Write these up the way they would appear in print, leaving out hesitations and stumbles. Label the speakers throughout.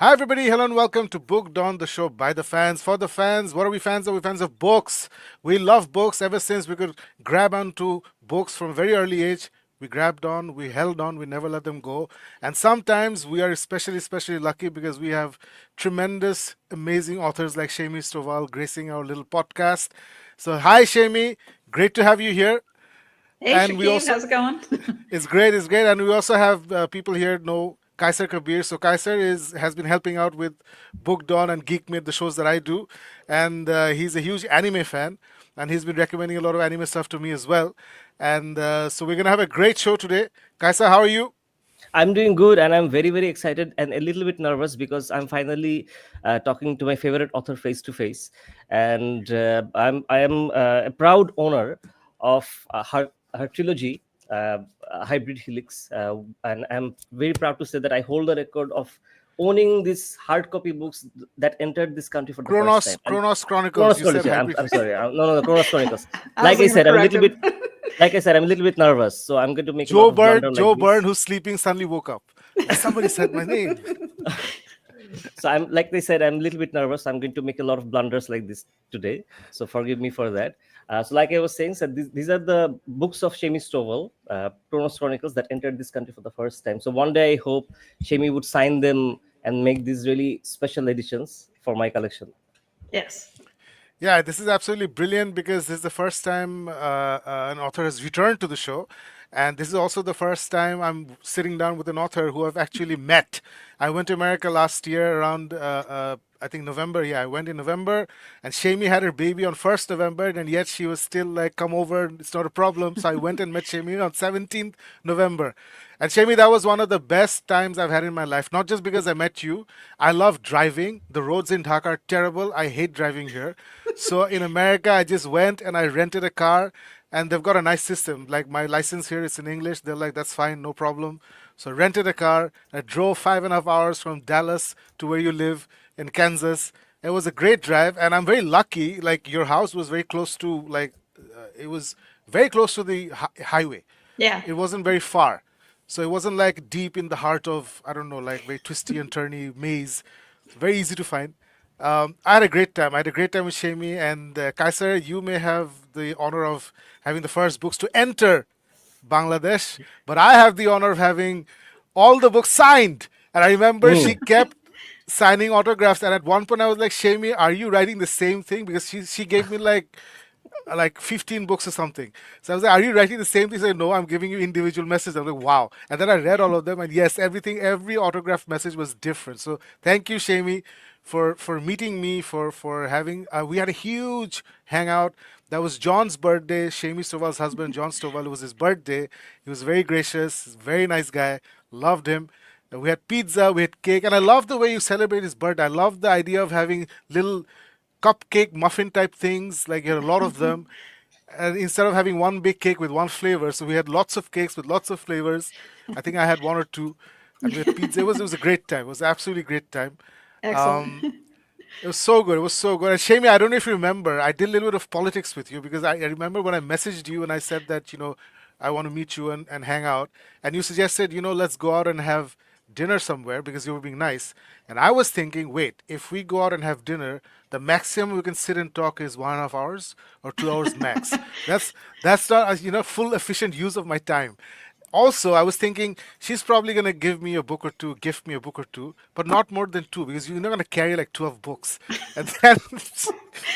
Speaker 1: Hi, everybody. Hello and welcome to Booked On, the show by the fans, for the fans. What are we fans of? We're fans of books. We love books ever since we could grab onto books from a very early age. We grabbed on, we held on, we never let them go. And sometimes we are especially lucky because we have tremendous, amazing authors like Shami Stovall gracing our little podcast. So, hi, Shami. Great to have you here.
Speaker 2: Hey,
Speaker 1: And we
Speaker 2: Shakib,
Speaker 1: also,
Speaker 2: how's it going?
Speaker 1: it's great. And we also have people here know Kaiser Kabir. So Kaiser has been helping out with Book Dawn and Geek Made, the shows that I do. And he's a huge anime fan. And he's been recommending a lot of anime stuff to me as well. And so we're going to have a great show today. Kaiser, how are you?
Speaker 3: I'm doing good, and I'm very, very excited and a little bit nervous because I'm finally talking to my favorite author face to face, and I am a proud owner of her trilogy, Hybrid Helix, and I'm very proud to say that I hold the record of owning these hard copy books that entered this country for the first time. And
Speaker 1: Chronos Chronicles.
Speaker 3: Chronos
Speaker 1: You said
Speaker 3: Chronicles,
Speaker 1: hybrid.
Speaker 3: I'm sorry, no, Chronos Chronicles.
Speaker 2: I was
Speaker 3: Like I
Speaker 2: going to
Speaker 3: said, I'm a
Speaker 2: correct
Speaker 3: little
Speaker 2: him.
Speaker 3: bit so I'm going to make a lot of blunder like
Speaker 1: Joe Byrne,
Speaker 3: this.
Speaker 1: who's sleeping, suddenly woke up. Somebody said my name.
Speaker 3: So I'm like they said, I'm a little bit nervous. I'm going to make a lot of blunders like this today. So forgive me for that. So like I was saying, so these are the books of Shami Stovall, Chronos Chronicles that entered this country for the first time. So one day I hope Shami would sign them and make these really special editions for my collection.
Speaker 2: Yes.
Speaker 1: Yeah, this is absolutely brilliant because this is the first time an author has returned to the show. And this is also the first time I'm sitting down with an author who I've actually met. I went to America last year around, I think November. Yeah, I went in November, and Shami had her baby on 1st November, and yet she was still like, come over, it's not a problem. So I went and met Shami on 17th November. And Shami, that was one of the best times I've had in my life. Not just because I met you. I love driving. The roads in Dhaka are terrible. I hate driving here. So in America, I just went and I rented a car, and they've got a nice system. Like my license here is in English. They're like, that's fine, no problem. So I rented a car. I drove 5.5 hours from Dallas to where you live in Kansas. It was a great drive, and I'm very lucky. Like your house was very close to it was very close to the highway.
Speaker 2: Yeah.
Speaker 1: It wasn't very far. So it wasn't like deep in the heart of, I don't know, like very twisty and turny maze. Very easy to find. I had a great time. I had a great time with Shami and Kaiser. You may have the honor of having the first books to enter Bangladesh, but I have the honor of having all the books signed. And I remember she
Speaker 3: Mm.
Speaker 1: kept signing autographs. And at one point, I was like, Shami, are you writing the same thing? Because she gave me like 15 books or something. So I was like, are you writing the same thing? She said, no, I'm giving you individual messages. I was like, wow. And then I read all of them, and yes, every autograph message was different. So thank you, Shami, for meeting me, for having we had a huge hangout. That was John's birthday. Shami Stovall's husband, John Stovall, it was his birthday. He was very gracious, very nice guy. Loved him. And we had pizza, we had cake, and I love the way you celebrate his birthday. I love the idea of having little cupcake muffin type things, like you had a lot of them. And instead of having one big cake with one flavor, so we had lots of cakes with lots of flavors. I think I had one or two, and we had pizza. It was a great time. It was absolutely great time.
Speaker 2: Excellent.
Speaker 1: Um, it was so good. It was so good. And Shami, I don't know if you remember, I did a little bit of politics with you because I remember when I messaged you and I said that, I want to meet you and hang out. And you suggested, let's go out and have dinner somewhere because you were being nice. And I was thinking, wait, if we go out and have dinner, the maximum we can sit and talk is 1.5 hours or 2 hours max. That's not full efficient use of my time. Also, I was thinking she's probably gonna give me a book or two, gift me a book or two, but not more than two because you're not gonna carry like 12 books. And then,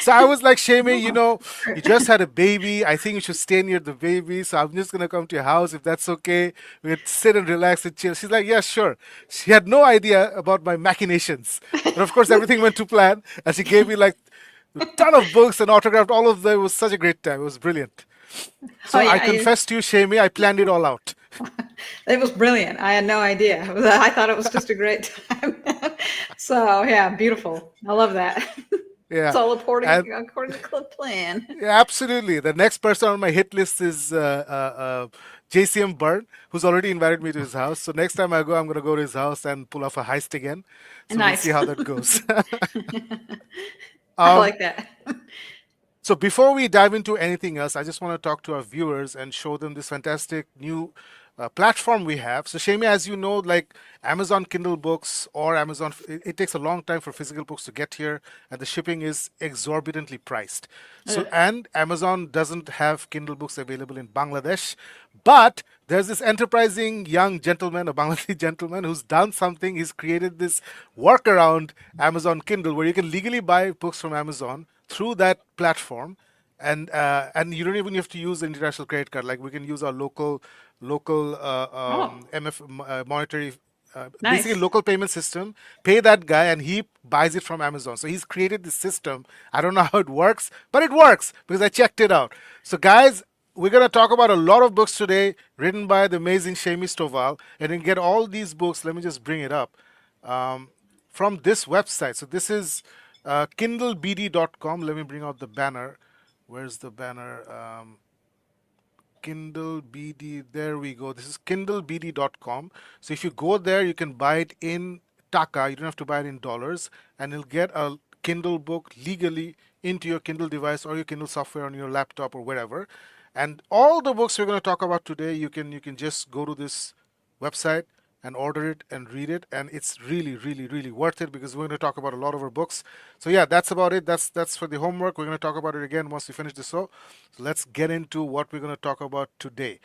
Speaker 1: so I was like, Shami, you just had a baby. I think you should stay near the baby. So I'm just gonna come to your house if that's okay. We'd sit and relax and chill. She's like, yeah, sure. She had no idea about my machinations, but of course everything went to plan, and she gave me like a ton of books and autographed all of them. It was such a great time. It was brilliant.
Speaker 2: Oh,
Speaker 1: So I
Speaker 2: yeah.
Speaker 1: confess to you, Shami, I planned it all out.
Speaker 2: It was brilliant. I had no idea. I thought it was just a great time. So, yeah, beautiful. I love that. It's
Speaker 1: Yeah.
Speaker 2: all according,
Speaker 1: And
Speaker 2: according to the plan.
Speaker 1: yeah, absolutely. The next person on my hit list is JCM Byrne, who's already invited me to his house. So next time I go, I'm going to go to his house and pull off a heist again. So we'll see
Speaker 2: Nice.
Speaker 1: how that goes.
Speaker 2: I
Speaker 1: um,
Speaker 2: like that.
Speaker 1: so before we dive into anything else, I just want to talk to our viewers and show them this fantastic new platform we have. So, Shami, as you know, like Amazon Kindle books or Amazon, it takes a long time for physical books to get here, and the shipping is exorbitantly priced. So,
Speaker 2: Ugh.
Speaker 1: and Amazon doesn't have Kindle books available in Bangladesh, but there's this enterprising young gentleman, a Bangladeshi gentleman, who's done something. He's created this workaround Amazon Kindle where you can legally buy books from Amazon through that platform, and you don't even have to use the international credit card. Like we can use our local
Speaker 2: Oh,
Speaker 1: MF monetary. Basically,
Speaker 2: nice.
Speaker 1: local payment system. Pay that guy, and he buys it from Amazon. So he's created this system. I don't know how it works, but it works because I checked it out. So, guys, we're gonna talk about a lot of books today, written by the amazing Shami Stovall, and you can get all these books. Let me just bring it up um, from this website. So this is kindlebd.com. Let me bring out the banner. Where's the banner? Kindle BD. There we go. This is kindlebd.com. So if you go there, you can buy it in Taka. You don't have to buy it in dollars, and you'll get a Kindle book legally into your Kindle device or your Kindle software on your laptop or wherever. And all the books we're going to talk about today, you can just go to this website and order it and read it, and it's really really worth it because we're going to talk about a lot of our books. So yeah, that's about it. That's for the homework. We're going to talk about it again once we finish this. So let's get into what we're going to talk about today.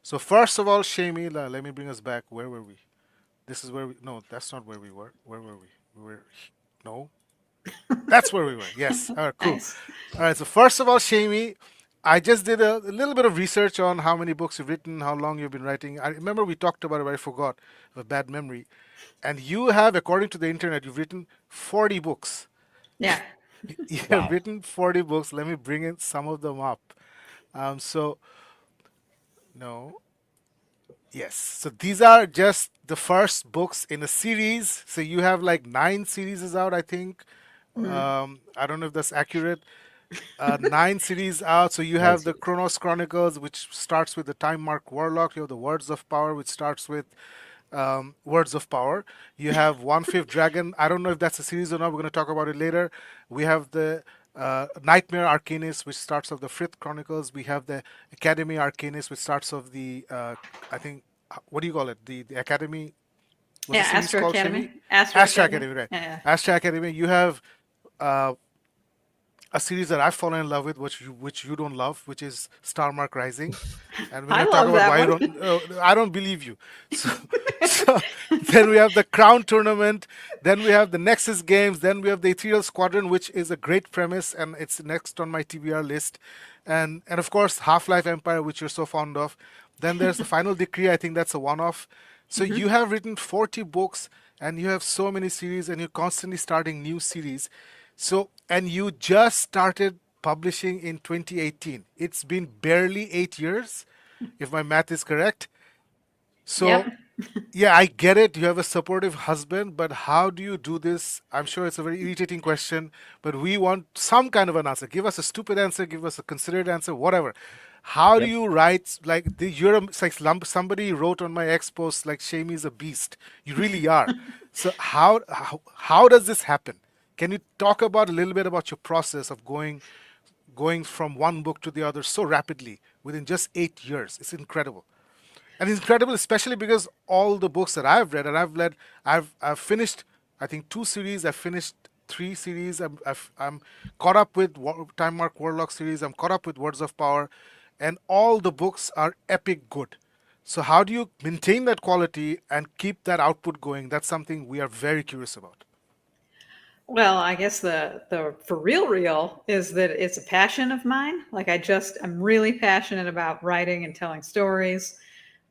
Speaker 1: So first of all, Shami, let me bring us back. Where were we? This is where we, no, that's not where we were. Where were we? We were, no, that's where we were. Yes. All right, cool.
Speaker 2: Nice.
Speaker 1: All right. So first of all, Shami, I just did a little bit of research on how many books you've written, how long you've been writing. I remember we talked about it, but I forgot. I have a bad memory. And you have, according to the internet, you've written 40 books.
Speaker 2: Yeah.
Speaker 1: You have
Speaker 3: Wow.
Speaker 1: written 40 books. Let me bring in some of them up. So, no, yes. So these are just the first books in a series. So you have like 9 series out, I think.
Speaker 2: Mm.
Speaker 1: I don't know if that's accurate. 9 series out. So you
Speaker 3: Nine
Speaker 1: have the
Speaker 3: series.
Speaker 1: Chronos Chronicles, which starts with the Time Mark Warlock. You have the Words of Power, which starts with Words of Power. You have One Fifth Dragon. I don't know if that's a series or not. We're going to talk about it later. We have the Nightmare Arcanist, which starts off the Frith Chronicles. We have the Academy Arcanist, which starts off the I think what do you call it? The Academy. What's
Speaker 2: Yeah,
Speaker 1: the series
Speaker 2: Astro
Speaker 1: called,
Speaker 2: Academy.
Speaker 1: Shemi?
Speaker 2: Astro
Speaker 1: Astra
Speaker 2: Academy.
Speaker 1: Academy, right?
Speaker 2: Yeah.
Speaker 1: Astra Academy. You have uh, a series that I've fallen in love with, which you don't love, which is Star Mark Rising, and we're
Speaker 2: I
Speaker 1: gonna talk
Speaker 2: love
Speaker 1: about
Speaker 2: that
Speaker 1: why you
Speaker 2: one.
Speaker 1: don't. I don't believe you. So, so then we have the Crown Tournament, then we have the Nexus Games, then we have the Ethereal Squadron, which is a great premise, and it's next on my TBR list, and of course Half Life Empire, which you're so fond of. Then there's the Final Decree. I think that's a one-off. So you
Speaker 2: Hmm.
Speaker 1: have written 40 books and you have so many series and you're constantly starting new series. So, and you just started publishing in 2018. It's been barely 8 years, if my math is correct.
Speaker 2: Yep.
Speaker 1: So, yeah, I get it. You have a supportive husband, but how do you do this? I'm sure it's a very irritating question, but we want some kind of an answer. Give us a stupid answer, give us a considered answer, whatever. How do
Speaker 3: Yep.
Speaker 1: you write like you're it's like somebody wrote on my ex post like Shami is a beast. You really are. So how does this happen? Can you talk about a little bit about your process of going from one book to the other so rapidly within just 8 years? It's incredible. And it's incredible, especially because all the books that I've read, and I've finished, I think 2 series. I've finished 3 series. I'm caught up with Time Mark Warlock series. I'm caught up with Words of Power, and all the books are epic good. So how do you maintain that quality and keep that output going? That's something we are very curious about.
Speaker 2: Well, I guess the for real is that it's a passion of mine. Like I'm really passionate about writing and telling stories.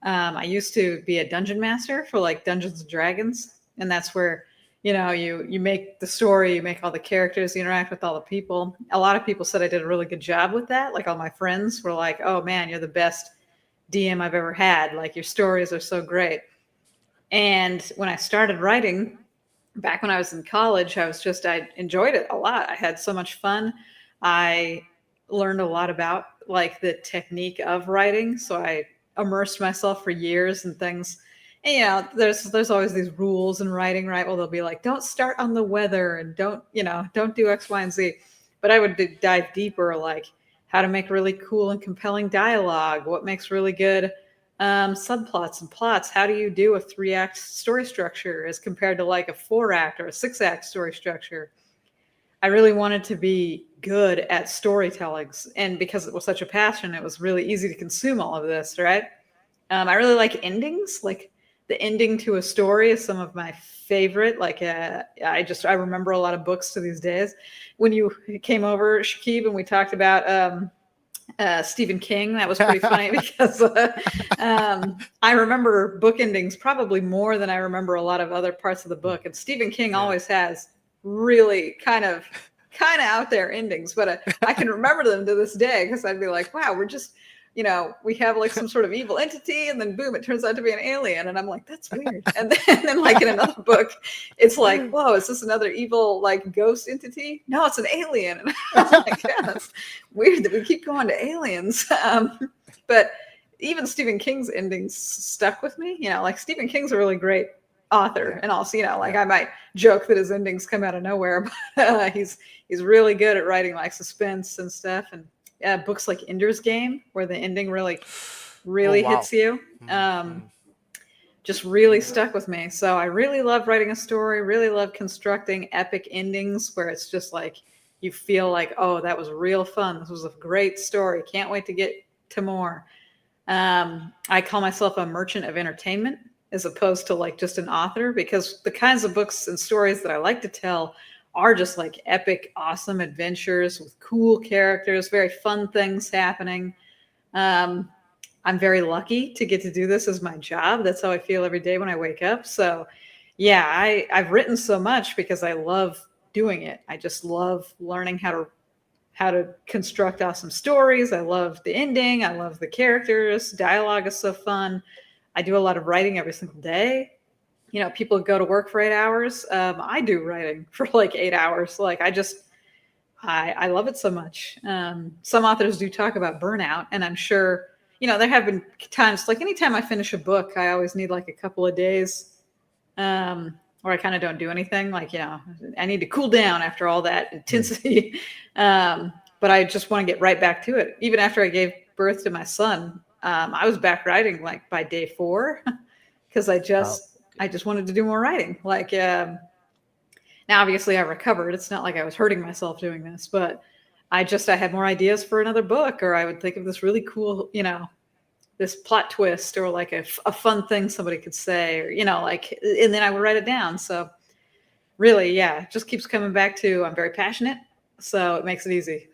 Speaker 2: I used to be a dungeon master for like Dungeons and Dragons, and that's where you make the story, you make all the characters, you interact with all the people. A lot of people said I did a really good job with that. Like all my friends were like, "Oh man, you're the best DM I've ever had. Like your stories are so great." And when I started writing, back when I was in college, I enjoyed it a lot. I had so much fun. I learned a lot about like the technique of writing. So I immersed myself for years in things. And, there's always these rules in writing, right? Well, they'll be like, don't start on the weather and don't do X, Y, and Z. But I would dive deeper, like how to make really cool and compelling dialogue, what makes really good subplots and plots. How do you do a 3-act story structure as compared to like a 4-act or a 6-act story structure? I really wanted to be good at storytellings, and because it was such a passion, it was really easy to consume all of this, right? I really like endings. Like the ending to a story is some of my favorite. Like I remember a lot of books to these days. When you came over, Shakib, and we talked about Stephen King, that was pretty funny because I remember book endings probably more than I remember a lot of other parts of the book. And Stephen King
Speaker 1: Yeah.
Speaker 2: always has really kind of out there endings, but I can remember them to this day because I'd be like, wow, we're just, we have like some sort of evil entity, and then boom, it turns out to be an alien, and I'm like, that's weird. And then like in another book, it's like, whoa, is this another evil like ghost entity? No, it's an alien. And I'm like, yeah, that's weird that we keep going to aliens. But even Stephen King's endings stuck with me. Like Stephen King's a really great author,
Speaker 1: Yeah.
Speaker 2: and also, like
Speaker 1: Yeah.
Speaker 2: I might joke that his endings come out of nowhere, but he's really good at writing like suspense and stuff. And books like Ender's Game, where the ending really
Speaker 1: Oh,
Speaker 2: really
Speaker 1: wow.
Speaker 2: hits you,
Speaker 1: Mm-hmm.
Speaker 2: just really stuck with me. So I really love writing a story, really love constructing epic endings where it's just like you feel like, oh, that was real fun. This was a great story. Can't wait to get to more. I call myself a merchant of entertainment as opposed to like just an author, because the kinds of books and stories that I like to tell are just like epic, awesome adventures with cool characters, very fun things happening. Um, I'm very lucky to get to do this as my job. That's how I feel every day when I wake up. So, yeah, I've written so much because I love doing it. I just love learning how to construct awesome stories. I love the ending. I love the characters. Dialogue is so fun. I do a lot of writing every single day. People go to work for 8 hours. I do writing for like 8 hours. Like I love it so much. Some authors do talk about burnout, and I'm sure, there have been times, like anytime I finish a book, I always need like a couple of days where I kind of don't do anything. Like, I need to cool down after all that intensity. But I just want to get right back to it. Even after I gave birth to my son, I was back writing like by day 4 because I
Speaker 3: Wow.
Speaker 2: just I just wanted to do more writing. Like now, obviously, I recovered. It's not like I was hurting myself doing this, but I had more ideas for another book, or I would think of this really cool, this plot twist, or like a fun thing somebody could say, or like, and then I would write it down. So really, yeah, it just keeps coming back to I'm very passionate, so it makes it easy.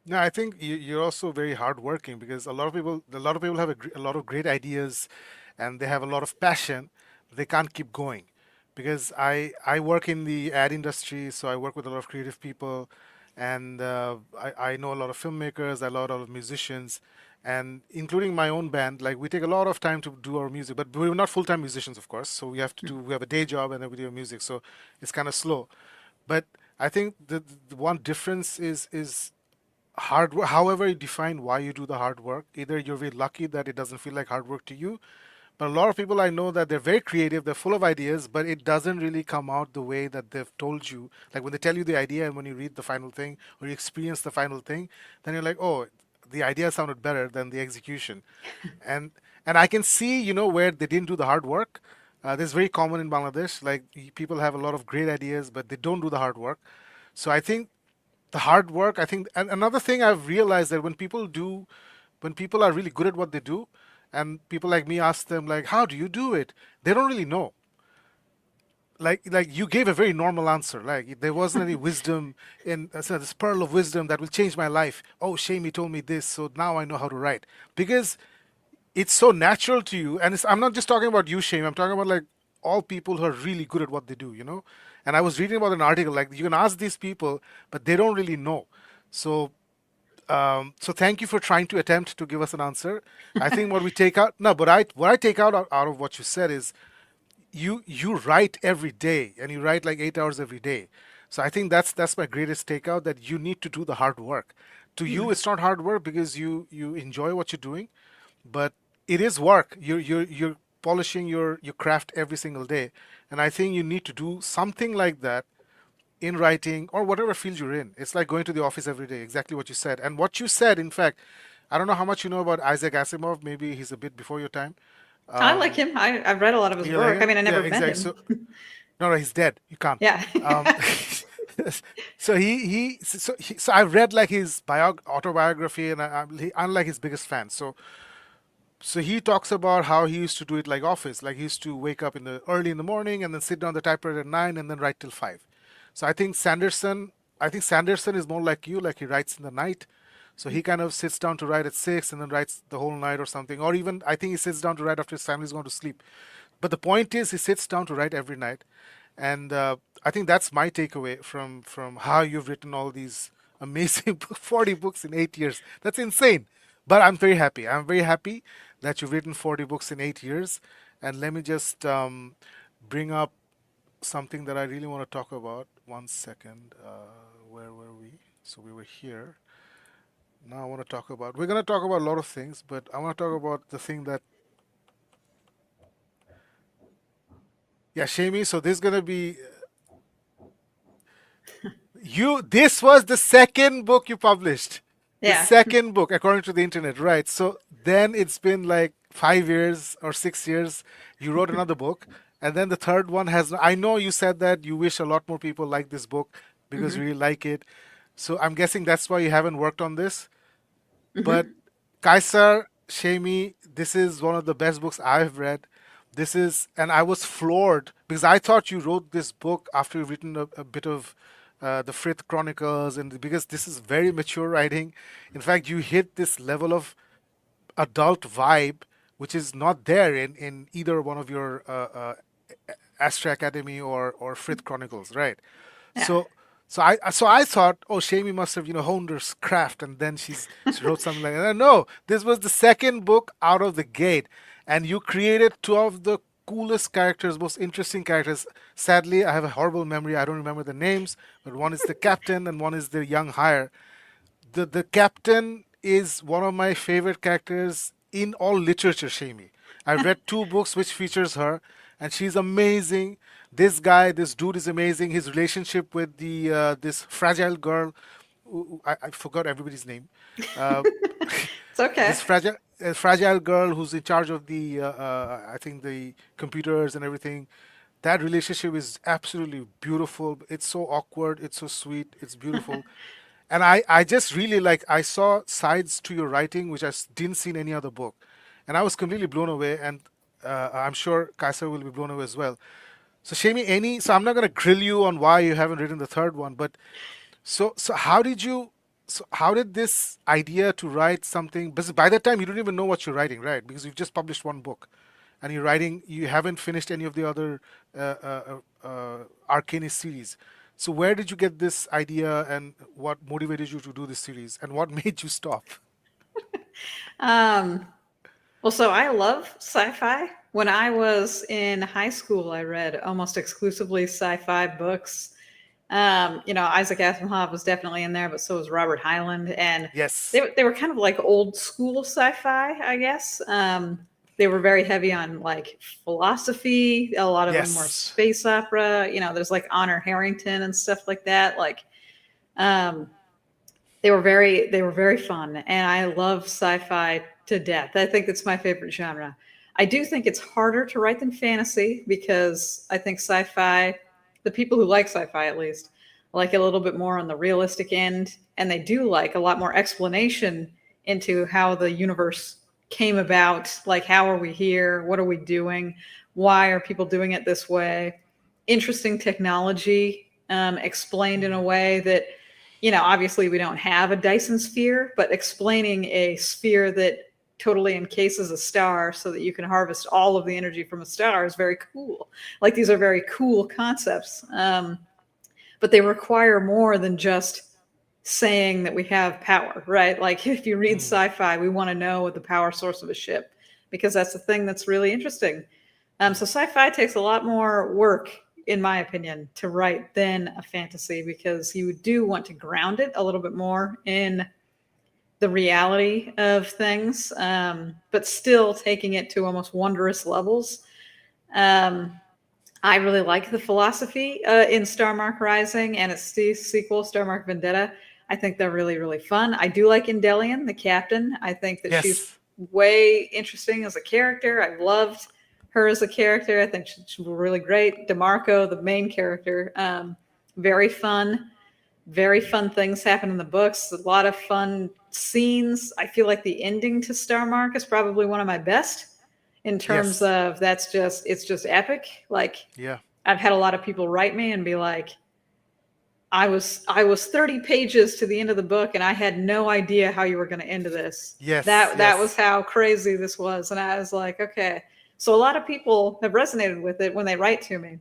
Speaker 1: No, I think you're also very hardworking because a lot of people have a lot of great ideas, and they have a lot of passion. But they can't keep going because I work in the ad industry, so I work with a lot of creative people, and I know a lot of filmmakers, I know a lot of musicians, and including my own band. Like we take a lot of time to do our music, but we're not full-time musicians, of course. So we have a day job and then we do music, so it's kind of slow. But I think the one difference is hard work. However you define why you do the hard work, either you're very lucky that it doesn't feel like hard work to you, but a lot of people I know that they're very creative, they're full of ideas, but it doesn't really come out the way that they've told you. Like when they tell you the idea and when you read the final thing or you experience the final thing, then you're like, oh, the idea sounded better than the execution. and and I can see, where they didn't do the hard work. This is very common in Bangladesh. Like people have a lot of great ideas, but they don't do the hard work. So I think the hard work, I think, and another thing I've realized that when people are really good at what they do, and people like me ask them like, how do you do it? They don't really know. Like you gave a very normal answer. Like there wasn't any wisdom in this pearl of wisdom that will change my life. Oh, Shami told me this, so now I know how to write because it's so natural to you. And I'm not just talking about you, Shame. I'm talking about like all people who are really good at what they do. And I was reading about an article like you can ask these people, but they don't really know. So, so thank you for trying to attempt to give us an answer. I think what we take out, no, but what I take out of what you said is you write every day and you write like 8 hours every day. So I think that's my greatest takeout, that you need to do the hard work. To you, it's not hard work because you enjoy what you're doing, but it is work. You're polishing your craft every single day, and I think you need to do something like that in writing or whatever field you're in. It's like going to the office every day. Exactly what you said, and what you said, in fact, I don't know how much you know about Isaac Asimov. Maybe he's a bit before your time.
Speaker 2: I like
Speaker 1: Um,
Speaker 2: him. I've read a lot of his
Speaker 1: you like
Speaker 2: work. I
Speaker 1: him?
Speaker 2: mean, I
Speaker 1: Yeah,
Speaker 2: never met
Speaker 1: exactly.
Speaker 2: him.
Speaker 1: So no, no, he's dead. You can't.
Speaker 2: Yeah.
Speaker 1: Um, so I've read like his autobiography, and I'm like his biggest fan. So he talks about how he used to do it like office, like he used to wake up in the early in the morning and then sit down the typewriter at 9 and then write till 5. So I think Sanderson is more like you, like he writes in the night. So he kind of sits down to write at 6 and then writes the whole night or something. Or even I think he sits down to write after his family's gone to sleep. But the point is, he sits down to write every night, and I think that's my takeaway from how you've written all these amazing 40 books in 8 years. That's insane. But I'm very happy. I'm very happy that you've written 40 books in 8 years. And let me just bring up something that I really want to talk about. One second. Where were we? So we were here. Now I want to talk about. We're going to talk about a lot of things, but I want to talk about the thing that. Yeah, Shami. So this is going to be you. This was the second book you published. The
Speaker 2: Yeah.
Speaker 1: second book, according to the internet, right? So then it's been like 5 years or 6 years. You wrote another book, and then the third one has. I know you said that you wish a lot more people like this book because
Speaker 2: Hmm.
Speaker 1: you really like it. So I'm guessing that's why you haven't worked on this. But
Speaker 2: Hmm.
Speaker 1: Kaisar Shami, this is one of the best books I've read. This is, and I was floored because I thought you wrote this book after you've written a bit of the Frith Chronicles, and because this is very mature writing. In fact, you hit this level of adult vibe, which is not there in either one of your Astra Academy or Frith Chronicles, right?
Speaker 2: Yeah.
Speaker 1: So so I thought, oh, Shami must have honed her craft, and then she wrote something like that. No, this was the second book out of the gate, and you created two of the coolest characters, most interesting characters. Sadly, I have a horrible memory. I don't remember the names, but one is the captain and one is the young hire. The captain is one of my favorite characters in all literature, Shami. I've read two books which features her, and she's amazing. This guy, this dude is amazing. His relationship with the this fragile girl, I forgot everybody's name. Uh,
Speaker 2: It's okay.
Speaker 1: this fragile girl who's in charge of the I think the computers and everything. That relationship is absolutely beautiful. It's so awkward. It's so sweet. It's beautiful. And I just really like, I saw sides to your writing which didn't see in any other book, and I was completely blown away. And I'm sure Kaiser will be blown away as well. So Shami, so I'm not going to grill you on why you haven't written the third one, but how did this idea to write something? Because by that time you don't even know what you're writing, right? Because you've just published one book, and you haven't finished any of the other Arcanist series. So where did you get this idea, and what motivated you to do this series, and what made you stop?
Speaker 2: Um, well, so I love sci-fi. When I was in high school, I read almost exclusively sci-fi books. Isaac Asimov was definitely in there, but so was Robert Hyland, and
Speaker 1: Yes.
Speaker 2: they were kind of like old school sci-fi, I guess. They were very heavy on like philosophy. A lot of them were
Speaker 1: Yes.
Speaker 2: space opera. There's like Honor Harrington and stuff like that. Like, um, they were very fun, and I love sci-fi to death. I think it's my favorite genre. I do think it's harder to write than fantasy because I think sci-fi, the people who like sci-fi at least, like a little bit more on the realistic end, and they do like a lot more explanation into how the universe came about, like how are we here, what are we doing, why are people doing it this way, interesting technology explained in a
Speaker 1: Mm,
Speaker 2: way that obviously we don't have a Dyson sphere, but explaining a sphere that totally encases a star so that you can harvest all of the energy from a star is very cool. Like these are very cool concepts, but they require more than just saying that we have power, right? Like if you read
Speaker 1: mm,
Speaker 2: sci-fi, we want to know what the power source of a ship because that's the thing that's really interesting. So
Speaker 1: mm,
Speaker 2: sci-fi takes a lot more work, in my opinion, to write than a fantasy because you do want to ground it a little bit more in the reality of things, but still taking it to almost wondrous levels. Um, I really like the philosophy in Star Mark Rising and its sequel, Star Mark Vendetta. I think they're really, really fun. I do like Indelian, the captain. I think that she's
Speaker 1: Yes.
Speaker 2: way interesting as a character. I've loved her as a character. I think she's really great. DeMarco, the main character, very fun. Very fun things happen in the books. A lot of fun scenes. I feel like the ending to Star Mark is probably one of my best in terms
Speaker 1: Yes.
Speaker 2: of it's just epic. Like
Speaker 1: Yeah.
Speaker 2: I've had a lot of people write me and be like, I was 30 pages to the end of the book and I had no idea how you were going to end this.
Speaker 1: Yes.
Speaker 2: That was
Speaker 1: Yes.
Speaker 2: how crazy this was. And I was like, okay. So a lot of people have resonated with it when they write to me.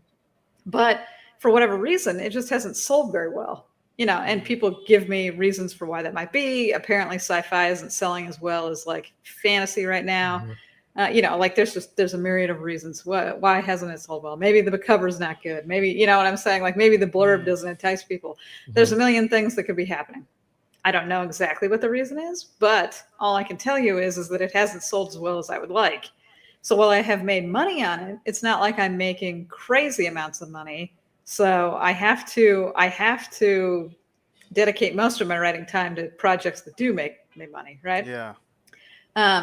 Speaker 2: But for whatever reason, it just hasn't sold very well. And
Speaker 1: Mhm.
Speaker 2: people give me reasons for why that might be. Apparently, sci-fi isn't selling as well as like fantasy right now.
Speaker 3: Mhm.
Speaker 2: Like there's a myriad of reasons. Why hasn't it sold well? Maybe the cover's not good. Maybe you know what I'm saying. Like maybe the blurb
Speaker 1: Mm.
Speaker 2: doesn't entice people. There's
Speaker 3: Mhm.
Speaker 2: a million things that could be happening. I don't know exactly what the reason is, but all I can tell you is that it hasn't sold as well as I would like. So while I have made money on it, it's not like I'm making crazy amounts of money. So I have to dedicate most of my writing time to projects that do make me money, right?
Speaker 1: Yeah.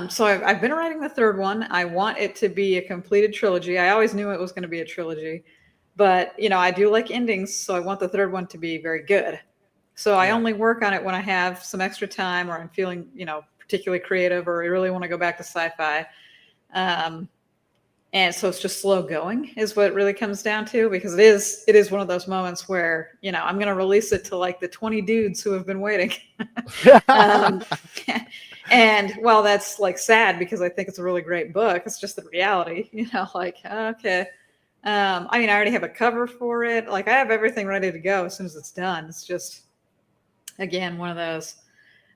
Speaker 2: So I've been writing the third one. I want it to be a completed trilogy. I always knew it was going to be a trilogy, but I do like endings, so I want the third one to be very good. So I
Speaker 1: Yeah.
Speaker 2: only work on it when I have some extra time or I'm feeling, particularly creative or I really want to go back to sci-fi. Um, and so it's just slow going is what it really comes down to because it is one of those moments where, I'm going to release it to like the 20 dudes who have been waiting. um, and while that's like sad because I think it's a really great book, it's just the reality, like, okay. I mean, I already have a cover for it. Like I have everything ready to go as soon as it's done. It's just, again, one of those,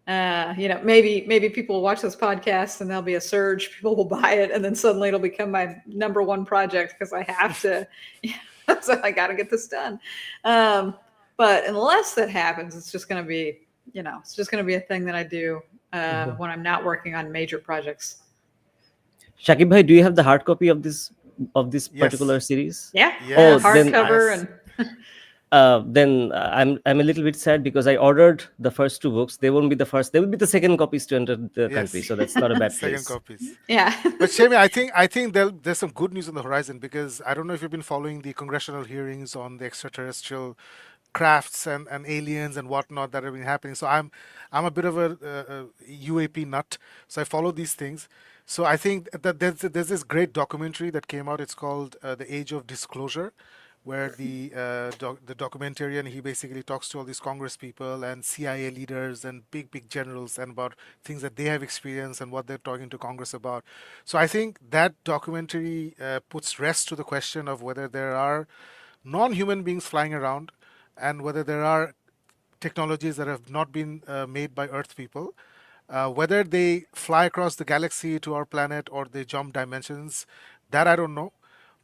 Speaker 2: maybe people will watch this podcast and there'll be a surge, people will buy it, and then suddenly it'll become my number one project because I have to, so I got to get this done. Um, but unless that happens, it's just going to be, it's just going to be a thing that I do
Speaker 3: Mhm.
Speaker 2: when I'm not working on major projects.
Speaker 3: Shakib bhai, do you have the hard copy of this
Speaker 1: Yes.
Speaker 3: particular series?
Speaker 2: Yeah,
Speaker 3: Oh,
Speaker 1: Yes.
Speaker 3: then
Speaker 2: hardcover
Speaker 1: Yes.
Speaker 2: and
Speaker 3: I'm a little bit sad because I ordered the first two books. They won't be the first. They will be the second copies to enter the country.
Speaker 1: Yes.
Speaker 3: So that's not a bad
Speaker 1: Second
Speaker 3: place.
Speaker 1: copies.
Speaker 2: yeah.
Speaker 1: But Shami, I think there's some good news on the horizon because I don't know if you've been following the congressional hearings on the extraterrestrial crafts and aliens and whatnot that have been happening. So I'm a bit of a UAP nut. So I follow these things. So I think that there's this great documentary that came out. It's called The Age of Disclosure, where the documentarian, he basically talks to all these Congress people and CIA leaders and big generals and about things that they have experienced and what they're talking to Congress about. So I think that documentary puts rest to the question of whether there are non-human beings flying around and whether there are technologies that have not been made by Earth people. Whether they fly across the galaxy to our planet or they jump dimensions, that I don't know.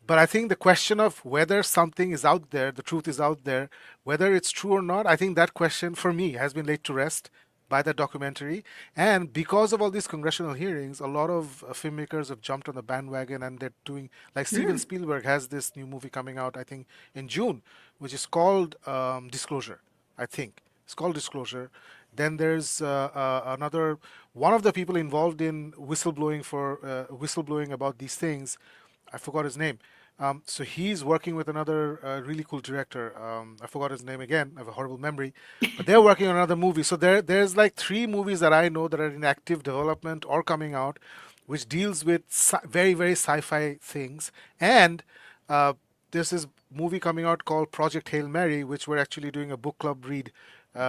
Speaker 1: But I think the question of whether something is out there, the truth is out there, whether it's true or not, I think that question for me has been laid to rest by the documentary. And because of all these congressional hearings, a lot of filmmakers have jumped on the bandwagon and they're doing, like Steven
Speaker 2: Mm.
Speaker 1: Spielberg has this new movie coming out, I think, in June, which is called Disclosure, I think. It's called Disclosure. Then there's another one of the people involved in whistleblowing about these things. I forgot his name. So he's working with another really cool director. I forgot his name again. I have a horrible memory, but they're working on another movie. So there's like three movies that I know that are in active development or coming out, which deals with very very sci-fi things. And uh, there's this movie coming out called Project Hail Mary, which we're actually doing a book club read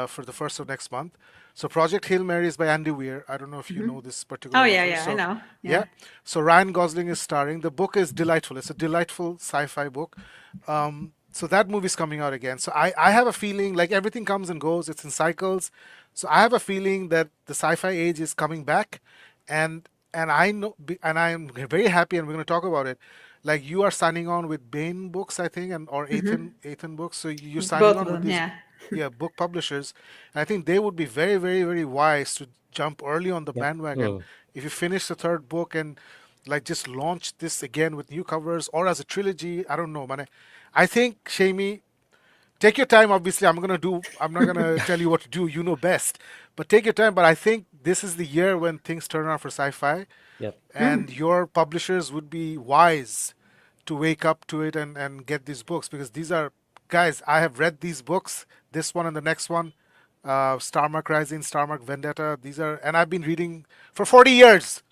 Speaker 1: for the first of next month. So Project Hail Mary is by Andy Weir. I don't know if you
Speaker 2: Hmm.
Speaker 1: know this
Speaker 2: Oh
Speaker 1: particular
Speaker 2: yeah,
Speaker 1: author.
Speaker 2: yeah, I
Speaker 1: So
Speaker 2: know.
Speaker 1: yeah,
Speaker 2: Yeah.
Speaker 1: so Ryan Gosling is starring. The book is delightful. It's a delightful sci-fi book. So that movie's coming out again. So I have a feeling like everything comes and goes. It's in cycles. So I have a feeling that the sci-fi age is coming back, and I know, and I am very happy, and we're going to talk about it. Like you are signing on with Bain Books, I think, and or
Speaker 2: Hmm.
Speaker 1: Ethan Books. So you're signing
Speaker 2: Both of
Speaker 1: on with
Speaker 2: them.
Speaker 1: these,
Speaker 2: Yeah.
Speaker 1: yeah, book publishers. And I think they would be very, very, very wise to jump early on the
Speaker 3: Yep.
Speaker 1: bandwagon.
Speaker 3: Mm.
Speaker 1: If you finish the third book and like just launch this again with new covers or as a trilogy, I don't know, man. I think Shamey, take your time. Obviously, I'm not gonna tell you what to do. You know best. But take your time. But I think this is the year when things turn around for sci-fi,
Speaker 3: Yep.
Speaker 2: Mm.
Speaker 1: and your publishers would be wise to wake up to it and get these books, because these are, guys, I have read these books, this one and the next one, Starmark Rising, Starmark Vendetta. These are, and I've been reading for 40 years.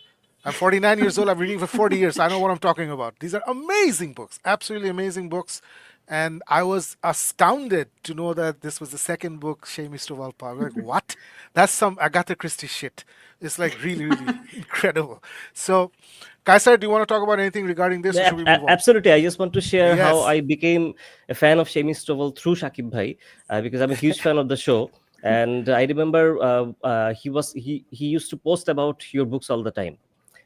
Speaker 1: I'm 49 years old. I'm reading for 40 years. I know what I'm talking about. These are amazing books, absolutely amazing books. And I was astounded to know that this was the second book, Shami Stovall. I was like, what? That's some Agatha Christie shit. It's like really, really incredible. So, Kaisar, do you want to talk about anything regarding this, or should we move on?
Speaker 3: Absolutely. I just want to share how
Speaker 1: Yes.
Speaker 3: I became a fan of Shami Stovall through Shakib Bhai, because I'm a huge fan of the show. And I remember he used to post about your books all the time.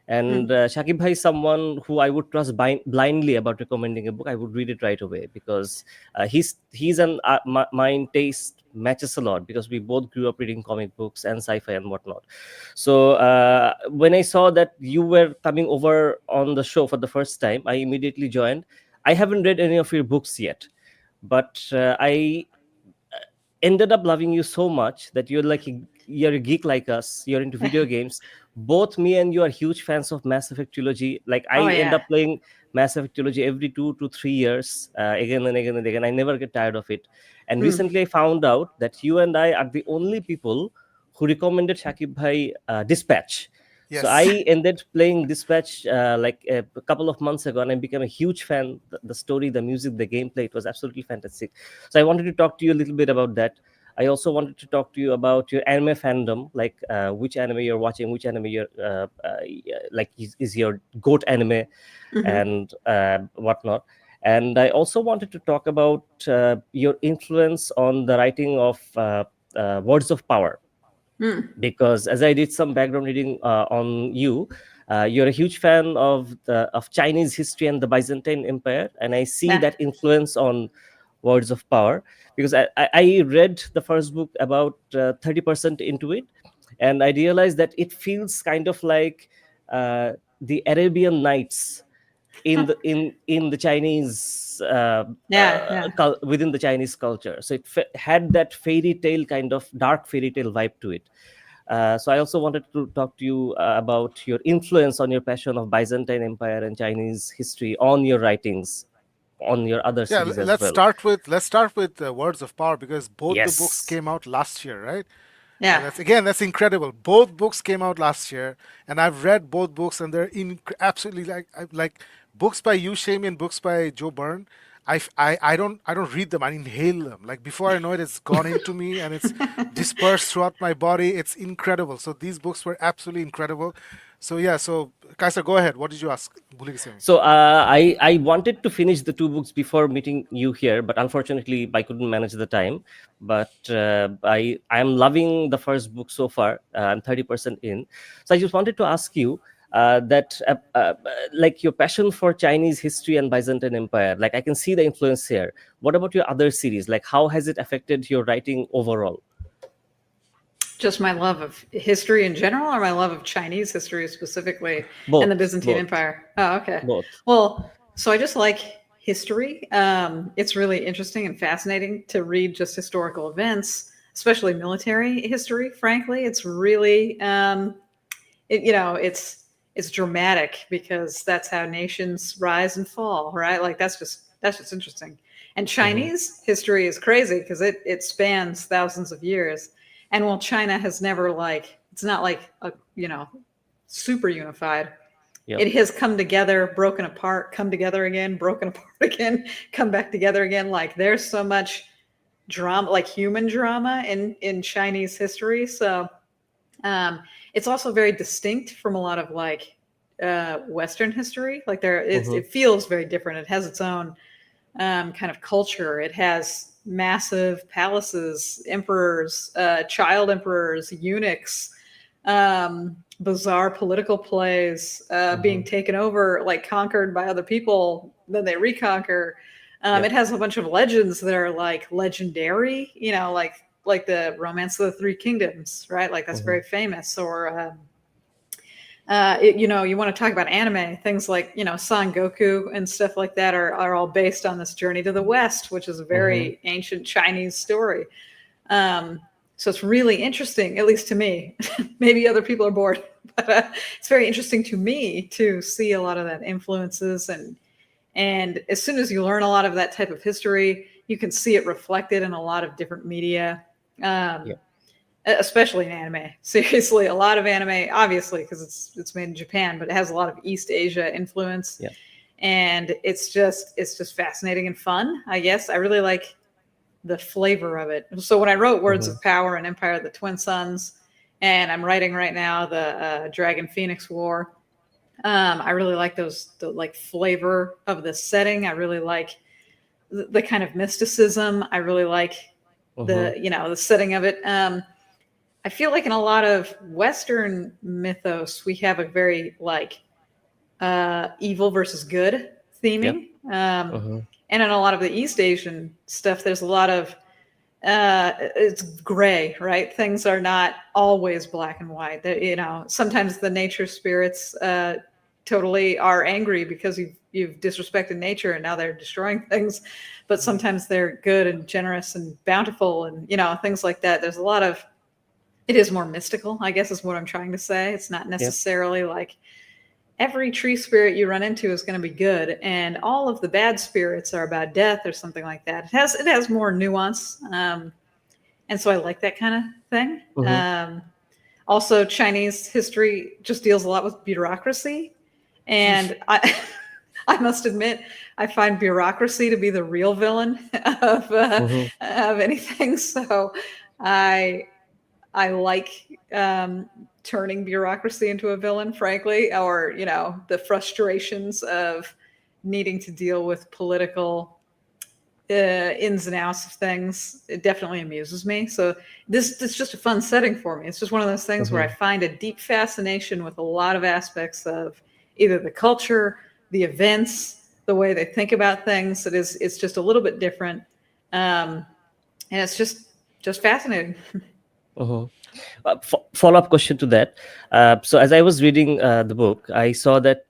Speaker 3: And
Speaker 2: Mm.
Speaker 3: Shakib Bhai is someone who I would trust blindly about recommending a book. I would read it right away because he's an mine taste matches a lot because we both grew up reading comic books and sci-fi and whatnot. So when I saw that you were coming over on the show for the first time, I immediately joined. I haven't read any of your books yet, but I ended up loving you so much that you're a geek like us. You're into video games. Both me and you are huge fans of Mass Effect trilogy. Like
Speaker 2: Oh
Speaker 3: I end
Speaker 2: yeah.
Speaker 3: up playing Mass Effect trilogy every 2 to 3 years, again and again and again. I never get tired of it. And
Speaker 2: Mm.
Speaker 3: recently I found out that you and I are the only people who recommended Shakib Bhai Dispatch. So
Speaker 1: Yes.
Speaker 3: I ended playing Dispatch like a couple of months ago, and I became a huge fan. The story, the music, the gameplay, it was absolutely fantastic. So I wanted to talk to you a little bit about that. I also wanted to talk to you about your anime fandom, like which anime you're watching, which anime you're like is your goat anime,
Speaker 2: Hmm.
Speaker 3: and whatnot. And I also wanted to talk about your influence on the writing of Words of Power,
Speaker 2: Mm.
Speaker 3: because as I did some background reading on you, you're a huge fan of Chinese history and the Byzantine Empire, and I see
Speaker 2: Yeah.
Speaker 3: that influence on Words of Power because I read the first book about 30% into it, and I realized that it feels kind of like uh, the Arabian Nights in the Chinese
Speaker 2: Yeah. Yeah.
Speaker 3: within the Chinese culture. So it had that fairy tale kind of dark fairy tale vibe to it. So I also wanted to talk to you about your influence on your passion of Byzantine Empire and Chinese history on your writings, on your other
Speaker 1: Yeah,
Speaker 3: series as well.
Speaker 1: let's start with Words of Power, because both the books
Speaker 3: Yes.
Speaker 1: came out last year, right? And
Speaker 2: Yeah.
Speaker 1: that's incredible. Both books came out last year, and I've read both books, and they're absolutely like books by you, Shami, and books by Joe Byrne. I don't read them. I inhale them. Like before I know it, it's gone into me and it's dispersed throughout my body. It's incredible. So these books were absolutely incredible. So yeah. So Kaisa, go ahead. What did you ask? भूल गए से
Speaker 3: So I wanted to finish the two books before meeting you here, but unfortunately I couldn't manage the time. But I am loving the first book so far. I'm 30% in. So I just wanted to ask you that like your passion for Chinese history and Byzantine Empire. Like I can see the influence here. What about your other series? Like how has it affected your writing overall?
Speaker 2: Just my love of history in general, or my love of Chinese history specifically, and the
Speaker 3: Both,
Speaker 2: Byzantine
Speaker 3: both,
Speaker 2: Empire. Oh, okay.
Speaker 3: both.
Speaker 2: Well, so I just like history. It's really interesting and fascinating to read just historical events, especially military history. Frankly, it's really, it's dramatic because that's how nations rise and fall, right? Like that's just interesting. And
Speaker 3: Hmm.
Speaker 2: Chinese history is crazy because it spans thousands of years. And while China has never like it's not like a super unified.
Speaker 3: Yep.
Speaker 2: It has come together, broken apart, come together again, broken apart again, come back together again. Like there's so much drama, like human drama in Chinese history. So um, it's also very distinct from a lot of like Western history. Like
Speaker 3: Hmm.
Speaker 2: it feels very different. It has its own kind of culture. It has massive palaces, emperors, child emperors, eunuchs, bizarre political plays being
Speaker 3: Hmm.
Speaker 2: taken over, like conquered by other people, then they reconquer. It
Speaker 3: Yep.
Speaker 2: has a bunch of legends that are like legendary, like the Romance of the Three Kingdoms, right? Like that's
Speaker 3: Hmm.
Speaker 2: very famous. Or You want to talk about anime, things like, Son Goku and stuff like that are all based on this journey to the West, which is a
Speaker 3: Mm-hmm.
Speaker 2: very ancient Chinese story. Um, so it's really interesting, at least to me. Maybe other people are bored, but it's very interesting to me to see a lot of that influences. And as soon as you learn a lot of that type of history, you can see it reflected in a lot of different media.
Speaker 3: Yeah.
Speaker 2: Um, Especially in anime. Seriously, a lot of anime, obviously, because it's made in Japan, but it has a lot of East Asia influence,
Speaker 3: Yeah.
Speaker 2: and it's just fascinating and fun. I guess I really like the flavor of it. So when I wrote Words
Speaker 3: Mm-hmm.
Speaker 2: of Power and Empire of the Twin Suns, and I'm writing right now the Dragon Phoenix War, I really like the like flavor of the setting. I really like the kind of mysticism. I really like
Speaker 3: Mm-hmm.
Speaker 2: the setting of it. I feel like in a lot of Western mythos, we have a very like evil versus good
Speaker 3: Yep.
Speaker 2: theming,
Speaker 3: Mm-hmm.
Speaker 2: and in a lot of the East Asian stuff, there's a lot of it's gray, right? Things are not always black and white. Sometimes the nature spirits totally are angry because you've disrespected nature and now they're destroying things. But
Speaker 1: Mm.
Speaker 2: sometimes they're good and generous and bountiful and things like that. There's a lot of it is more mystical, I guess is what I'm trying to say. It's not
Speaker 3: Yep.
Speaker 2: necessarily like every tree spirit you run into is going to be good, and all of the bad spirits are about death or something like that. It has more nuance, and so I like that kind of thing.
Speaker 3: Mm-hmm.
Speaker 2: Also, Chinese history just deals a lot with bureaucracy, and I I must admit I find bureaucracy to be the real villain of uh,
Speaker 3: Mm-hmm.
Speaker 2: of anything. So I I like um, turning bureaucracy into a villain, frankly, or the frustrations of needing to deal with political ins and outs of things. It definitely amuses me. So this just a fun setting for me. It's just one of those things where I
Speaker 3: Mm-hmm.
Speaker 2: find a deep fascination with a lot of aspects of either the culture, the events, the way they think about things. It's just a little bit different, and it's just fascinating.
Speaker 3: Mm-hmm. Follow-up question to that. So as I was reading the book, I saw that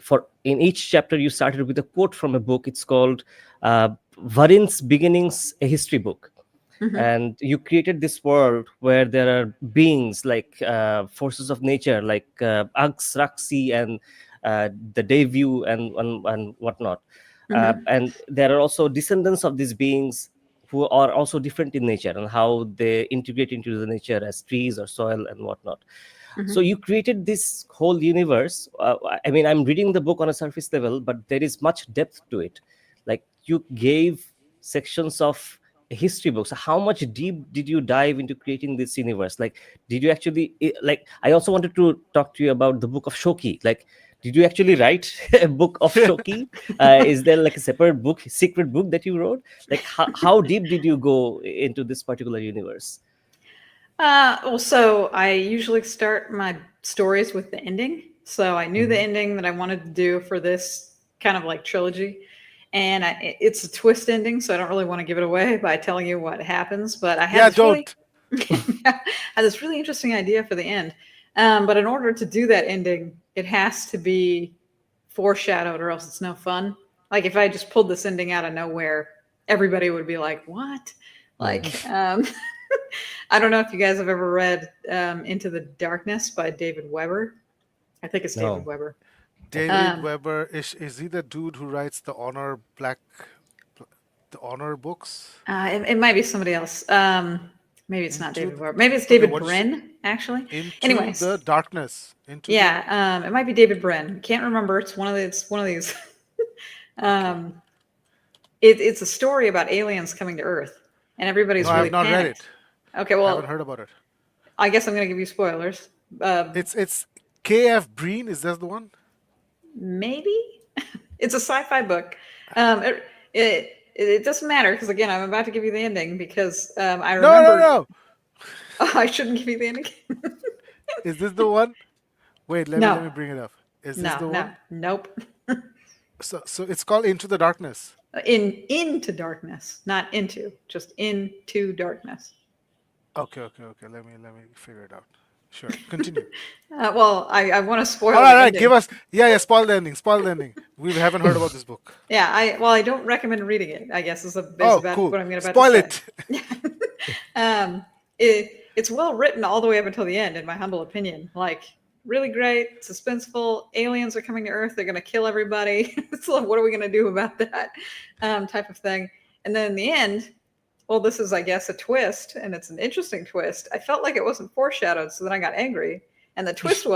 Speaker 3: for in each chapter you started with a quote from a book. It's called uh, Varin's Beginnings, a history book.
Speaker 2: Mhm.
Speaker 3: And you created this world where there are beings like forces of nature like Ags, Raksi, and the Devu and whatnot.
Speaker 2: Mhm.
Speaker 3: And there are also descendants of these beings who are also different in nature and how they integrate into the nature as trees or soil and whatnot. So
Speaker 2: Mhm.
Speaker 3: you created this whole universe. I mean, I'm reading the book on a surface level, but there is much depth to it. Like you gave sections of history books. How much deep did you dive into creating this universe? Like, did you actually like? I also wanted to talk to you about the book of Shoki. Like, did you actually write a book of Shoki? Is there like a separate book, secret book that you wrote? Like, how deep did you go into this particular universe?
Speaker 2: Well, so I usually start my stories with the ending. So I knew the
Speaker 3: Hmm.
Speaker 2: ending that I wanted to do for this kind of like trilogy. And it's a twist ending, so I don't really want to give it away by telling you what happens. But I had
Speaker 1: Yeah,
Speaker 2: this really,
Speaker 1: don't.
Speaker 2: I had this really interesting idea for the end. But in order to do that ending, it has to be foreshadowed, or else it's no fun. Like if I just pulled this ending out of nowhere, everybody would be like, "What?"
Speaker 3: Yeah.
Speaker 2: Like, I don't know if you guys have ever read Into the Darkness by David Weber. I think it's David
Speaker 3: No.
Speaker 2: Weber.
Speaker 3: Okay.
Speaker 1: David
Speaker 2: Um,
Speaker 1: Weber is he the dude who writes the honor books?
Speaker 2: it might be somebody else. Maybe it's not
Speaker 1: Into
Speaker 2: David
Speaker 1: the,
Speaker 2: Weber. Maybe it's
Speaker 1: okay,
Speaker 2: David
Speaker 1: what is
Speaker 2: Brin, actually.
Speaker 1: into the
Speaker 2: Anyways,
Speaker 1: darkness? Into the
Speaker 2: yeah, it might be David Brin. Can't remember. It's one of these.
Speaker 1: okay.
Speaker 2: um, it's a story about aliens coming to Earth, and
Speaker 1: No,
Speaker 2: everybody's
Speaker 1: I
Speaker 2: really
Speaker 1: have not read
Speaker 2: panicked.
Speaker 1: it.
Speaker 2: Okay,
Speaker 1: Haven't
Speaker 2: well,
Speaker 1: heard about it.
Speaker 2: I guess I'm going to give you spoilers.
Speaker 1: It's K.F. Breen. Is that the one?
Speaker 2: Maybe it's a sci-fi book. It doesn't matter because again, I'm about to give you the ending because I
Speaker 1: No, no,
Speaker 2: remembered.
Speaker 1: no.
Speaker 2: Oh, I shouldn't give you the ending.
Speaker 1: Is this the one? Wait, let
Speaker 2: No,
Speaker 1: me bring it up. Is this
Speaker 2: no,
Speaker 1: the
Speaker 2: no,
Speaker 1: one?
Speaker 2: nope.
Speaker 1: So it's called Into the Darkness.
Speaker 2: Into darkness, not into, just into darkness.
Speaker 1: Okay, okay, okay. Let me figure it out. Sure. Continue.
Speaker 2: Well, I want to spoil
Speaker 1: All
Speaker 2: the
Speaker 1: right.
Speaker 2: ending.
Speaker 1: Give us. Yeah, yeah. Spoil the ending. Spoil the ending. We haven't heard about this book.
Speaker 2: Yeah, I don't recommend reading it. I guess is
Speaker 1: Oh,
Speaker 2: about
Speaker 1: cool.
Speaker 2: what I'm about to
Speaker 1: Spoil
Speaker 2: say.
Speaker 1: it.
Speaker 2: um, it's well written all the way up until the end, in my humble opinion. Like, really great, suspenseful. Aliens are coming to Earth. They're going to kill everybody. It's like, what are we going to do about that? Type of thing. And then in the end, well, this is, I guess, a twist, and it's an interesting twist. I felt like it wasn't foreshadowed, so then I got angry. And the twist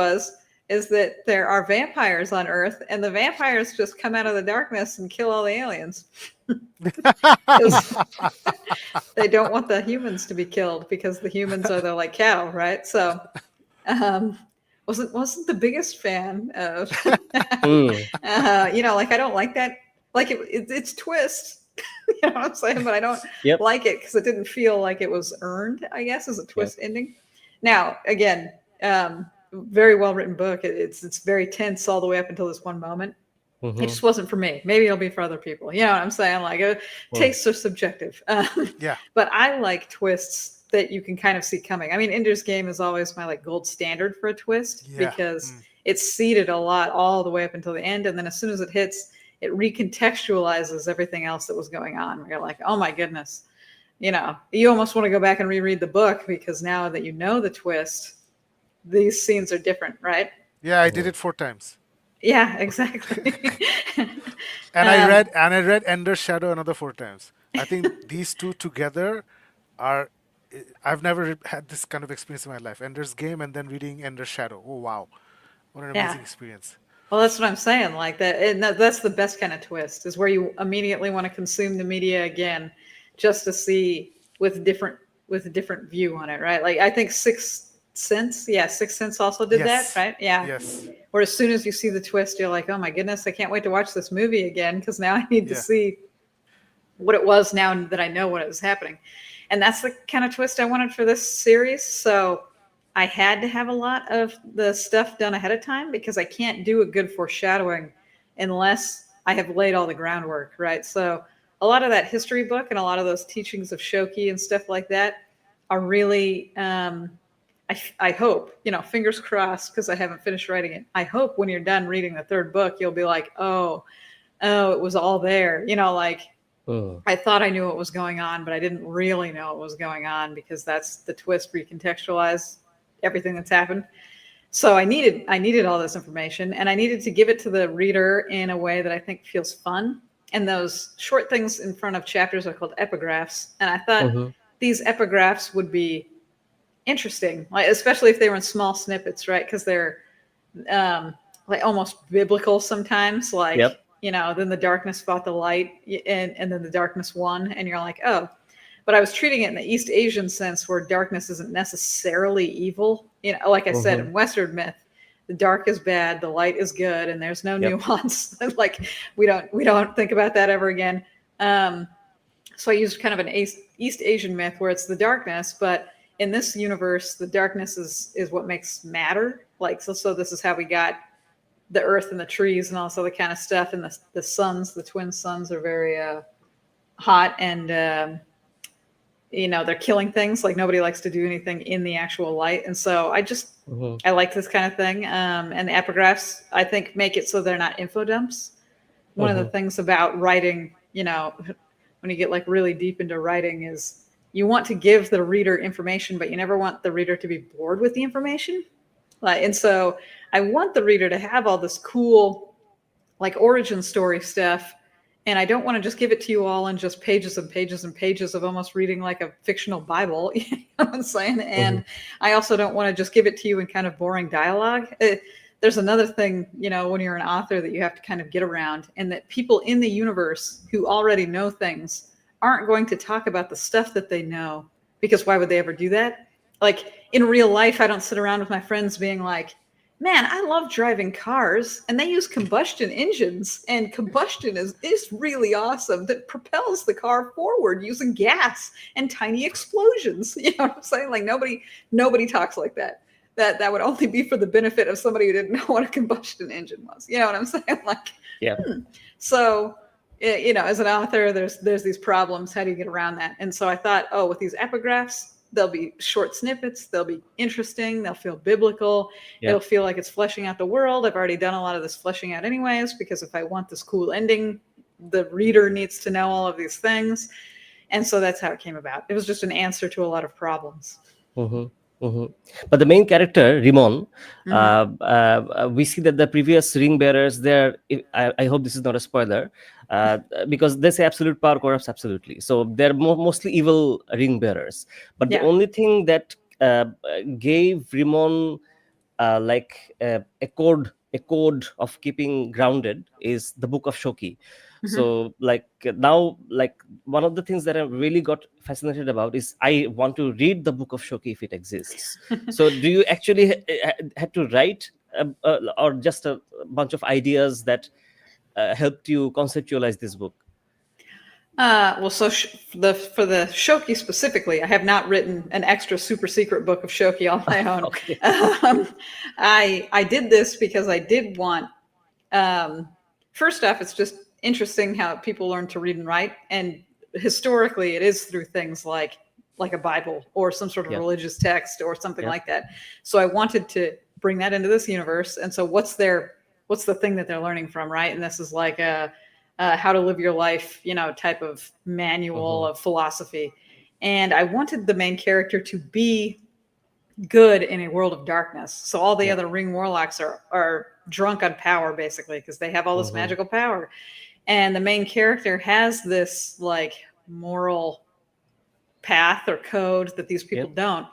Speaker 2: is that there are vampires on Earth, and the vampires just come out of the darkness and kill all the aliens. 'Cause they don't want the humans to be killed because the humans are the like cow, right? So um wasn't the biggest fan of
Speaker 3: Mm.
Speaker 2: like I don't like that. Like it's twist. You know what I'm saying? But I don't
Speaker 3: Yep.
Speaker 2: like it because it didn't feel like it was earned, I guess, as a
Speaker 3: Yep.
Speaker 2: twist ending. Now, again, very well written book. It's very tense all the way up until this one moment. It
Speaker 3: Mm-hmm.
Speaker 2: just wasn't for me. Maybe it'll be for other people. You know what I'm saying? Like, tastes are subjective.
Speaker 1: Yeah.
Speaker 2: But I like twists that you can kind of see coming. I mean, Ender's Game is always my like gold standard for a twist
Speaker 1: Yeah.
Speaker 2: because it's seeded a lot all the way up until the end, and then as soon as it hits, it recontextualizes everything else that was going on. You're like, oh my goodness, you almost want to go back and reread the book because now that you know the twist, these scenes are different, right?
Speaker 1: Yeah. I did it 4 times.
Speaker 2: Yeah, exactly.
Speaker 1: And
Speaker 2: um,
Speaker 1: I read Ender's Shadow another 4 times. I think these two together are. I've never had this kind of experience in my life. Ender's Game and then reading Ender's Shadow. Oh wow, what an
Speaker 2: yeah.
Speaker 1: amazing experience.
Speaker 2: Well, that's what I'm saying. Like that, and that's the best kind of twist is where you immediately want to consume the media again, just to see with a different view on it, right? Like I think Sixth Sense also did that,
Speaker 1: Yes,
Speaker 2: right? Yeah.
Speaker 1: yes,
Speaker 2: Where as soon as you see the twist, you're like, oh my goodness, I can't wait to watch this movie again because now I need to
Speaker 1: yeah,
Speaker 2: see what it was now that I know what was happening. And that's the kind of twist I wanted for this series. So I had to have a lot of the stuff done ahead of time because I can't do a good foreshadowing unless I have laid all the groundwork, right? So a lot of that history book and a lot of those teachings of Shoki and stuff like that are really, I hope, fingers crossed, because I haven't finished writing it. I hope when you're done reading the third book, you'll be like, oh, it was all there. Like
Speaker 3: Mm.
Speaker 2: I thought I knew what was going on, but I didn't really know what was going on because that's the twist recontextualize everything that's happened. So I needed all this information, and I needed to give it to the reader in a way that I think feels fun. And those short things in front of chapters are called epigraphs. And I thought
Speaker 3: Mm-hmm.
Speaker 2: these epigraphs would be interesting, like especially if they were in small snippets, right? Because they're like almost biblical sometimes, like
Speaker 3: Yep.
Speaker 2: then the darkness fought the light, and then the darkness won, and you're like, oh. But I was treating it in the East Asian sense, where darkness isn't necessarily evil. Like I said,
Speaker 3: Mm-hmm.
Speaker 2: in Western myth, the dark is bad, the light is good, and there's no
Speaker 3: Yep.
Speaker 2: nuance. Like we don't think about that ever again. So I used kind of an East Asian myth where it's the darkness, but in this universe, the darkness is what makes matter. Like so this is how we got the earth and the trees and all this other kind of stuff. And the suns, the twin suns, are very hot, and they're killing things. Like nobody likes to do anything in the actual light. And so
Speaker 3: Mm-hmm.
Speaker 2: I like this kind of thing. And the epigraphs, I think, make it so they're not info dumps. One of the
Speaker 3: Mm-hmm.
Speaker 2: things about writing, when you get like really deep into writing, is you want to give the reader information, but you never want the reader to be bored with the information. And so I want the reader to have all this cool, like origin story stuff. And I don't want to just give it to you all in just pages and pages and pages of almost reading like a fictional Bible. You know what I'm saying?
Speaker 3: Mm-hmm.
Speaker 2: And I also don't want to just give it to you in kind of boring dialogue. There's another thing, when you're an author, that you have to kind of get around, and that people in the universe who already know things aren't going to talk about the stuff that they know, because why would they ever do that? Like in real life, I don't sit around with my friends being like, man, I love driving cars, and they use combustion engines, and combustion is really awesome. That propels the car forward using gas and tiny explosions. You know what I'm saying? Like nobody talks like that. That would only be for the benefit of somebody who didn't know what a combustion engine was. You know what I'm saying? Like,
Speaker 3: Yeah.
Speaker 2: so, as an author, there's these problems. How do you get around that? And so I thought, with these epigraphs, They'll be short snippets. They'll be interesting. They'll feel biblical.
Speaker 3: Yeah.
Speaker 2: It'll feel like it's fleshing out the world. I've already done a lot of this fleshing out anyways, because if I want this cool ending, the reader needs to know all of these things. And so that's how it came about. It was just an answer to a lot of problems.
Speaker 3: But the main character, Rimon,
Speaker 2: Mhm.
Speaker 3: we see that the previous ring bearers, I hope this is not a spoiler, because they say absolute power corrupts absolutely. So they're mostly evil ring bearers. But the
Speaker 2: Yeah.
Speaker 3: only thing that gave Rimon a code of keeping grounded is the book of Shoki.
Speaker 2: Mhm.
Speaker 3: So now, one of the things that I really got fascinated about is I want to read the book of Shoki if it exists. So do you actually had to write or just a bunch of ideas that helped you conceptualize this book?
Speaker 2: Well, so for the Shoki specifically, I have not written an extra super secret book of Shoki on my own.
Speaker 3: Okay.
Speaker 2: I did this because I did want. First off, it's just interesting how people learn to read and write, and historically, it is through things like a Bible or some sort of
Speaker 3: Yeah.
Speaker 2: religious text or something
Speaker 3: Yeah.
Speaker 2: like that. So I wanted to bring that into this universe. And so what's the thing that they're learning from, right? And this is like a how to live your life, type of manual of philosophy. And I wanted the main character to be good in a world of darkness. So all the
Speaker 3: Yeah.
Speaker 2: other ring warlocks are drunk on power, basically, because they have all this
Speaker 3: Mhm.
Speaker 2: magical power. And the main character has this like moral path or code that these
Speaker 3: Yeah.
Speaker 2: people don't.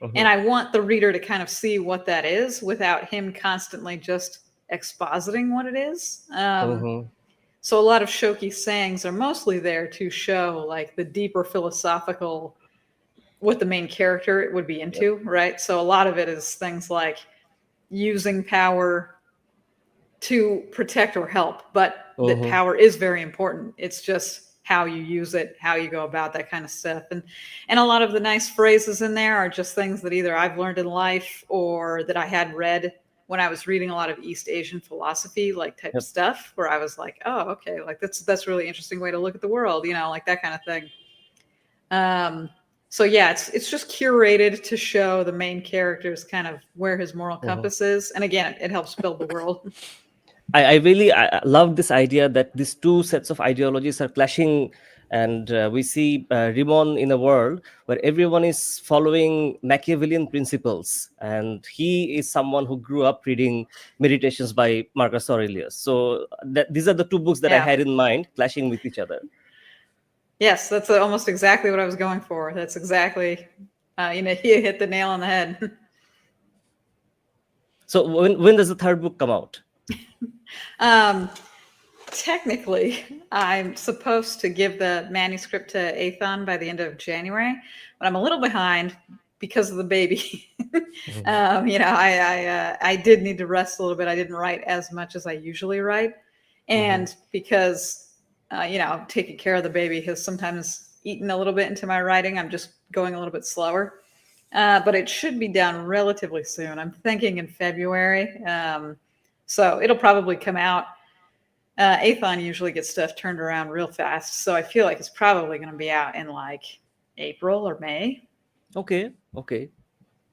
Speaker 2: And
Speaker 3: Mhm.
Speaker 2: I want the reader to kind of see what that is without him constantly just expositing what it is.
Speaker 3: Mhm.
Speaker 2: So a lot of Shoki sayings are mostly there to show like the deeper philosophical what the main character would be
Speaker 3: Yep.
Speaker 2: into, right? So a lot of it is things like using power to protect or help, but that
Speaker 3: Mhm.
Speaker 2: power is very important. It's just how you use it, how you go about that kind of stuff. And a lot of the nice phrases in there are just things that either I've learned in life or that I had read when I was reading a lot of East Asian philosophy, like type
Speaker 3: Yep.
Speaker 2: stuff, where I was like, oh, okay, like that's a really interesting way to look at the world, like that kind of thing. Um, so yeah, it's just curated to show the main character's kind of where his moral
Speaker 3: Mhm.
Speaker 2: compass is, and again, it helps build the world.
Speaker 3: I really I love this idea that these two sets of ideologies are clashing, and we see Rimon in a world where everyone is following Machiavellian principles, and he is someone who grew up reading Meditations by Marcus Aurelius. So these are the two books that I
Speaker 2: Yeah.
Speaker 3: had in mind clashing with each other.
Speaker 2: Yes, that's almost exactly what I was going for. That's exactly, you hit the nail on the head.
Speaker 3: So when does the third book come out?
Speaker 2: um, Technically, I'm supposed to give the manuscript to Athon by the end of January, but I'm a little behind because of the baby.
Speaker 3: Mhm.
Speaker 2: I did need to rest a little bit. I didn't write as much as I usually write,
Speaker 3: Mhm.
Speaker 2: and because taking care of the baby has sometimes eaten a little bit into my writing. I'm just going a little bit slower, but it should be done relatively soon. I'm thinking in February, so it'll probably come out. Athon usually gets stuff turned around real fast, so I feel like it's probably going to be out in like April or May.
Speaker 3: Okay, okay,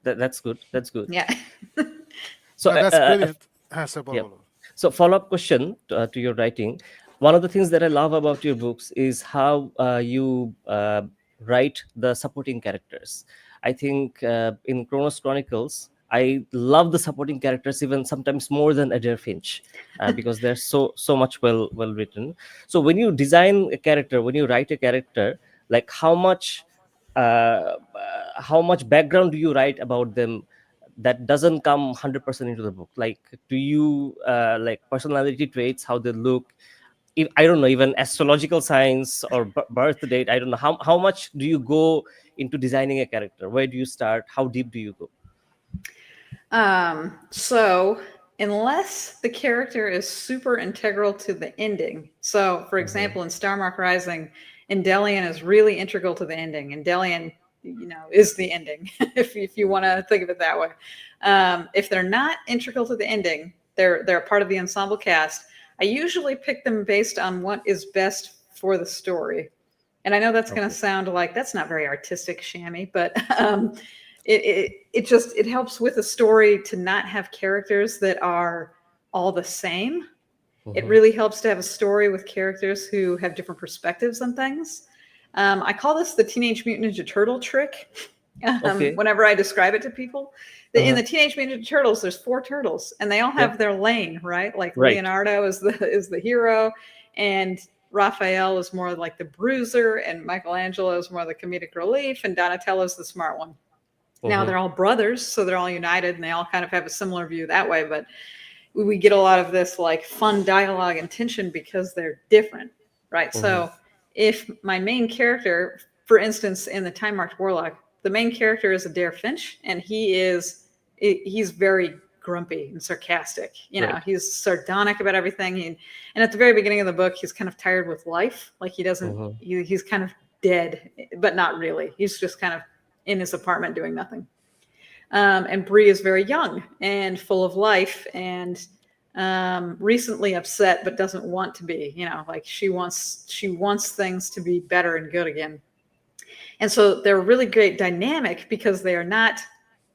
Speaker 3: that's good. That's good.
Speaker 2: Yeah.
Speaker 3: So
Speaker 1: That's brilliant. So,
Speaker 3: yeah.
Speaker 1: bolo, bolo.
Speaker 3: So, follow up question to your writing. One of the things that I love about your books is how you write the supporting characters. I think in Kronos Chronicles, I love the supporting characters even sometimes more than Adair Finch, because they're so much well written. So, when you design a character, when you write a character, like how much background do you write about them that doesn't come 100% into the book? Like, do you like personality traits, how they look, if, I don't know, even astrological signs or birth date, I don't know, how much do you go into designing a character? Where do you start? How deep do you go?
Speaker 2: So unless the character is super integral to the ending, so for
Speaker 3: Mhm.
Speaker 2: example, in Star Mark Rising, Endelion is really integral to the ending. Endelion, is the ending, if you want to think of it that way. If they're not integral to the ending, they're a part of the ensemble cast. I usually pick them based on what is best for the story. And I know that's going to
Speaker 3: Okay.
Speaker 2: sound like that's not very artistic, Shami, but it helps with a story to not have characters that are all the same. It
Speaker 3: Mhm.
Speaker 2: really helps to have a story with characters who have different perspectives on things. I call this the Teenage Mutant Ninja Turtle trick.
Speaker 3: Okay.
Speaker 2: Whenever I describe it to people, in
Speaker 3: Uh-huh.
Speaker 2: the Teenage Mutant Ninja Turtles, there's 4 turtles, and they all
Speaker 3: Yeah.
Speaker 2: have their lane, right? Like
Speaker 3: Right.
Speaker 2: Leonardo is the hero, and Raphael is more like the bruiser, and Michelangelo is more the comedic relief, and Donatello is the smart one. Now
Speaker 3: Mhm.
Speaker 2: they're all brothers, so they're all united, and they all kind of have a similar view that way. But we get a lot of this like fun dialogue and tension because they're different, right?
Speaker 3: Mhm.
Speaker 2: So if my main character, for instance, in the Time Marked Warlock, the main character is Adair Finch, and he's very grumpy and sarcastic. You know,
Speaker 3: Right.
Speaker 2: he's sardonic about everything. And at the very beginning of the book, he's kind of tired with life. Like he doesn't,
Speaker 3: Mhm.
Speaker 2: he's kind of dead, but not really. He's just kind of in his apartment doing nothing. And Bree is very young and full of life and recently upset, but doesn't want to be. You know, like she wants things to be better and good again. And so they're a really great dynamic because they are not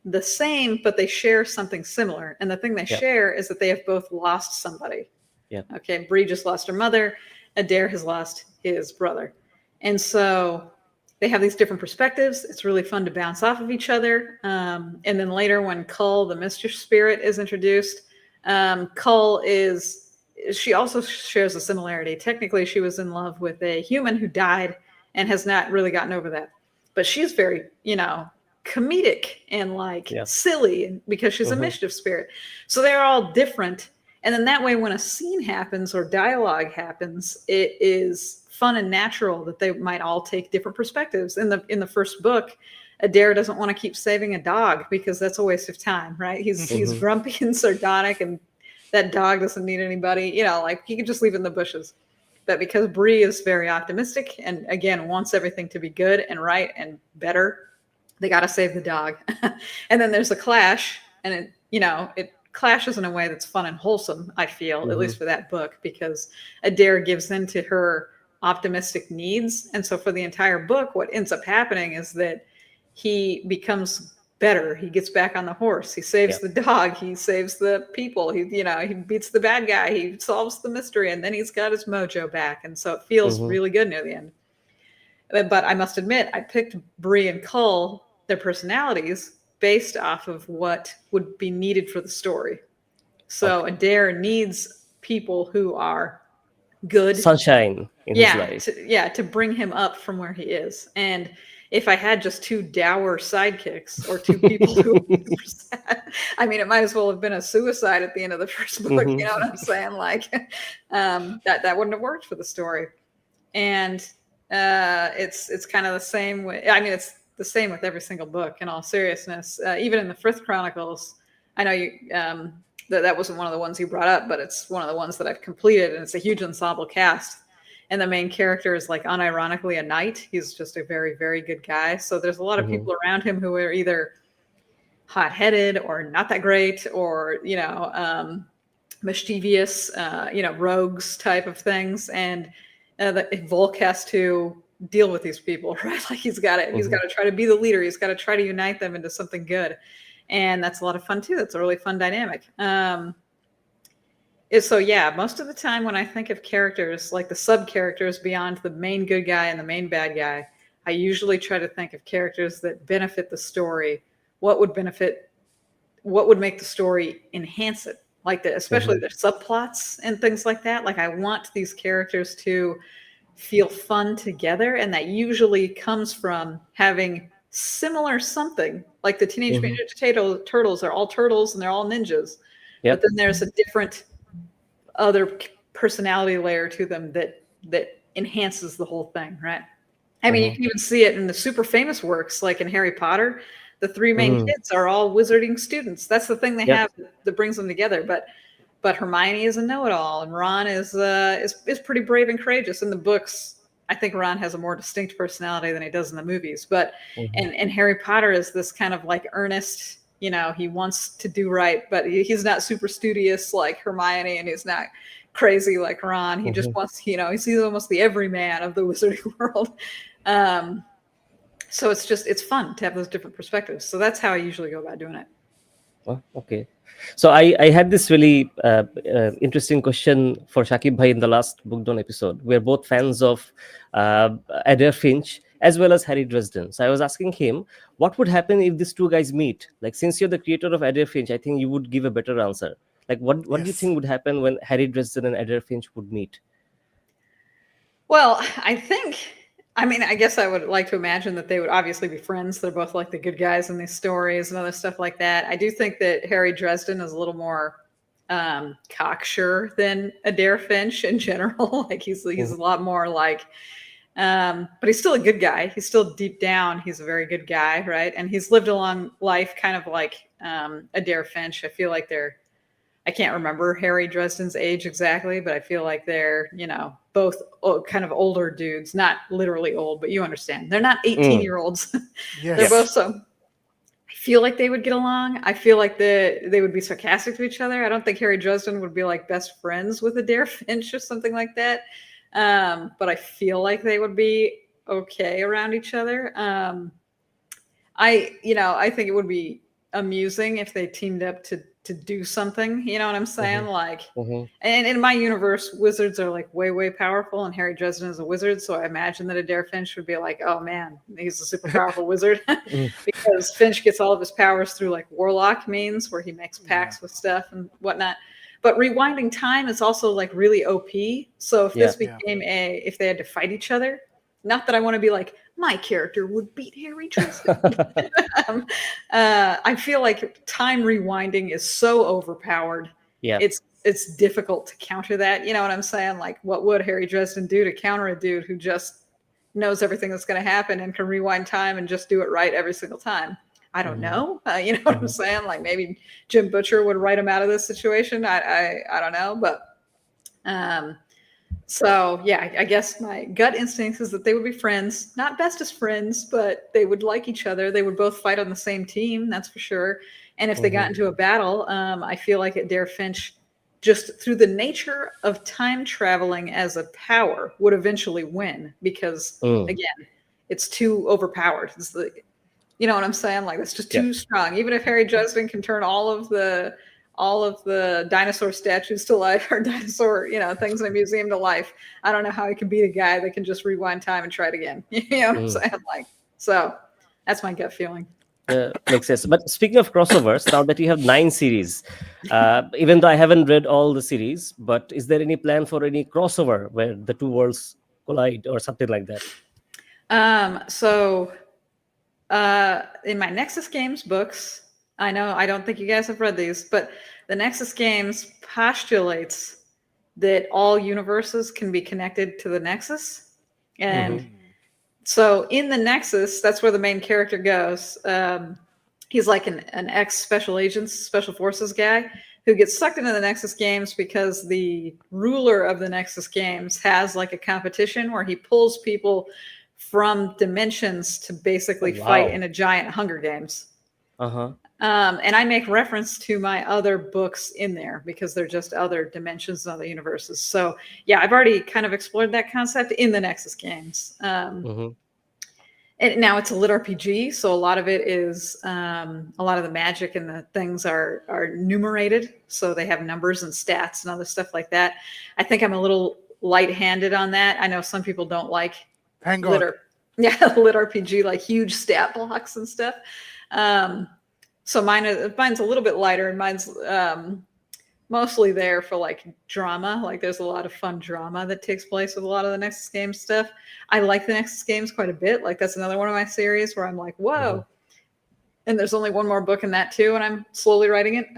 Speaker 2: the same, but they share something similar. And the thing they
Speaker 3: Yeah.
Speaker 2: share is that they have both lost somebody.
Speaker 3: Yeah.
Speaker 2: Okay, Bree just lost her mother. Adair has lost his brother. And so they have these different perspectives. It's really fun to bounce off of each other. And then later, when Cull, the mischief spirit, is introduced, she also shares a similarity. Technically, she was in love with a human who died and has not really gotten over that. But she's very, comedic and like
Speaker 3: Yeah.
Speaker 2: silly because she's a
Speaker 3: Mhm.
Speaker 2: mischief spirit. So they're all different. And then that way, when a scene happens or dialogue happens, it is fun and natural that they might all take different perspectives. In the first book, Adair doesn't want to keep saving a dog because that's a waste of time, right? He's
Speaker 3: Mhm.
Speaker 2: grumpy and sardonic, and that dog doesn't need anybody. You know, like he could just leave it in the bushes. But because Bree is very optimistic and again wants everything to be good and right and better, they got to save the dog. And then there's a clash, and it clashes in a way that's fun and wholesome, I feel, at least
Speaker 3: Mhm.
Speaker 2: for that book, because Adair gives in to her optimistic needs. And so for the entire book, what ends up happening is that he becomes better. He gets back on the horse. He saves
Speaker 3: Yeah.
Speaker 2: the dog. He saves the people. He beats the bad guy. He solves the mystery, and then he's got his mojo back. And so it feels
Speaker 3: Mhm.
Speaker 2: really good near the end. But I must admit, I picked Bree and Cull, their personalities, based off of what would be needed for the story. So
Speaker 3: Okay.
Speaker 2: Adair needs people who are good,
Speaker 3: Sunshine in his life.
Speaker 2: to bring him up from where he is. And if I had just 2 dour sidekicks or 2 people who were super sad, I mean, it might as well have been a suicide at the end of the first book. You know
Speaker 3: Mhm.
Speaker 2: what I'm saying? Like, that wouldn't have worked for the story. And it's kind of the same way. I mean, it's the same with every single book. In all seriousness, even in the Frith Chronicles, I know you that wasn't one of the ones you brought up, but it's one of the ones that I've completed, and it's a huge ensemble cast. And the main character is like unironically a knight. He's just a very, very good guy. So there's a lot of
Speaker 3: Mhm.
Speaker 2: people around him who are either hot-headed or not that great, or mischievous, rogues type of things, and Volk has to deal with these people, right? Like he's got
Speaker 3: Mhm.
Speaker 2: to try to be the leader. He's got to try to unite them into something good, and that's a lot of fun too. That's a really fun dynamic. So yeah, most of the time when I think of characters, like the sub characters beyond the main good guy and the main bad guy, I usually try to think of characters that benefit the story. What would benefit what would make the story enhance it, like especially
Speaker 3: Mhm.
Speaker 2: the subplots and things like that. Like I want these characters to feel fun together, and that usually comes from having similar something. Like the Teenage
Speaker 3: Mhm.
Speaker 2: Mutant Ninja Turtles are all turtles and they're all ninjas, but
Speaker 3: Yep.
Speaker 2: then there's a different other personality layer to them that enhances the whole thing, right? I mean, you
Speaker 3: Mhm.
Speaker 2: can even see it in the super famous works, like in Harry Potter. The 3 main
Speaker 3: Mhm.
Speaker 2: kids are all wizarding students. That's the thing they
Speaker 3: Yep.
Speaker 2: have that brings them together. But Hermione is a know-it-all, and Ron is pretty brave and courageous. In the books, I think Ron has a more distinct personality than he does in the movies. But
Speaker 3: Mhm.
Speaker 2: and Harry Potter is this kind of like earnest. He wants to do right, but he's not super studious like Hermione, and he's not crazy like Ron. He just
Speaker 3: Mhm.
Speaker 2: wants, he's almost the everyman of the wizarding world. Um, so it's fun to have those different perspectives. So that's how I usually go about doing it.
Speaker 3: Oh, okay. So I had this really interesting question for Shakib Bhai in the last Book Down episode. We're both fans of uh, Adair Finch as well as Harry Dresden. So I was asking him, what would happen if these two guys meet? Like, since you're the creator of Adair Finch, I think you would give a better answer. Like, what do you
Speaker 1: Yes.
Speaker 3: think would happen when Harry Dresden and Adair Finch would meet?
Speaker 2: Well, I mean, I guess I would like to imagine that they would obviously be friends. They're both like the good guys in these stories and other stuff like that. I do think that Harry Dresden is a little more cocksure than Adair Finch in general. Like he's
Speaker 3: Mhm.
Speaker 2: a lot more like, but he's still a good guy. He's still deep down, he's a very good guy, right? And he's lived a long life, kind of like Adair Finch. I feel like I can't remember Harry Dresden's age exactly, but I feel like they're, both kind of older dudes, not literally old, but you understand. They're not 18
Speaker 3: Mm.
Speaker 2: year olds. They're
Speaker 3: Yeah.
Speaker 2: both
Speaker 1: Yes.
Speaker 2: so, I feel like they would get along. I feel like they would be sarcastic to each other. I don't think Harry Dresden would be like best friends with Adair Finch or something like that. But I feel like they would be okay around each other. I think it would be amusing if they teamed up to do something. You know what I'm saying?
Speaker 3: Mhm.
Speaker 2: Like,
Speaker 3: Mhm.
Speaker 2: and in my universe, wizards are like way, way powerful, and Harry Dresden is a wizard. So I imagine that Adair Finch would be like, oh man, he's a super powerful wizard.
Speaker 3: Mm.
Speaker 2: Because Finch gets all of his powers through like warlock means, where he makes
Speaker 1: Yeah.
Speaker 2: pacts with stuff and whatnot. But rewinding time is also like really OP. So if
Speaker 3: Yeah.
Speaker 2: this
Speaker 1: Yeah.
Speaker 2: became if they had to fight each other, not that I want to be like, my character would beat Harry Dresden. um, I feel like time rewinding is so overpowered.
Speaker 3: Yeah.
Speaker 2: It's difficult to counter that. You know what I'm saying? Like, what would Harry Dresden do to counter a dude who just knows everything that's going to happen and can rewind time and just do it right every single time? I don't
Speaker 3: Mhm.
Speaker 2: know. You know what I'm
Speaker 3: Mhm.
Speaker 2: saying? Like maybe Jim Butcher would write him out of this situation. I don't know, but um, so yeah, I guess my gut instinct is that they would be friends, not bestest friends, but they would like each other. They would both fight on the same team, that's for sure. And if they got
Speaker 3: Mhm.
Speaker 2: into a battle, I feel like Adair Finch, just through the nature of time traveling as a power, would eventually win because
Speaker 3: Mm.
Speaker 2: again, it's too overpowered. You know what I'm saying? Like it's just
Speaker 3: Yeah.
Speaker 2: too strong. Even if Harry Justin can turn all of the dinosaur statues to life or dinosaur, things in a museum to life, I don't know how he can beat a guy that can just rewind time and try it again. You know what I'm
Speaker 3: Mm.
Speaker 2: saying? Like, so that's my gut feeling.
Speaker 3: Makes sense. But speaking of crossovers, now that you have 9 series, even though I haven't read all the series, but is there any plan for any crossover where the two worlds collide or something like that?
Speaker 2: So in my Nexus Games books, I know I don't think you guys have read these, but the Nexus Games postulates that all universes can be connected to the Nexus. And
Speaker 3: Mm-hmm.
Speaker 1: Mm.
Speaker 2: so in the Nexus, that's where the main character goes. He's like an ex special agents, special forces guy who gets sucked into the Nexus Games because the ruler of the Nexus Games has like a competition where he pulls people from dimensions to
Speaker 3: Oh,
Speaker 2: basically fight
Speaker 3: wow.
Speaker 2: in a giant Hunger Games.
Speaker 3: Uh-huh.
Speaker 2: And I make reference to my other books in there because they're just other dimensions and other universes. So yeah, I've already kind of explored that concept in the Nexus Games.
Speaker 3: Mm-hmm.
Speaker 2: And now it's a lit RPG, so a lot of it is a lot of the magic and the things are numerated, so they have numbers and stats and other stuff like that. I think I'm a little light-handed on that. I know some people don't like
Speaker 1: Thank
Speaker 2: lit,
Speaker 1: God.
Speaker 2: yeah, lit RPG, like huge stat blocks and stuff. Um, so mine's a little bit lighter, and mine's mostly there for like drama. Like there's a lot of fun drama that takes place with a lot of the Nexus Games stuff. I like the Nexus Games quite a bit. Like that's another one of my series where I'm like,
Speaker 3: Mm-hmm.
Speaker 2: whoa. And there's only one more book in that too, and I'm slowly writing it.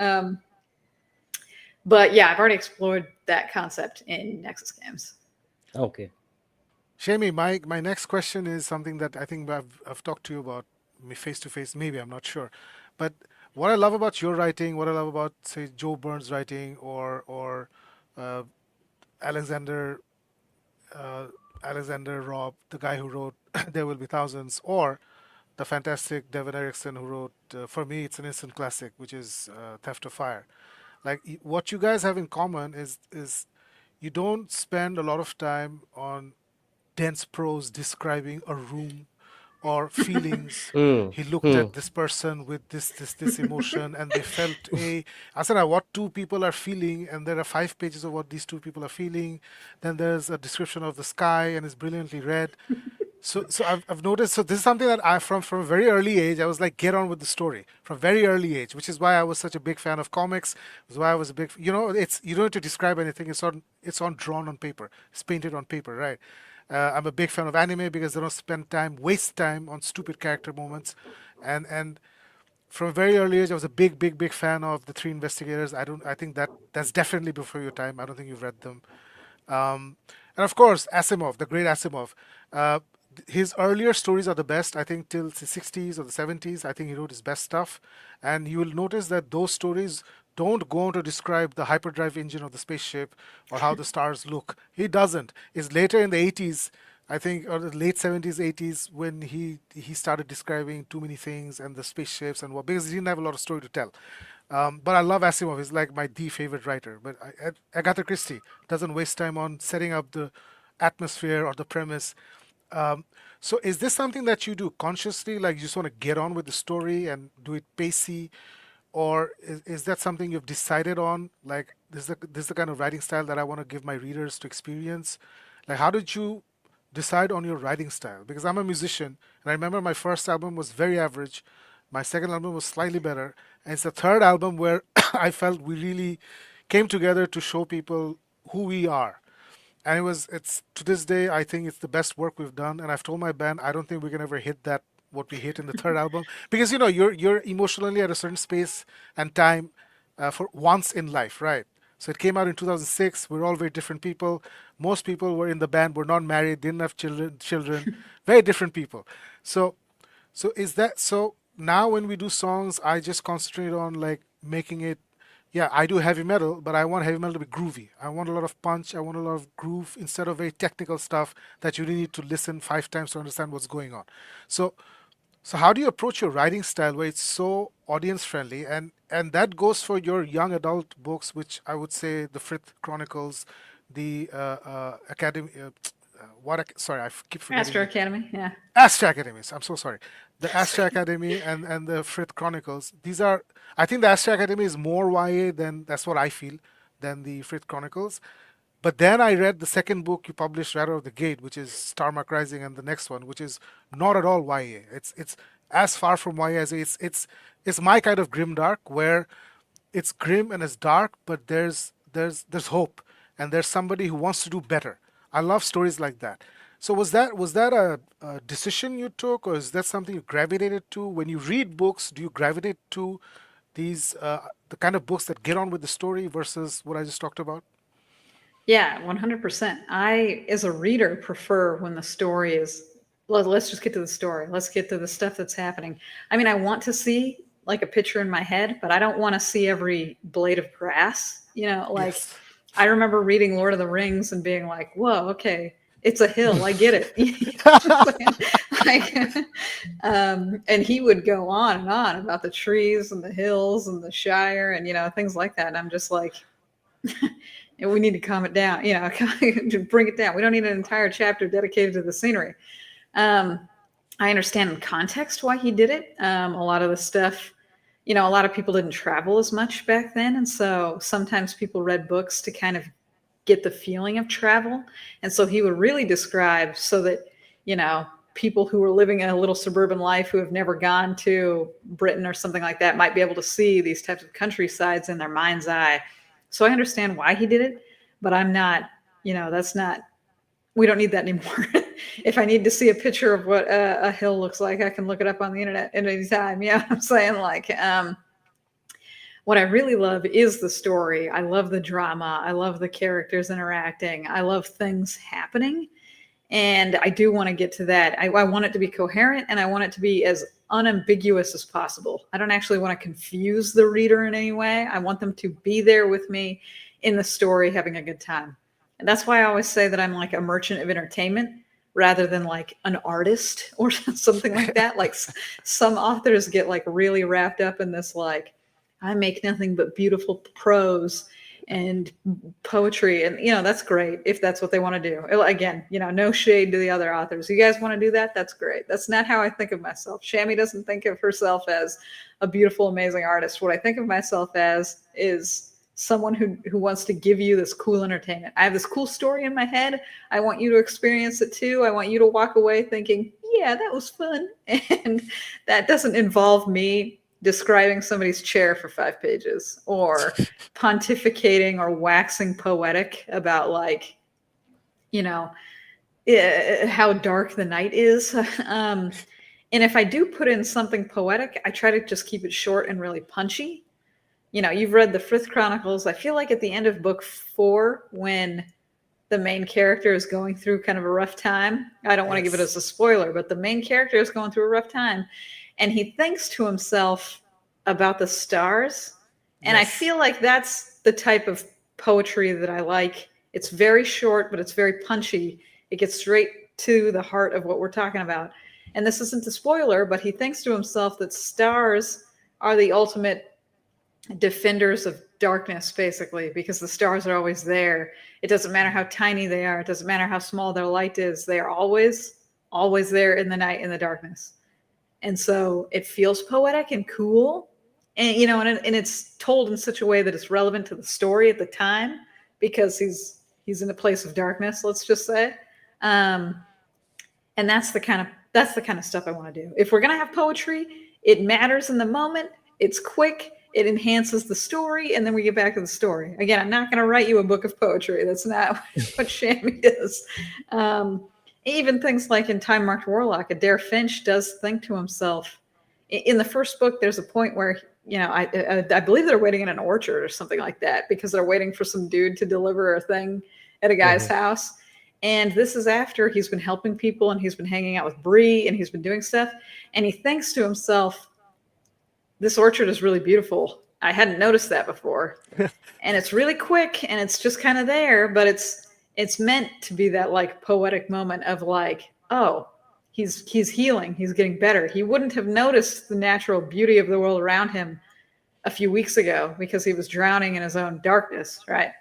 Speaker 2: But yeah, I've already explored that concept in Nexus Games.
Speaker 3: Okay.
Speaker 1: Shami, my next question is something that I think I've talked to you about me face to face. Maybe I'm not sure, but what I love about your writing, what I love about say Joe Burns' writing, or uh, Alexander uh, Alexander Robb, the guy who wrote There Will Be Thousands, or the fantastic Devin Erickson who wrote, for me, it's an instant classic, which is Theft of Fire. Like what you guys have in common is you don't spend a lot of time on dense prose describing a room or feelings.
Speaker 3: Mm,
Speaker 1: He looked
Speaker 3: mm,
Speaker 1: at this person with this emotion, and they felt a. I said, what two people are feeling, and there are 5 pages of what these two people are feeling. Then there's a description of the sky, and it's brilliantly read. So I've noticed. So this is something that I from a very early age I was like, get on with the story from very early age, which is why I was such a big fan of comics. Was why I was a big. It's you don't have to describe anything. It's on drawn on paper. It's painted on paper, right? I'm a big fan of anime because they don't waste time on stupid character moments, and from a very early age I was a big fan of the Three Investigators. I think that's definitely before your time. I don't think you've read them. Um, and of course, Asimov, the great Asimov. Uh, his earlier stories are the best, I think, till the 60s or the 70s. I think he wrote his best stuff. And you will notice that those stories don't go on to describe the hyperdrive engine of the spaceship or how the stars look. He doesn't. It's later in the 80s, I think, or the late 70s, 80s, when he started describing too many things and the spaceships and what, because he didn't have a lot of story to tell. But I love Asimov. He's like my the favorite writer. But Agatha Christie doesn't waste time on setting up the atmosphere or the premise. Um, so is this something that you do consciously, like you just want to get on with the story and do it pacey, or is that something you've decided on? Like this is the kind of writing style that I want to give my readers to experience. Like how did you decide on your writing style? Because I'm a musician, and I remember my first album was very average. My second album was slightly better, and it's the third album where I felt we really came together to show people who we are. And it's to this day, I think it's the best work we've done. And I've told my band, I don't think we can ever hit that what we hit in the third album, because you're emotionally at a certain space and time for once in life, right? So it came out in 2006. We're all very different people. Most people were in the band were not married, didn't have children, very different people. So is that so? Now when we do songs, I just concentrate on like making it. Yeah, I do heavy metal, but I want heavy metal to be groovy. I want a lot of punch. I want a lot of groove instead of very technical stuff that you really need to listen 5 times to understand what's going on. So, so how do you approach your writing style where it's so audience friendly, and that goes for your young adult books, which I would say the Frith Chronicles, the Academy. Sorry, keep forgetting
Speaker 2: Astro
Speaker 1: the
Speaker 2: Academy, yeah.
Speaker 1: Astra Academies. I'm so sorry. The Astra Academy and the Frith Chronicles. These are. I think the Astra Academy is more YA than that's what I feel than the Frith Chronicles. But then I read the second book you published right out of the gate, which is Starmark Rising, and the next one, which is not at all YA. It's as far from YA as it's my kind of grim dark, where it's grim and it's dark, but there's hope, and there's somebody who wants to do better. I love stories like that. So was that a decision you took, or is that something you gravitated to when you read books? Do you gravitate to these the kind of books that get on with the story versus what I just talked about?
Speaker 2: Yeah, 100%. I, as a reader, prefer when the story is, let's just get to the story. Let's get to the stuff that's happening. I mean, I want to see like a picture in my head, but I don't want to see every blade of grass. Like
Speaker 1: Yes.
Speaker 2: I remember reading Lord of the Rings and being like, whoa, okay, it's a hill. I get it. like, and he would go on and on about the trees and the hills and the Shire and, things like that. And I'm just like, we need to calm it down, to bring it down. We don't need an entire chapter dedicated to the scenery. Um, I understand in context why he did it. A lot of the stuff, a lot of people didn't travel as much back then. And so sometimes people read books to kind of get the feeling of travel. And so he would really describe so that, people who were living a little suburban life who have never gone to Britain or something like that might be able to see these types of countrysides in their mind's eye. So I understand why he did it, but I'm not, that's not, we don't need that anymore. If I need to see a picture of what a hill looks like, I can look it up on the internet at any time. Yeah, you know I'm saying? Like, what I really love is the story. I love the drama. I love the characters interacting. I love things happening. And I do want to get to that. I want it to be coherent, and I want it to be as unambiguous as possible. I don't actually want to confuse the reader in any way. I want them to be there with me in the story, having a good time. And that's why I always say that I'm like a merchant of entertainment rather than like an artist or something like that. Like some authors get like really wrapped up in this, like, I make nothing but beautiful prose. and poetry, and that's great if that's what they want to do. Again, no shade to the other authors. You guys want to do that? That's great. That's not how I think of myself. Shami doesn't think of herself as a beautiful, amazing artist. What I think of myself as is someone who wants to give you this cool entertainment. I have this cool story in my head. I want you to experience it too. I want you to walk away thinking, yeah, that was fun. And that doesn't involve me describing somebody's chair for 5 pages or pontificating or waxing poetic about how dark the night is. And if I do put in something poetic, I try to just keep it short and really punchy. You've read the Frith Chronicles. I feel like at the end of book 4, when the main character is going through kind of a rough time, I don't want to give it as a spoiler, but the main character is going through a rough time, and he thinks to himself about the stars. And I feel like that's the type of poetry that I like. It's very short, but it's very punchy. It gets straight to the heart of what we're talking about. And this isn't a spoiler, but he thinks to himself that stars are the ultimate defenders of darkness, basically, because the stars are always there. It doesn't matter how tiny they are. It doesn't matter how small their light is. They are always there in the night, in the darkness. And so it feels poetic and cool. And, and it's told in such a way that it's relevant to the story at the time, because he's in a place of darkness, let's just say. And that's the kind of stuff I want to do. If we're going to have poetry, it matters in the moment. It's quick. It enhances the story, and then we get back to the story. Again, I'm not going to write you a book of poetry. That's not what Shami is. Even things like in Time Marked Warlock, Adair Finch does think to himself. In the first book, there's a point where, I believe they're waiting in an orchard or something like that, because they're waiting for some dude to deliver a thing at a guy's house. And this is after he's been helping people, and he's been hanging out with Bree, and he's been doing stuff. And he thinks to himself, this orchard is really beautiful. I hadn't noticed that before. And it's really quick, and it's just kind of there, but it's meant to be that poetic moment of oh, he's healing, he's getting better. He wouldn't have noticed the natural beauty of the world around him a few weeks ago because he was drowning in his own darkness, right?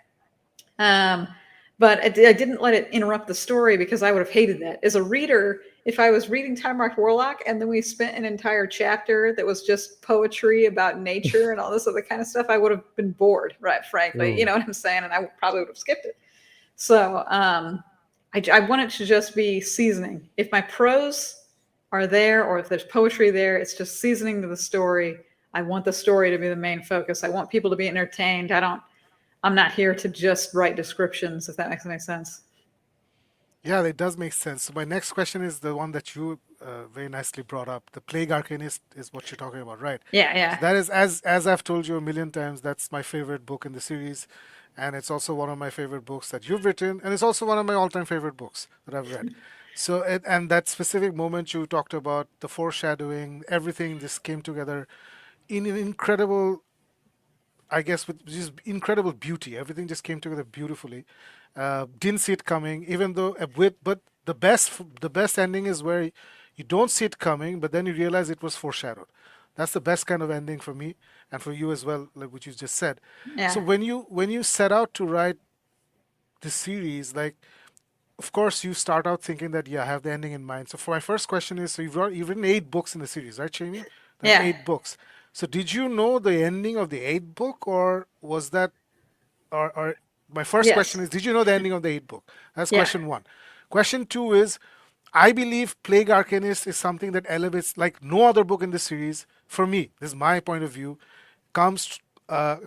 Speaker 2: But I didn't let it interrupt the story, because I would have hated that. As a reader, if I was reading Time Marked Warlock and then we spent an entire chapter that was just poetry about nature and all this other kind of stuff, I would have been bored, right? Frankly, you know what I'm saying? And I probably would have skipped it. So I want it to just be seasoning. If my prose are there, or if there's poetry there, it's just seasoning to the story. I want the story to be the main focus. I want people to be entertained. I'm not here to just write descriptions, if that makes any sense.
Speaker 1: Yeah, it does make sense. So my next question is the one that you very nicely brought up. The Plague Arcanist is what you're talking about, right?
Speaker 2: Yeah.
Speaker 1: So that is, as I've told you a million times, that's my favorite book in the series, and it's also one of my favorite books that you've written, and it's also one of my all-time favorite books that I've read. So, and that specific moment you talked about, the foreshadowing, everything just came together in an incredible, I guess, with just incredible beauty. Everything just came together beautifully. Didn't see it coming, even though but the best ending is where you don't see it coming, but then you realize it was foreshadowed. That's the best kind of ending for me and for you as well, like what you just said. So
Speaker 2: Yeah.
Speaker 1: when you set out to write this series, of course you start out thinking that, yeah, I have the ending in mind. So for my first question is, so you've written 8 books in the series, right, Jamie? There are
Speaker 2: Yeah.
Speaker 1: 8 books. So did you know the ending of the 8th book, or was that or my first question
Speaker 2: Yes.
Speaker 1: is, did you know the ending of the 8th book? That's
Speaker 2: Yeah.
Speaker 1: question one. Question two is, I believe Plague Arcanist is something that elevates like no other book in this series. For me, this is my point of view, comes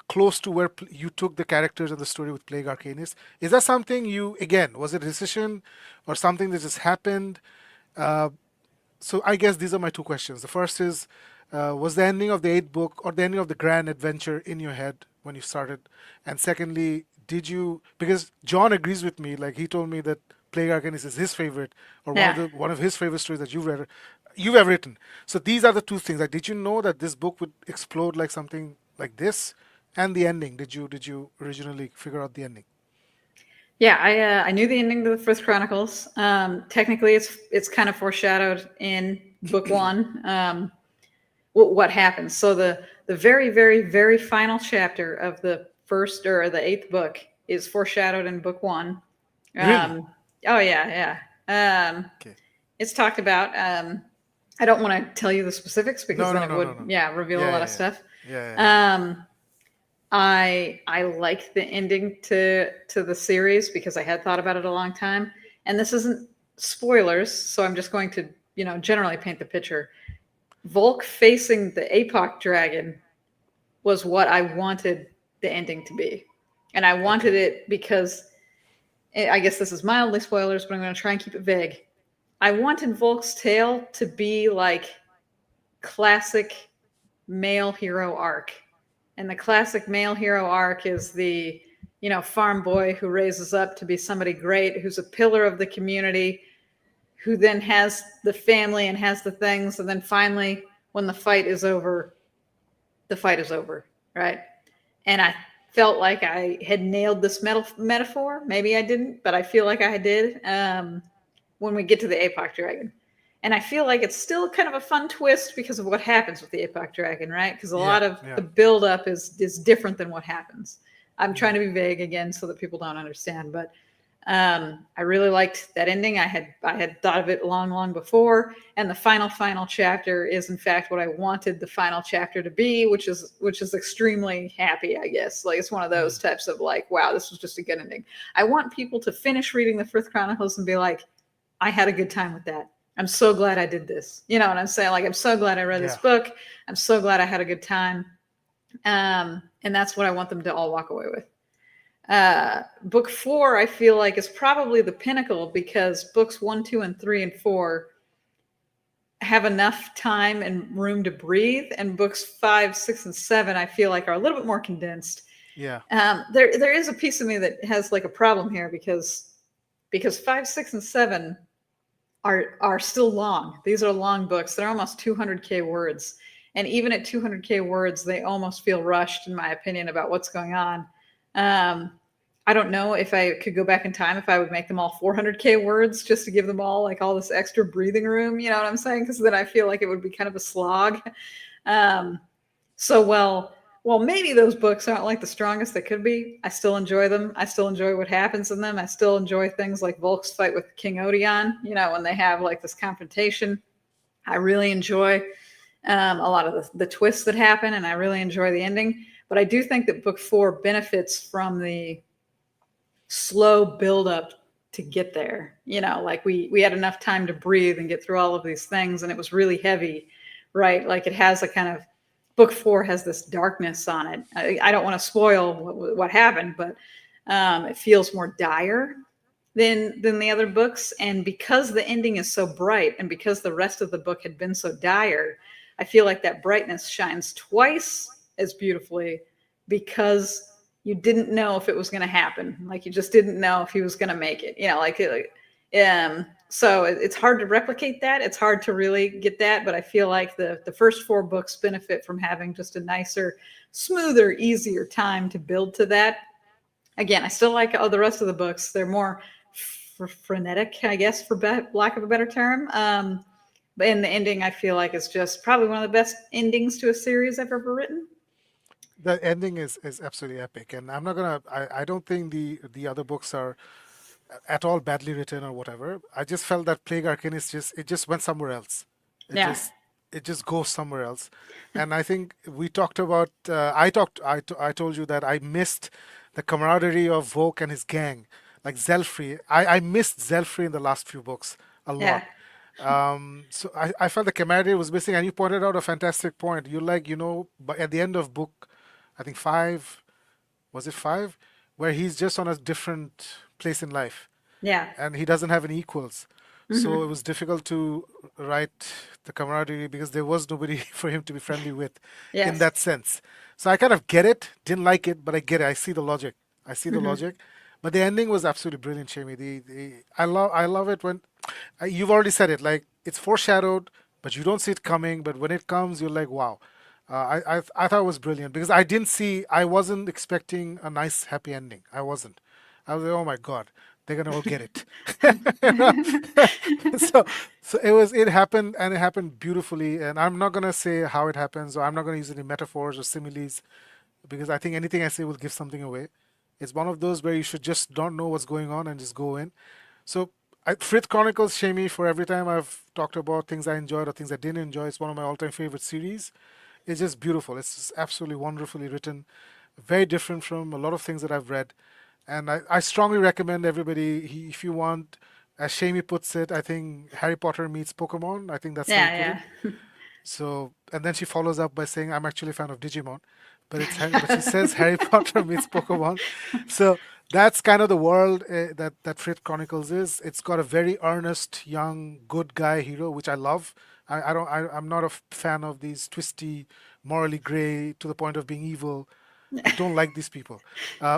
Speaker 1: close to where you took the characters and the story with Plague Arcanist. Is that something again, was it a decision or something that just happened? Uh, so I guess these are my 2 questions. The first is, was the ending of the 8th book or the ending of the grand adventure in your head when you started? And secondly, did you, because John agrees with me, like he told me that Plague Arcanist is his favorite, or one of
Speaker 2: Yeah.
Speaker 1: the one of his favorite stories that you've ever written. So these are the 2 things. Like, did you know that this book would explode like something like this? And the ending, did you originally figure out the ending?
Speaker 2: Yeah, I knew the ending to the First Chronicles. Technically, it's kind of foreshadowed in book 1. What happens? So the very, very, very final chapter of the first or the eighth book is foreshadowed in book one.
Speaker 1: Really?
Speaker 2: Oh yeah, yeah.
Speaker 1: Okay.
Speaker 2: It's talked about. I don't want to tell you the specifics because
Speaker 1: No,
Speaker 2: then
Speaker 1: no,
Speaker 2: it
Speaker 1: no, no,
Speaker 2: would,
Speaker 1: no.
Speaker 2: yeah, reveal a
Speaker 1: Yeah,
Speaker 2: lot
Speaker 1: yeah,
Speaker 2: of
Speaker 1: yeah.
Speaker 2: stuff.
Speaker 1: Yeah, yeah, yeah.
Speaker 2: Um, I like the ending to the series because I had thought about it a long time, and this isn't spoilers, so I'm just going to generally paint the picture. Volk facing the Apoc dragon was what I wanted the ending to be, and I wanted
Speaker 1: Okay.
Speaker 2: it because I guess this is mildly spoilers, but I'm going to try and keep it vague. I wanted Volk's tale to be like classic male hero arc. And the classic male hero arc is the, farm boy who raises up to be somebody great, who's a pillar of the community, who then has the family and has the things. And then finally, when the fight is over, the fight is over, right? And I felt like I had nailed this metaphor. Maybe I didn't, but I feel like I did when we get to the Apoc dragon. And I feel like it's still kind of a fun twist because of what happens with the Apoc dragon, right? Because a
Speaker 1: Yeah,
Speaker 2: lot of the
Speaker 1: yeah.
Speaker 2: buildup is different than what happens. I'm trying
Speaker 1: Mhm.
Speaker 2: to be vague again so that people don't understand, but I really liked that ending. I had thought of it long before, and the final chapter is in fact what I wanted the final chapter to be, which is extremely happy. I guess like it's one of those
Speaker 1: Mhm.
Speaker 2: types of like, wow, this was just a good ending. I want people to finish reading the Firth Chronicles and be like, I had a good time with that. I'm so glad I did this. You know what I'm saying? Like, I'm so glad I read this
Speaker 1: Yeah.
Speaker 2: book. I'm so glad I had a good time. And that's what I want them to all walk away with. Book four, I feel like, is probably the pinnacle because books one, two, and three, and four have enough time and room to breathe, and books five, six, and seven, I feel like, are a little bit more condensed.
Speaker 1: Yeah.
Speaker 2: There is a piece of me that has like a problem here because five, six, and seven are still long. These are long books. They're almost 200K words. And even at 200K words, they almost feel rushed, in my opinion, about what's going on. Um, I don't know if I could go back in time if I would make them all 400K words just to give them all like all this extra breathing room. You know what I'm saying? Because then I feel like it would be kind of a slog. Um, so maybe those books aren't like the strongest they could be. I still enjoy them. I still enjoy what happens in them. I still enjoy things like Volk's fight with King Odion, when they have like this confrontation. I really enjoy a lot of the twists that happen, and I really enjoy the ending. But I do think that book four benefits from the slow build up to get there. Like we had enough time to breathe and get through all of these things, and it was really heavy, right? Like it has a kind of book four has this darkness on it. I don't want to spoil what happened, but it feels more dire than the other books. And because the ending is so bright, and because the rest of the book had been so dire, I feel like that brightness shines twice as beautifully because you didn't know if it was going to happen. Like you just didn't know if he was going to make it. So it's hard to replicate that. It's hard to really get that. But I feel like the first four books benefit from having just a nicer, smoother, easier time to build to that. Again, I still like all the rest of the books. They're more frenetic, I guess, for lack of a better term. But in the ending, I feel like it's just probably one of the best endings to a series I've ever written.
Speaker 1: The ending is absolutely epic, and I'm not gonna. I don't think the other books are at all badly written or whatever. I just felt that Plague Arcane just went somewhere else. It
Speaker 2: Yeah.
Speaker 1: just it just goes somewhere else. And I think we talked about I told you that I missed the camaraderie of Volk and his gang, like Zelfrey. I missed Zelfrey in the last few books a
Speaker 2: Yeah.
Speaker 1: lot. So I felt the camaraderie was missing, and you pointed out a fantastic point. You like, but at the end of book, I think five, was it five, where he's just on a different place in life
Speaker 2: Yeah.
Speaker 1: and he doesn't have any equals. So it
Speaker 2: Hmm.
Speaker 1: was difficult to write the camaraderie because there was nobody for him to be friendly with in
Speaker 2: Yes.
Speaker 1: that sense. So I kind of get it, didn't like it, but I get it. I see the logic. I see the
Speaker 2: Hmm.
Speaker 1: logic. But the ending was absolutely brilliant, Shamey. I love it when you've already said it. Like it's foreshadowed, but you don't see it coming. But when it comes, you're like, wow. I thought it was brilliant because I wasn't expecting a nice happy ending. I wasn't. I was like, oh my God, they're gonna all get it. You know? so so it happened, and it happened beautifully. And I'm not gonna say how it happens, or I'm not gonna use any metaphors or similes. because I think anything I say will give something away. It's one of those where you should just don't know what's going on and just go in. So, Frith Chronicles, Shamey, for every time I've talked about things I enjoyed or things I didn't enjoy, it's one of my all-time favorite series. It's just beautiful. It's just absolutely wonderfully written, very different from a lot of things that I've read. And I strongly recommend everybody, if you want, as Shamey puts it, I think Harry Potter meets Pokemon. I think that's how he put it.
Speaker 2: Yeah, yeah.
Speaker 1: So, and then she follows up by saying, "I'm actually a fan of Digimon," but but she says Harry Potter meets Pokemon. So that's kind of the world that Frit Chronicles is. It's got a very earnest, young, good guy hero, which I love. I don't. I'm not a fan of these twisty, morally gray to the point of being evil. I don't like these people,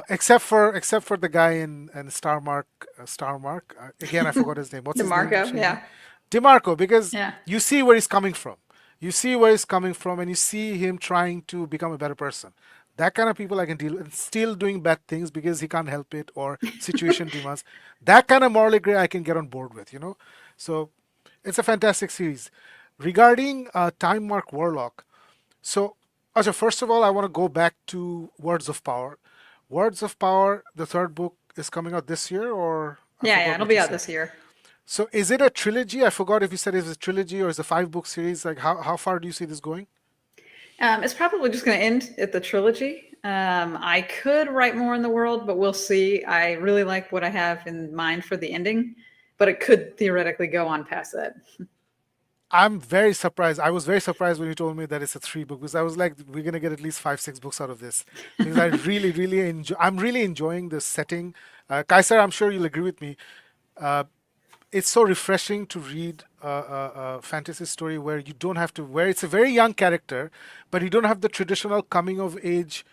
Speaker 1: except for the guy in Star Mark. Star Mark. Again, I forgot his name. What's his name,
Speaker 2: DeMarco,
Speaker 1: Shamey?
Speaker 2: yeah.
Speaker 1: DeMarco, because
Speaker 2: Yeah.
Speaker 1: you see where he's coming from. You see where he's coming from, and you see him trying to become a better person. That kind of people I can deal with, and still doing bad things because he can't help it or situation demands. That kind of morally gray I can get on board with. So it's a fantastic series. Regarding Time Mark Warlock, so, Aja, first of all, I want to go back to Words of Power. Words of Power, the third book, is coming out this year, or I
Speaker 2: Yeah, yeah,
Speaker 1: forgot
Speaker 2: it'll
Speaker 1: what
Speaker 2: be
Speaker 1: you
Speaker 2: out
Speaker 1: said.
Speaker 2: this year.
Speaker 1: So, is it a trilogy? I forgot if you said it's a trilogy or it's a five-book series. Like, how far do you see this going?
Speaker 2: It's probably just going to end at the trilogy. I could write more in the world, but we'll see. I really like what I have in mind for the ending, but it could theoretically go on past that.
Speaker 1: I'm very surprised. I was very surprised when you told me that it's a three-book because I was like, we're gonna get at least five, six books out of this because I really, really enjoy. I'm really enjoying the setting. Kaiser, I'm sure you'll agree with me. Uh, it's so refreshing to read a fantasy story where you don't have to where it's a very young character but you don't have the traditional coming of age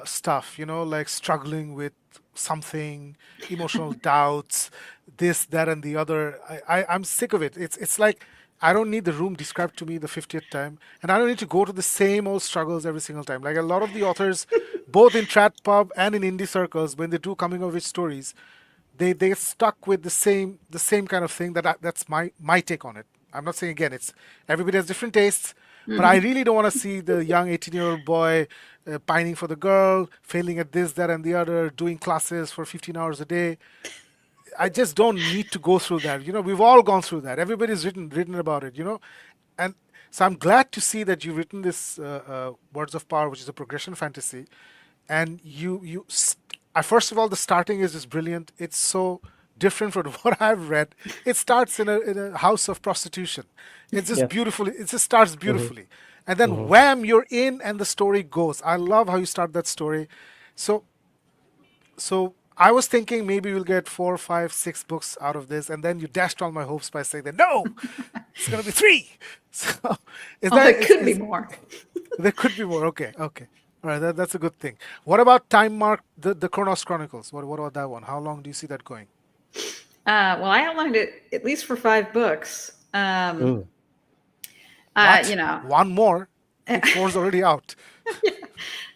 Speaker 1: stuff, like struggling with something, emotional doubts, this, that, and the other. I'm sick of it. It's like I don't need the room described to me the 50th time, and I don't need to go to the same old struggles every single time. Like a lot of the authors, both in trad pub and in indie circles, when they do coming of age stories, they get stuck with the same kind of thing. That's my take on it. I'm not saying again it's everybody has different tastes, but I really don't want to see the young 18-year-old boy pining for the girl, failing at this, that, and the other, doing classes for 15 hours a day. I just don't need to go through that. We've all gone through that. Everybody's written about it. And so I'm glad to see that you've written this Words of Power, which is a progression fantasy, and first of all, the starting is just brilliant. It's so different from what I've read. It starts in a house of prostitution. It's just
Speaker 3: Yeah.
Speaker 1: beautiful. It just starts
Speaker 3: Hmm.
Speaker 1: beautifully, and then
Speaker 3: Hmm.
Speaker 1: wham, you're in, and the story goes. I love how you start that story. So so I was thinking maybe we'll get four, five, six books out of this, and then you dashed all my hopes by saying that no, it's gonna be three. So is
Speaker 2: Oh,
Speaker 1: that
Speaker 2: it could be
Speaker 1: is
Speaker 2: more.
Speaker 1: there could be more? Okay, okay, all right, that's a good thing. What about Time Mark, the Chronos Chronicles? What about that one? How long do you see that going?
Speaker 2: Well, I outlined it at least for 5 books.
Speaker 3: Mm.
Speaker 1: What?
Speaker 2: You know,
Speaker 1: One more? I think four's already out.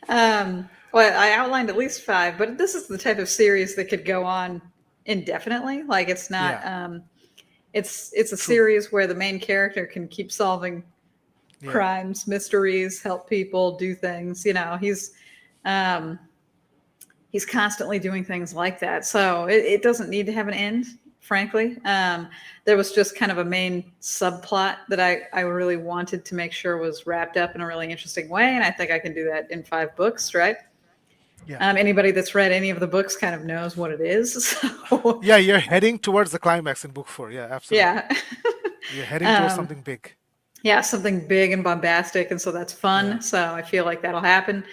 Speaker 2: well, I outlined at least 5, but this is the type of series that could go on indefinitely. Like it's not.
Speaker 1: Yeah,
Speaker 2: It's a
Speaker 1: true.
Speaker 2: series where the main character can keep solving
Speaker 1: Yeah,
Speaker 2: crimes, mysteries, help people do things. Um, he's constantly doing things like that. So it doesn't need to have an end, frankly. There was just kind of a main subplot that I really wanted to make sure was wrapped up in a really interesting way. And I think I can do that in 5 books, right?
Speaker 1: yeah,
Speaker 2: Anybody that's read any of the books kind of knows what it is. So,
Speaker 1: yeah. You're heading towards the climax in book four. Yeah, absolutely.
Speaker 2: yeah.
Speaker 1: You're heading towards
Speaker 2: um,
Speaker 1: something big.
Speaker 2: yeah, something big and bombastic. And so that's
Speaker 1: Yeah,
Speaker 2: fun. So I feel like that'll happen.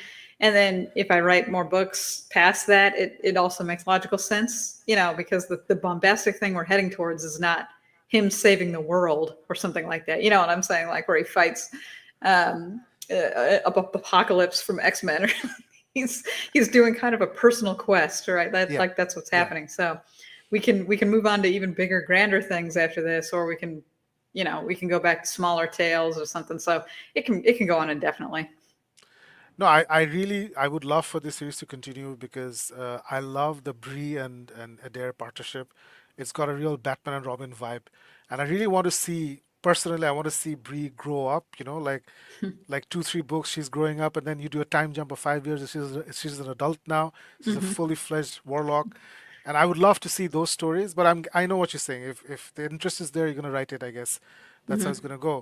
Speaker 2: And then if I write more books past that, it also makes logical sense, because the bombastic thing we're heading towards is not him saving the world or something like that. You know what I'm saying? Like where he fights um, apocalypse from X-Men. he's he's doing kind of a personal quest, right?
Speaker 1: yeah,
Speaker 2: That's what's
Speaker 1: yeah.
Speaker 2: happening. So we can move on to even bigger, grander things after this, or we can go back to smaller tales or something. So it can go on indefinitely.
Speaker 1: No, I would love for this series to continue because I love the Bree and Adair partnership. It's got a real Batman and Robin vibe, and I really want to see. personally, I want to see Bree grow up. Like 2, 3 books, she's growing up, and then you do a time jump of 5 years, and she's an adult now. She's a
Speaker 2: Hmm.
Speaker 1: fully fledged warlock, and I would love to see those stories. But I know what you're saying. If the interest is there, you're gonna write it. I guess that's how it's
Speaker 2: Hmm.
Speaker 1: gonna go.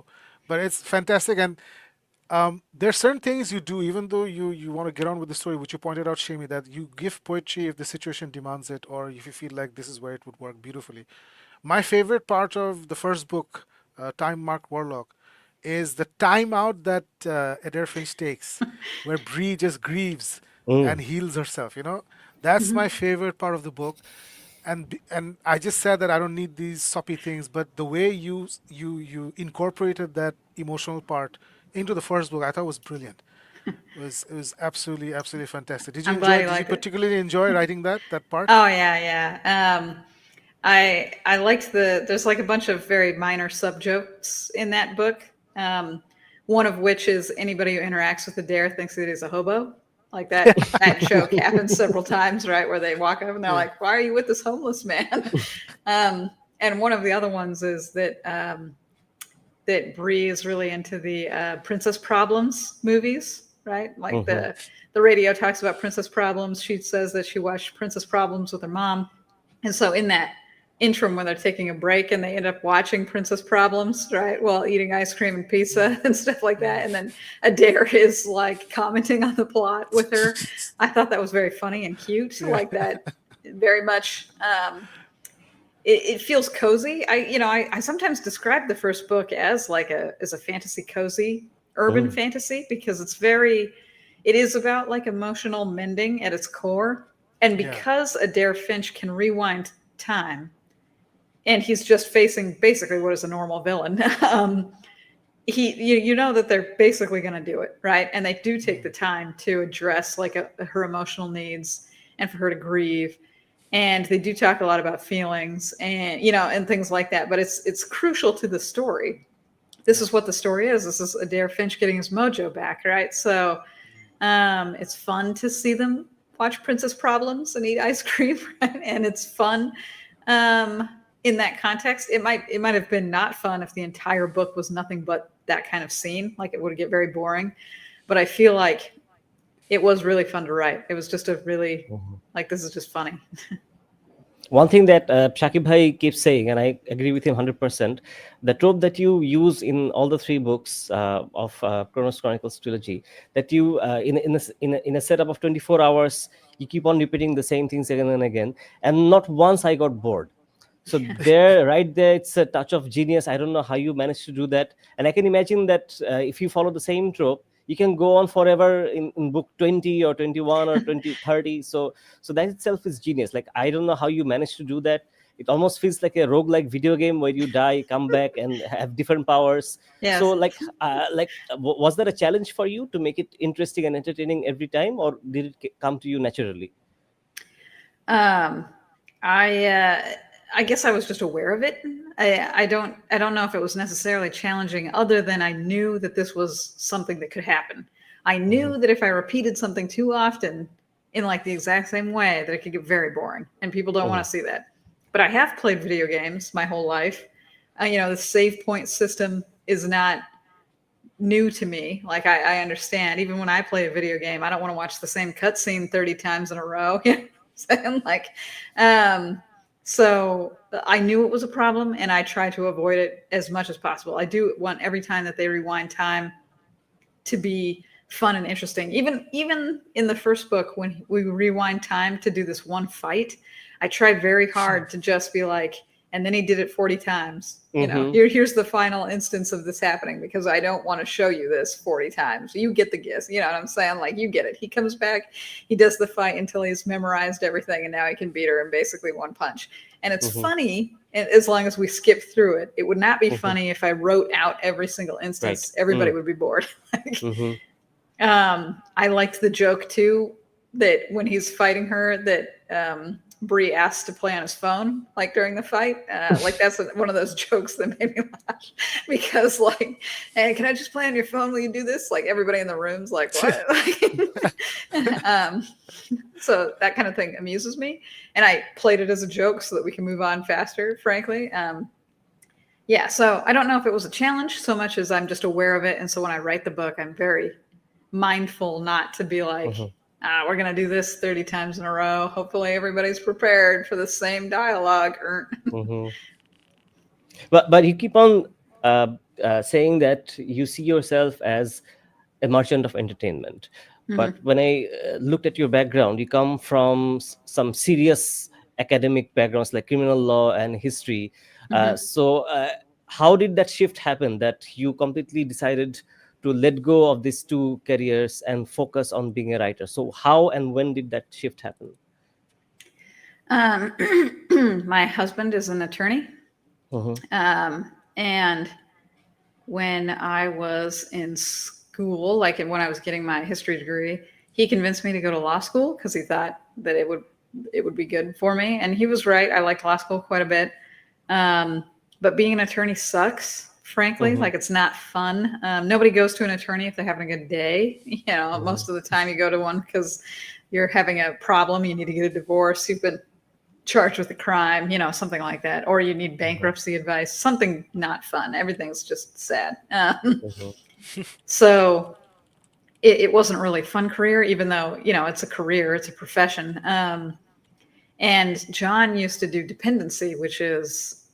Speaker 1: But it's fantastic, and there are certain things you do, even though you want to get on with the story, which you pointed out, Shami, that you give poetry if the situation demands it, or if you feel like this is where it would work beautifully. My favorite part of the first book, Time Mark Warlock, is the time out that Adair Finch takes, where Bree just grieves and
Speaker 3: Mm.
Speaker 1: heals herself. That's my
Speaker 2: Hmm.
Speaker 1: favorite part of the book. And I just said that I don't need these soppy things, but the way you incorporated that emotional part into the first book, I thought was brilliant. It was absolutely fantastic. Did you
Speaker 2: I'm glad
Speaker 1: enjoy?
Speaker 2: you
Speaker 1: Did you
Speaker 2: liked it.
Speaker 1: particularly enjoy writing that part?
Speaker 2: Oh yeah, yeah. I liked there's like a bunch of very minor sub jokes in that book. One of which is anybody who interacts with the dare thinks that he's a hobo. Like that joke happens several times, right? Where they walk up and they're
Speaker 1: Yeah,
Speaker 2: like, "Why are you with this homeless man?" um, and one of the other ones is that Bree is really into the Princess Problems movies, right? Like
Speaker 3: Mhm.
Speaker 2: the radio talks about Princess Problems. She says that she watched Princess Problems with her mom, and so in that interim when they're taking a break and they end up watching Princess Problems, right, while eating ice cream and
Speaker 1: yeah,
Speaker 2: pizza and stuff like
Speaker 1: yeah.
Speaker 2: that, and then Adair is like commenting on the plot with her. I thought that was very funny and cute,
Speaker 1: Yeah.
Speaker 2: like that, very much. It feels cozy. I sometimes describe the first book as like a fantasy cozy urban
Speaker 3: Mm.
Speaker 2: fantasy because it is about like emotional mending at its core. And
Speaker 1: Yeah.
Speaker 2: because Adair Finch can rewind time, and he's just facing basically what is a normal villain, you know that they're basically going to do it, right? And they do take the
Speaker 1: Mm.
Speaker 2: time to address like her emotional needs and for her to grieve, and they do talk a lot about feelings and and things like that, but it's crucial to the story. This
Speaker 1: Yeah.
Speaker 2: is what the story is. This is Adair Finch getting his mojo back, right? So it's fun to see them watch Princess Problems and eat ice cream, right? And it's fun um, in that context. It might have been not fun if the entire book was nothing but that kind of scene. Like it would get very boring. But I feel like it was really fun to write. It was just a really
Speaker 3: Mhm.
Speaker 2: like this is just funny.
Speaker 3: One thing that Shakib Bhai keeps saying, and I agree with him 100%, the trope that you use in all the three books of Chronos Chronicles trilogy, that you, in a setup of 24 hours, you keep on repeating the same things again and again. And not once I got bored. So there, right there, it's a touch of genius. I don't know how you managed to do that. And I can imagine that if you follow the same trope, you can go on forever in book 20 or 21 or 2030. So that itself is genius. Like, I don't know how you managed to do that. It almost feels like a roguelike video game where you die, come back, and have different powers. So
Speaker 2: Yes.
Speaker 3: was that a challenge for you to make it interesting and entertaining every time, or did it come to you naturally?
Speaker 2: Um, I guess I was just aware of it. I don't know if it was necessarily challenging, other than I knew that this was something that could happen. I
Speaker 3: Hmm.
Speaker 2: knew that if I repeated something too often in like the exact same way, that it could get very boring, and people don't want
Speaker 3: Hmm.
Speaker 2: to see that. But I have played video games my whole life. The save point system is not new to me. Like I understand. Even when I play a video game, I don't want to watch the same cutscene 30 times in a row. You know what I'm saying? Like, um, so I knew it was a problem, and I try to avoid it as much as possible. I do want every time that they rewind time to be fun and interesting. Even in the first book, when we rewind time to do this one fight, I tried very hard to just be like, and then he did it 40 times.
Speaker 3: Hmm.
Speaker 2: Here's the final instance of this happening, because I don't want to show you this 40 times. You get the gist. You know what I'm saying? Like, you get it. He comes back, he does the fight until he's memorized everything, and now he can beat her in basically one punch. And it's
Speaker 3: Hmm.
Speaker 2: funny as long as we skip through it. It would not be
Speaker 3: Hmm.
Speaker 2: funny if I wrote out every single
Speaker 3: Right.
Speaker 2: instance. Everybody would be bored. Like,
Speaker 3: Mm-hmm.
Speaker 2: I liked the joke too, that when he's fighting her, that Bree asks to play on his phone, like during the fight. Like that's one of those jokes that made me laugh because, like, hey, can I just play on your phone while you do this? Like everybody in the room's like, what? um, so that kind of thing amuses me, and I played it as a joke so that we can move on faster. Frankly, Yeah, so I don't know if it was a challenge so much as I'm just aware of it. And so when I write the book, I'm very mindful not to be like,
Speaker 3: Mhm,
Speaker 2: we're going to do this 30 times in a row. Hopefully everybody's prepared for the same dialogue.
Speaker 3: mhm. But you keep on uh, saying that you see yourself as a merchant of entertainment. But
Speaker 2: Mhm.
Speaker 3: when I looked at your background, you come from some serious academic backgrounds like criminal law and history.
Speaker 2: Mhm.
Speaker 3: So how did that shift happen, that you completely decided to let go of these two careers and focus on being a writer? So how and when did that shift happen?
Speaker 2: Um, my husband is an attorney.
Speaker 3: Hmm.
Speaker 2: And when I was in school, like when I was getting my history degree, he convinced me to go to law school because he thought that it would be good for me. And he was right. I liked law school quite a bit. Um, but being an attorney sucks, frankly.
Speaker 3: Hmm.
Speaker 2: Like it's not fun. Nobody goes to an attorney if they're having a good day.
Speaker 3: Hmm.
Speaker 2: Most of the time you go to one because you're having a problem. You need to get a divorce. You've been charged with a crime, something like that, or you need
Speaker 3: Hmm.
Speaker 2: bankruptcy advice, something not fun. Everything's just sad.
Speaker 3: Hmm.
Speaker 2: So it wasn't really a fun career, even though, it's a career, it's a profession. And John used to do dependency, which is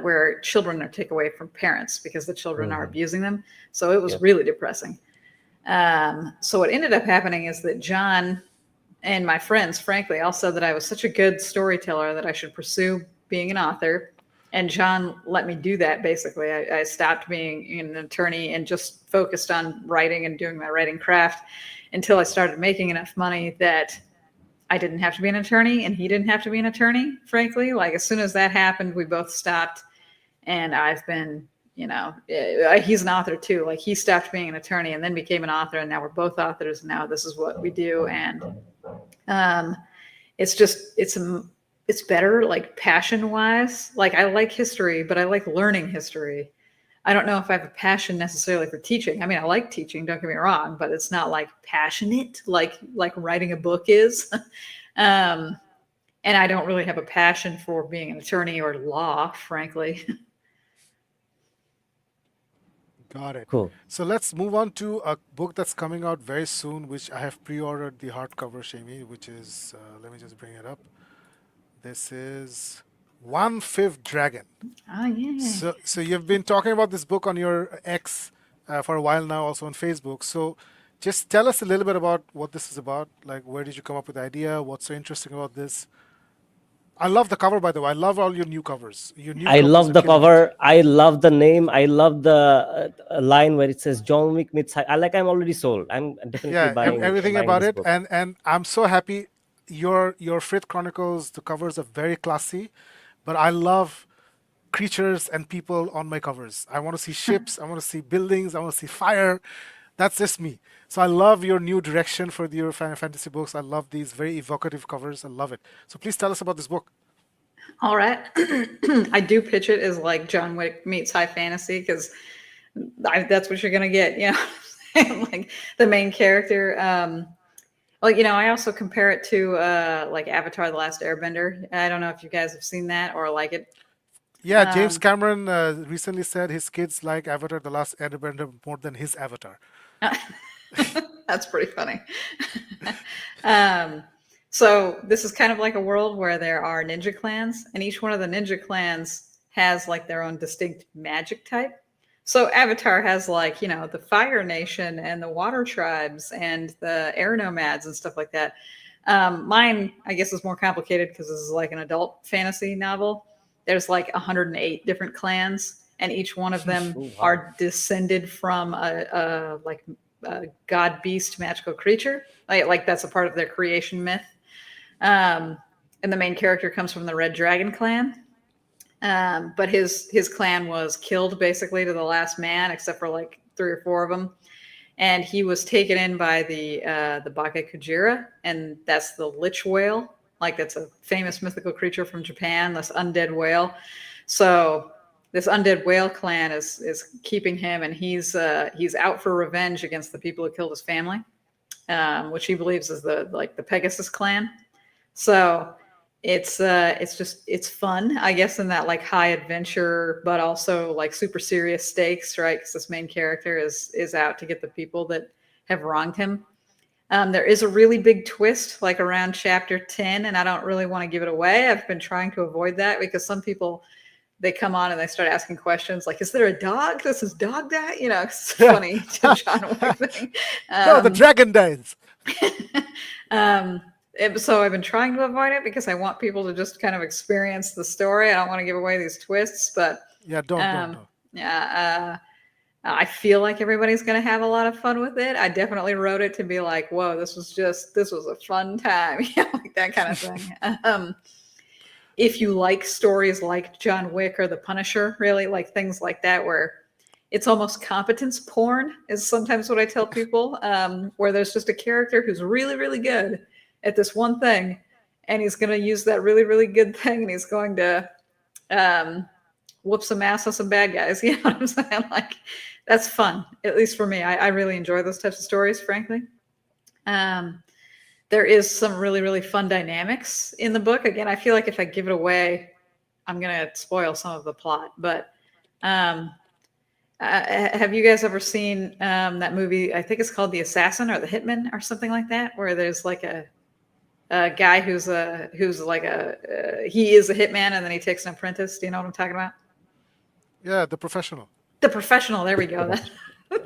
Speaker 2: where children are taken away from parents because the children are
Speaker 3: Hmm.
Speaker 2: abusing them. So it was
Speaker 3: Yep.
Speaker 2: really depressing. So what ended up happening is that John and my friends, frankly, all said that I was such a good storyteller that I should pursue being an author. And John let me do that. Basically, I stopped being an attorney and just focused on writing and doing my writing craft until I started making enough money that I didn't have to be an attorney and he didn't have to be an attorney. Frankly, like as soon as that happened, we both stopped. And I've been, he's an author too. Like he stopped being an attorney and then became an author, and now we're both authors. And now this is what we do. And um, it's just it's better like passion wise. Like I like history, but I like learning history. I don't know if I have a passion necessarily for teaching. I mean, I like teaching, don't get me wrong, but it's not like passionate like writing a book is. um, and I don't really have a passion for being an attorney or law, frankly.
Speaker 1: Got it.
Speaker 3: Cool.
Speaker 1: So let's move on to a book that's coming out very soon, which I have pre-ordered the hardcover, Shami, which is, let me just bring it up. This is One Fifth Dragon.
Speaker 2: Oh yeah.
Speaker 1: So you've been talking about this book on your X for a while now, also on Facebook. So just tell us a little bit about what this is about. Like, where did you come up with the idea? What's so interesting about this? I love the cover, by the way. I love all your new covers. Your new
Speaker 3: I
Speaker 1: covers
Speaker 3: love
Speaker 1: are
Speaker 3: the
Speaker 1: killing it.
Speaker 3: cover. I love the name. I love the line where it says John Wick meets. I like. I'm already sold. I'm definitely
Speaker 1: Yeah,
Speaker 3: buying
Speaker 1: everything
Speaker 3: buying
Speaker 1: about
Speaker 3: this
Speaker 1: it,
Speaker 3: book.
Speaker 1: and I'm so happy. Your Frith Chronicles, the covers are very classy, but I love creatures and people on my covers. I want to see ships. I want to see buildings. I want to see fire. That's just me. So I love your new direction for your fantasy books. I love these very evocative covers. I love it. So please tell us about this book.
Speaker 2: All right. I do pitch it as like John Wick meets high fantasy because that's what you're gonna get, like the main character. Well, I also compare it to like Avatar: The Last Airbender. I don't know if you guys have seen that or like it.
Speaker 1: Yeah, James
Speaker 2: Um,
Speaker 1: Cameron recently said his kids like Avatar: The Last Airbender more than his Avatar.
Speaker 2: that's pretty funny. um, so this is kind of like a world where there are ninja clans, and each one of the ninja clans has like their own distinct magic type. So Avatar has like, the Fire Nation and the Water Tribes and the Air Nomads and stuff like that. Mine, I guess, is more complicated because this is like an adult fantasy novel. There's like 108 different clans, and each one of them
Speaker 3: Oh wow.
Speaker 2: are descended from a god beast magical creature. Like that's a part of their creation myth. Um, and the main character comes from the Red Dragon clan. But his clan was killed basically to the last man, except for like 3 or 4 of them. And he was taken in by the Baka Kujira, and that's the lich whale. Like that's a famous mythical creature from Japan, this undead whale. So this undead whale clan is keeping him, and he's out for revenge against the people who killed his family, which he believes is the Pegasus clan. So It's fun, I guess, in that like high adventure, but also like super serious stakes, right? Because this main character is out to get the people that have wronged him. There is a really big twist, like around chapter 10, and I don't really want to give it away. I've been trying to avoid that because some people they come on and they start asking questions like, "Is there a dog? Does his dog die?" You know, it's funny John Wick thing.
Speaker 1: No, the
Speaker 2: Um,
Speaker 1: dragon dies.
Speaker 2: um, so I've been trying to avoid it because I want people to just kind of experience the story. I don't want to give away these twists, but
Speaker 1: Yeah, don't,
Speaker 2: um,
Speaker 1: don't.
Speaker 2: yeah, I feel like everybody's going to have a lot of fun with it. I definitely wrote it to be like, whoa, this was a fun time, like that kind of thing. If you like stories like John Wick or The Punisher, really like things like that, where it's almost competence porn, is sometimes what I tell people, where there's just a character who's really, really good at this one thing, and he's going to use that really, really good thing, and he's going to um, whoop some ass on some bad guys. You know what I'm saying? Like, that's fun, at least for me. I really enjoy those types of stories, frankly. Um, there is some really, really fun dynamics in the book. Again, I feel like if I give it away, I'm going to spoil some of the plot. But um, have you guys ever seen that movie? I think it's called The Assassin or The Hitman or something like that, where there's like a guy who's like he is a hitman and then he takes an apprentice. Do you know what I'm talking about?
Speaker 1: Yeah, the professional.
Speaker 2: The Professional. There we go.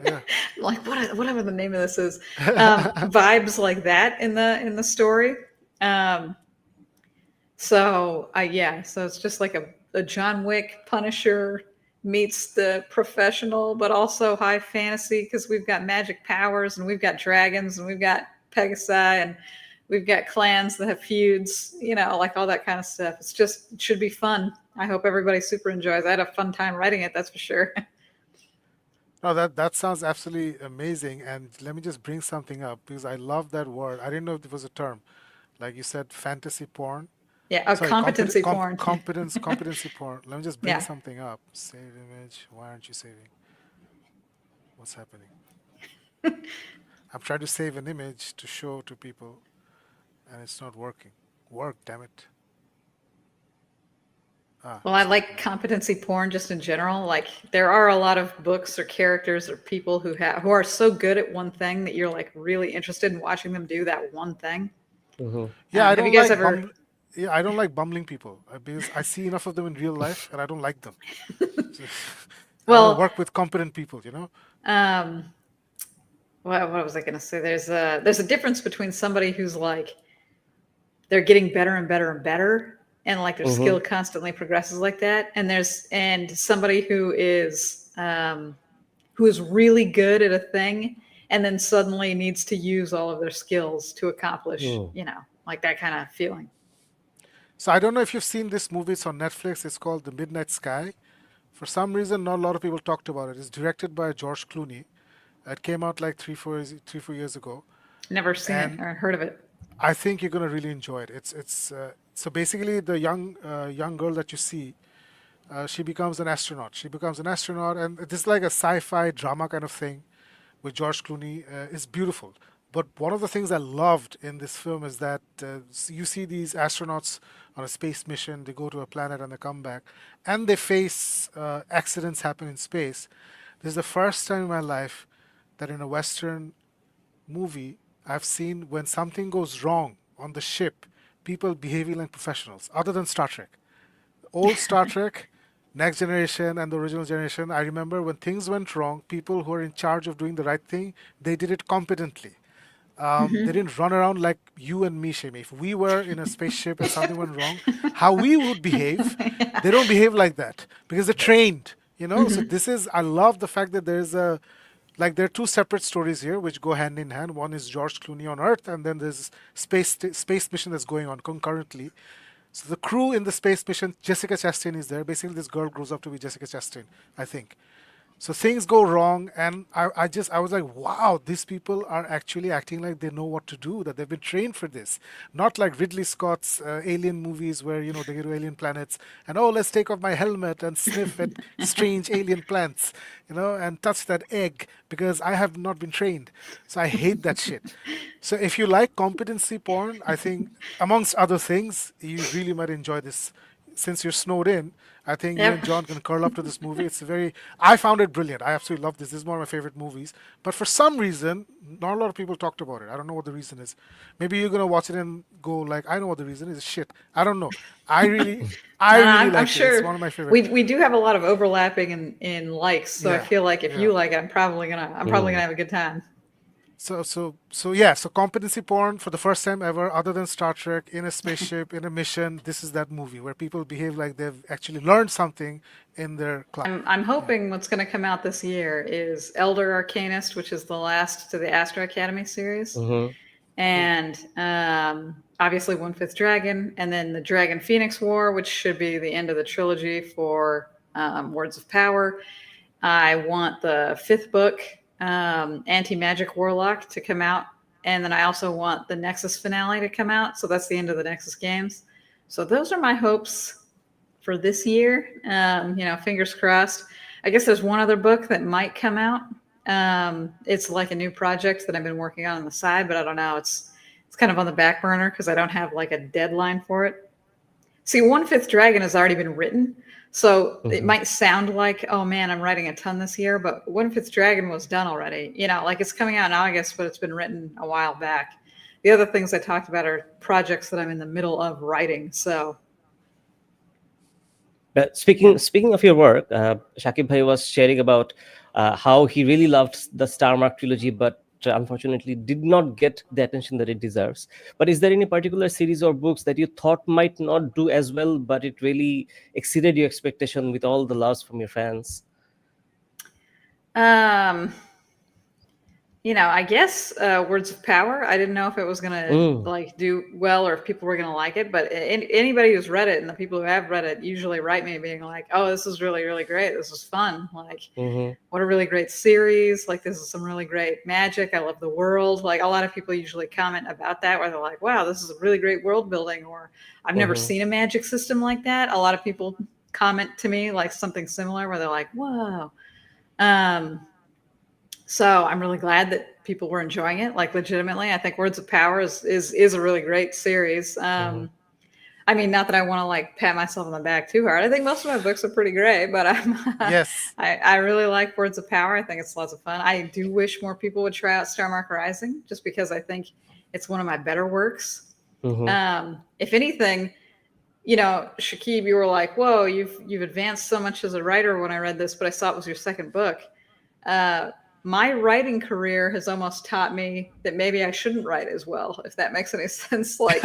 Speaker 1: Yeah.
Speaker 2: Like whatever the name of this is. Vibes like that in the story. Um, so it's just like a John Wick Punisher meets the Professional, but also high fantasy because we've got magic powers and we've got dragons and we've got Pegasi and we've got clans that have feuds, like all that kind of stuff. It should be fun. I hope everybody super enjoys. I had a fun time writing it, that's for sure.
Speaker 1: No, that sounds absolutely amazing. And let me just bring something up because I love that word. I didn't know if it was a term. Like you said, fantasy porn.
Speaker 2: Yeah, a
Speaker 1: Sorry,
Speaker 2: competency porn.
Speaker 1: competency porn. Let me just bring
Speaker 2: Yeah.
Speaker 1: something up. Save image. Why aren't you saving? What's happening? I'm trying to save an image to show to people, and it's not working. Work, damn it. Ah,
Speaker 2: Well, I
Speaker 1: it's
Speaker 2: like
Speaker 1: working now.
Speaker 2: competency porn just in general. Like there are a lot of books or characters or people who are so good at one thing that you're like really interested in watching them do that one thing.
Speaker 3: Mhm.
Speaker 1: Yeah, I
Speaker 2: Have you
Speaker 1: don't
Speaker 2: guys
Speaker 1: like
Speaker 2: ever?
Speaker 1: bum. Yeah, I don't like bumbling people because I see enough of them in real life, and I don't like them. So, I want to
Speaker 2: Well,
Speaker 1: work with competent people.
Speaker 2: um, what was I going to say? There's a difference between somebody who's like they're getting better and better and better, and like their skill
Speaker 3: Mhm.
Speaker 2: constantly progresses like that, and somebody who is really good at a thing and then suddenly needs to use all of their skills to accomplish,
Speaker 3: Mm.
Speaker 2: like that kind of feeling.
Speaker 1: So I don't know if you've seen this movie. It's on Netflix. It's called The Midnight Sky. For some reason, not a lot of people talked about it. It's directed by George Clooney. It came out like 3, 4 years ago,
Speaker 2: Never seen it
Speaker 1: and
Speaker 2: or heard of it.
Speaker 1: I think you're gonna really enjoy it. It's so basically the young girl that you see, she becomes an astronaut. She becomes an astronaut, and this is like a sci-fi drama kind of thing with George Clooney. It's beautiful. But one of the things I loved in this film is that you see these astronauts on a space mission. They go to a planet and they come back, and they face accidents happen in space. This is the first time in my life that in a Western movie I've seen when something goes wrong on the ship, people behaving like professionals, other than Star Trek. Old Star Trek, Next Generation, and the original generation, I remember when things went wrong, people who are in charge of doing the right thing, they did it competently. They
Speaker 2: Hmm.
Speaker 1: didn't run around like you and me, Shami. If we were in a spaceship and something went wrong, how we would behave,
Speaker 2: Yeah.
Speaker 1: they don't behave like that because they're trained. So
Speaker 2: Hmm.
Speaker 1: this is, I love the fact that like there are two separate stories here which go hand in hand. One is George Clooney on Earth, and then there's space mission that's going on concurrently. So the crew in the space mission, Jessica Chastain is there. Basically, this girl grows up to be Jessica Chastain, I think. So things go wrong, and I was like, wow, these people are actually acting like they know what to do, that they've been trained for this. Not like Ridley Scott's alien movies where, they go to alien planets and, oh, let's take off my helmet and sniff at strange alien plants, and touch that egg because I have not been trained. So I hate that shit. So if you like competency porn, I think, amongst other things, you really might enjoy this. Since you're snowed in, I think you
Speaker 2: Yep.
Speaker 1: and John can curl up to this movie. I found it brilliant. I absolutely love this. This is one of my favorite movies. But for some reason, not a lot of people talked about it. I don't know what the reason is. Maybe you're gonna watch it and go like, I know what the reason is. Shit, I don't know. I really, I really
Speaker 2: I'm
Speaker 1: liked it. It's
Speaker 2: sure
Speaker 1: one of my favorite.
Speaker 2: we do have a lot of overlapping in likes, so I
Speaker 1: Yeah,
Speaker 2: feel like if
Speaker 1: yeah.
Speaker 2: you like it, I'm probably gonna
Speaker 3: Mm.
Speaker 2: have a good time.
Speaker 1: So yeah. So competency porn for the first time ever, other than Star Trek, in a spaceship, in a mission. This is that movie where people behave like they've actually learned something in their class.
Speaker 2: I'm
Speaker 1: Yeah.
Speaker 2: hoping what's going to come out this year is Elder Arcanist, which is the last to the Astro Academy series,
Speaker 3: Mm-hmm.
Speaker 1: Cool.
Speaker 2: and obviously One Fifth Dragon, and then the Dragon Phoenix War, which should be the end of the trilogy for Words of Power. I want the fifth book, Anti Magic Warlock, to come out, and then I also want the Nexus finale to come out. So that's the end of the Nexus games. So those are my hopes for this year. Fingers crossed. I guess there's one other book that might come out. It's like a new project that I've been working on the side, but I don't know. It's kind of on the back burner because I don't have like a deadline for it. See, One Fifth Dragon has already been written, so it
Speaker 3: Mm-hmm.
Speaker 2: might sound like, oh man, I'm writing a ton this year, but One Fifth Dragon was done already. Like it's coming out in August, but it's been written a while back. The other things I talked about are projects that I'm in the middle of writing. So
Speaker 3: Speaking
Speaker 2: yeah.
Speaker 3: speaking of your work, Shakib Bhai was sharing about how he really loved the Star Mark trilogy, but unfortunately did not get the attention that it deserves. But is there any particular series or books that you thought might not do as well, but it really exceeded your expectation with all the loves from your fans?
Speaker 2: Um, I guess Words of Power. I didn't know if it was gonna
Speaker 3: Mm,
Speaker 2: like do well or if people were gonna like it. But anybody who's read it and the people who have read it usually write me being like, "Oh, this is really really great. This is fun. Like,
Speaker 3: mm-hmm,
Speaker 2: what a really great series. Like, this is some really great magic. I love the world." Like, a lot of people usually comment about that where they're like, "Wow, this is a really great world building," or "I've never
Speaker 3: mm-hmm,
Speaker 2: seen a magic system like that." A lot of people comment to me like something similar where they're like, "Whoa." Um, so I'm really glad that people were enjoying it. Like legitimately, I think Words of Power is a really great series.
Speaker 3: mm-hmm,
Speaker 2: I mean, not that I want to like pat myself on the back too hard. I think most of my books are pretty great, but
Speaker 1: Yes.
Speaker 2: I really like Words of Power. I think it's lots of fun. I do wish more people would try out Starmark Rising, just because I think it's one of my better works.
Speaker 3: mm-hmm,
Speaker 2: If anything, Shakib, you were like, "Whoa, you've advanced so much as a writer." When I read this, but I saw it was your second book. Uh, my writing career has almost taught me that maybe I shouldn't write as well, if that makes any sense. Like,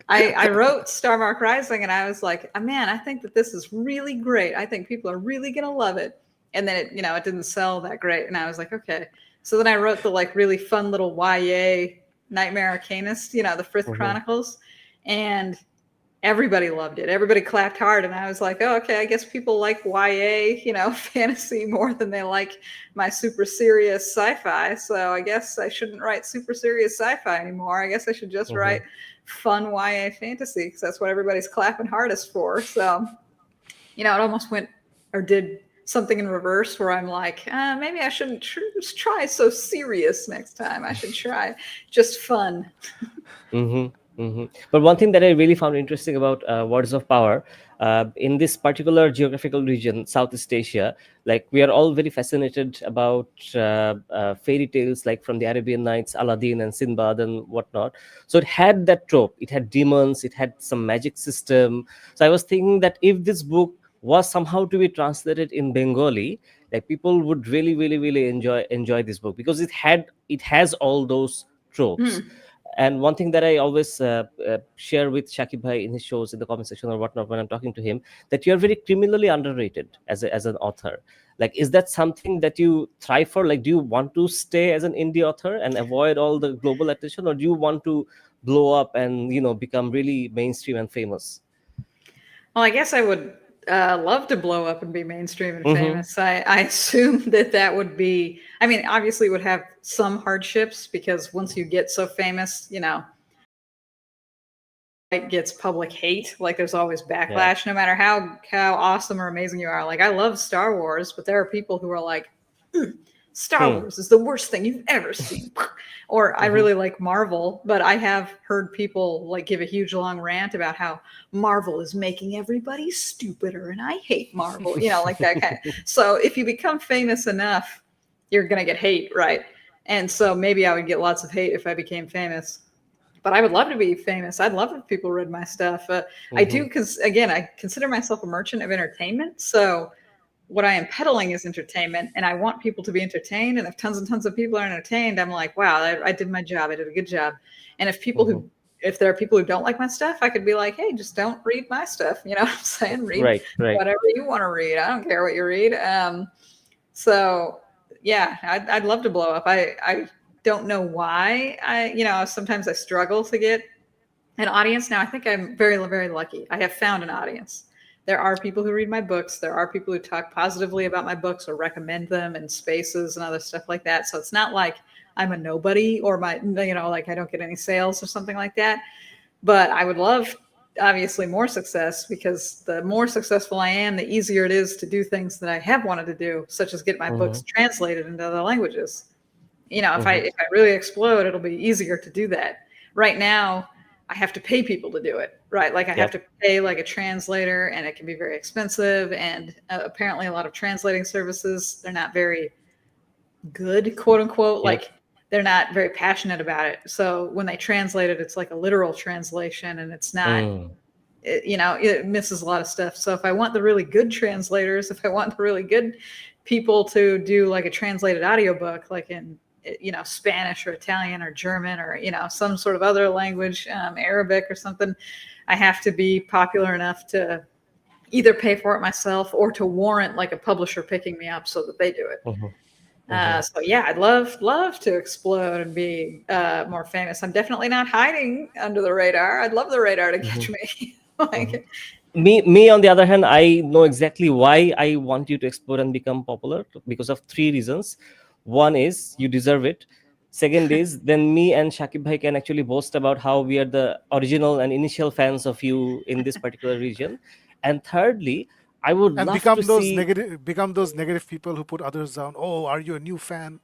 Speaker 2: I, I wrote Starmark Rising, and I was like, oh, man, I think that this is really great. I think people are really gonna love it. And then it didn't sell that great, and I was like, okay. So then I wrote the like really fun little YA Nightmare Arcanist, the Frith
Speaker 3: mm-hmm,
Speaker 2: Chronicles, and everybody loved it. Everybody clapped hard, and I was like, "Oh, okay. I guess people like YA, fantasy more than they like my super serious sci-fi. So I guess I shouldn't write super serious sci-fi anymore. I guess I should just
Speaker 3: mm-hmm.
Speaker 2: write fun YA fantasy because that's what everybody's clapping hardest for." So it almost went or did something in reverse where I'm like, maybe I shouldn't try so serious next time. I should try just fun.
Speaker 3: Mm-hmm, mm-hmm. But one thing that I really found interesting about Words of Power, in this particular geographical region, Southeast Asia, like we are all very fascinated about fairy tales, like from the Arabian Nights, Aladdin and Sinbad and whatnot. So it had that trope. It had demons. It had some magic system. So I was thinking that if this book was somehow to be translated in Bengali, like people would really, really, really enjoy this book because it has all those tropes.
Speaker 2: Hmm.
Speaker 3: And one thing that I always share with Shakib Bhai in his shows in the comment section or whatnot when I'm talking to him, that you're very criminally underrated as an author. Like, is that something that you thrive for? Like, do you want to stay as an indie author and avoid all the global attention, or do you want to blow up and become really mainstream and famous?
Speaker 2: Well, I guess I would love to blow up and be mainstream and
Speaker 3: Mm-hmm.
Speaker 2: famous. I assume that would be, I mean, obviously it would have some hardships because once you get so famous, it gets public hate. Like there's always
Speaker 3: Yeah.
Speaker 2: backlash, no matter how awesome or amazing you are. Like I love Star Wars, but there are people who are like, Star
Speaker 3: Hmm.
Speaker 2: Wars is the worst thing you've ever seen. Or I
Speaker 3: Mm-hmm.
Speaker 2: really like Marvel, but I have heard people like give a huge long rant about how Marvel is making everybody stupider and I hate Marvel, like that kind of. So if you become famous enough, you're going to get hate, right? And so maybe I would get lots of hate if I became famous, but I would love to be famous. I'd love if people read my stuff. I do
Speaker 3: Mm-hmm.
Speaker 2: because again, I consider myself a merchant of entertainment. So what I am peddling is entertainment, and I want people to be entertained. And if tons and tons of people are entertained, I'm like, wow, I did my job. I did a good job. And
Speaker 3: Mm-hmm.
Speaker 2: if there are people who don't like my stuff, I could be like, hey, just don't read my stuff. You know what I'm saying? Read
Speaker 3: Right. Right.
Speaker 2: whatever you want to read. I don't care what you read. So yeah, I'd love to blow up. I don't know why sometimes I struggle to get an audience. Now I think I'm very, very lucky. I have found an audience. There are people who read my books. There are people who talk positively about my books or recommend them in spaces and other stuff like that. So it's not like I'm a nobody or like I don't get any sales or something like that. But I would love obviously more success, because the more successful I am, the easier it is to do things that I have wanted to do, such as get my
Speaker 3: Mm-hmm.
Speaker 2: books translated into other languages. If I
Speaker 3: Mm-hmm.
Speaker 2: if I really explode, it'll be easier to do that. Right now, I have to pay people to do it, right? Like I have
Speaker 3: Yep.
Speaker 2: to pay like a translator, and it can be very expensive. And apparently, a lot of translating services, they're not very good, quote unquote.
Speaker 3: Yep.
Speaker 2: Like they're not very passionate about it. So when they translate it, it's like a literal translation, and it's not.
Speaker 3: Mm.
Speaker 2: It misses a lot of stuff. So if I want the really good translators, if I want the really good people to do like a translated audiobook, like in Spanish or Italian or German or some sort of other language, Arabic or something, I have to be popular enough to either pay for it myself or to warrant like a publisher picking me up so that they do it.
Speaker 3: Mm-hmm. Mm-hmm.
Speaker 2: So yeah, I'd love to explode and be more famous. I'm definitely not hiding under the radar. I'd love the radar to
Speaker 3: Mm-hmm.
Speaker 2: catch me.
Speaker 3: Mm-hmm.
Speaker 2: Like,
Speaker 3: Me on the other hand, I know exactly why I want you to explore and become popular, because of three reasons. One is you deserve it. Second is then me and Shakib bhai can actually boast about how we are the original and initial fans of you in this particular region. And thirdly, I would
Speaker 1: And
Speaker 3: love to see
Speaker 1: become those negative people who put others down. Oh, are you a new fan,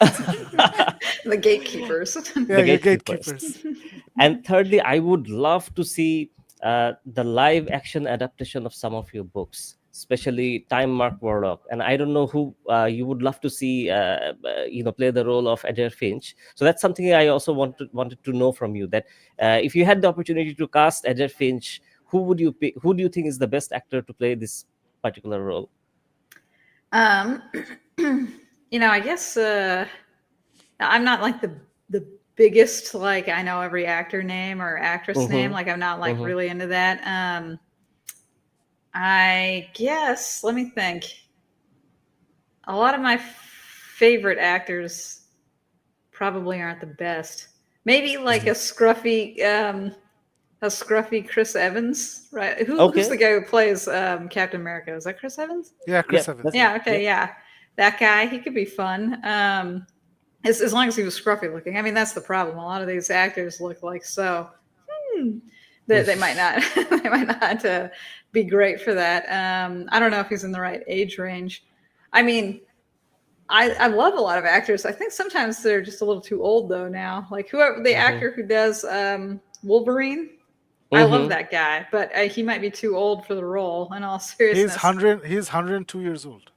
Speaker 1: etc.
Speaker 2: the gatekeepers.
Speaker 3: the
Speaker 1: Yeah, you're
Speaker 3: gatekeepers.
Speaker 1: gatekeepers.
Speaker 3: And thirdly, I would love to see the live action adaptation of some of your books, especially Time Mark Warlock. And I don't know who you would love to see play the role of Adair Finch. So that's something I also wanted to know from you, that if you had the opportunity to cast Adair Finch, who would you pick? Who do you think is the best actor to play this particular role?
Speaker 2: um, I guess I'm not like the biggest, like I know every actor name or actress name.
Speaker 3: Mm-hmm.
Speaker 2: Like I'm not like
Speaker 3: Mm-hmm.
Speaker 2: really into that. I guess let me think. A lot of my favorite actors probably aren't the best. Maybe like
Speaker 3: Mm-hmm.
Speaker 2: a scruffy Chris Evans, right? Who's the
Speaker 3: Okay.
Speaker 2: guy who plays Captain America? Is that Chris Evans?
Speaker 1: Yeah, Chris
Speaker 3: Yep.
Speaker 1: Evans.
Speaker 3: That's
Speaker 1: Yeah.
Speaker 2: Yeah. Okay.
Speaker 3: yep.
Speaker 2: Yeah, that guy. He could be fun. As long as he was scruffy looking. I mean, that's the problem. A lot of these actors look like so. Hmm, they might not. They might not be great for that. I don't know if he's in the right age range. I mean, I love a lot of actors. I think sometimes they're just a little too old though now. Like whoever the
Speaker 3: Mm-hmm.
Speaker 2: actor who does Wolverine, I love
Speaker 3: Mm-hmm.
Speaker 2: that guy, but he might be too old for the role. In all
Speaker 1: He's
Speaker 2: seriousness,
Speaker 1: 100. He's 102 years old.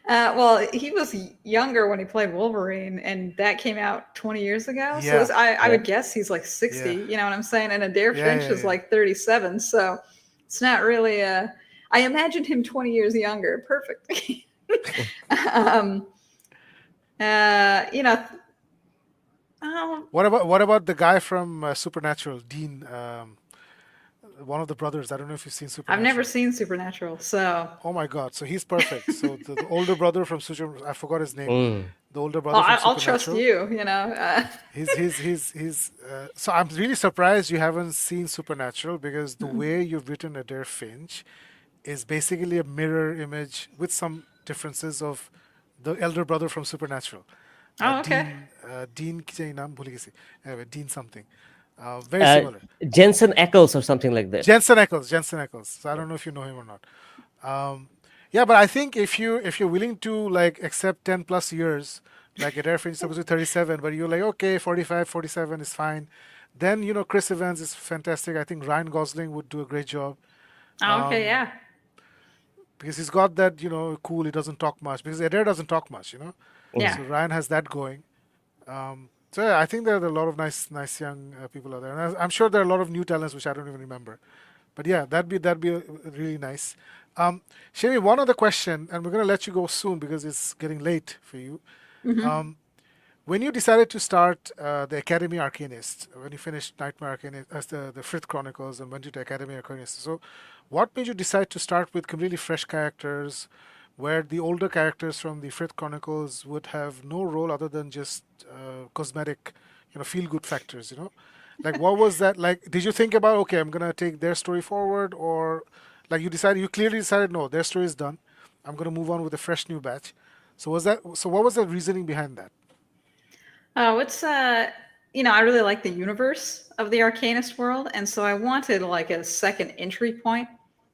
Speaker 2: well, he was younger when he played Wolverine, and that came out 20 years ago. So
Speaker 1: Yeah.
Speaker 2: I would
Speaker 3: Yep.
Speaker 2: guess he's like 60.
Speaker 1: Yeah.
Speaker 2: You know what I'm saying? And Adair
Speaker 1: Yeah.
Speaker 2: Finch
Speaker 1: Yeah.
Speaker 2: is
Speaker 1: Yeah.
Speaker 2: like 37. So it's not really. I imagined him 20 years younger. Perfect. um, you know, oh,
Speaker 1: What about the guy from Supernatural, Dean? one of the brothers. I don't know if you've seen
Speaker 2: I've never
Speaker 1: Supernatural.
Speaker 2: seen Supernatural, so
Speaker 1: Oh my God. So he's perfect. So the older brother from Super, I forgot his name.
Speaker 3: Mm.
Speaker 1: The older brother from
Speaker 2: I'll trust
Speaker 1: Supernatural.
Speaker 2: you. You know.
Speaker 1: So I'm really surprised you haven't seen Supernatural because the way you've written Adair Finch is basically a mirror image with some differences of the elder brother from Supernatural.
Speaker 2: Oh, okay.
Speaker 1: Dean ki chahi naam bhuli gisi. Anyway, Dean something. Very
Speaker 3: Uh,
Speaker 1: similar.
Speaker 3: Jensen Ackles or something like that.
Speaker 1: Jensen Ackles. Jensen Ackles. So I don't know if you know him or not. Um, yeah, but I think if you're willing to like accept 10 plus years, like Adair Finch is supposed to be 37, but you're like okay, 45, 47 is fine. Then Chris Evans is fantastic. I think Ryan Gosling would do a great job.
Speaker 2: Oh, okay.
Speaker 1: Um,
Speaker 2: Yeah.
Speaker 1: because he's got that cool. He doesn't talk much because Adair doesn't talk much.
Speaker 2: Yeah.
Speaker 1: So Ryan has that going. So yeah, I think there are a lot of nice young people out there, and I'm sure there are a lot of new talents which I don't even remember. But yeah, that'd be really nice. Shami, one other question, and we're gonna let you go soon because it's getting late for you.
Speaker 2: Hmm.
Speaker 1: Um, when you decided to start the Academy Arcanist, when you finished Nightmare Arcanist, as the Frith Chronicles, and went to the Academy Arcanist, so what made you decide to start with completely fresh characters, where the older characters from the Frith Chronicles would have no role other than just cosmetic, feel good factors, Like, what was that like? Did you think about, okay, I'm gonna take their story forward, or like you clearly decided, no, their story is done. I'm gonna move on with a fresh new batch. So what was the reasoning behind that?
Speaker 2: Oh, I really like the universe of the Arcanist world, and so I wanted like a second entry point,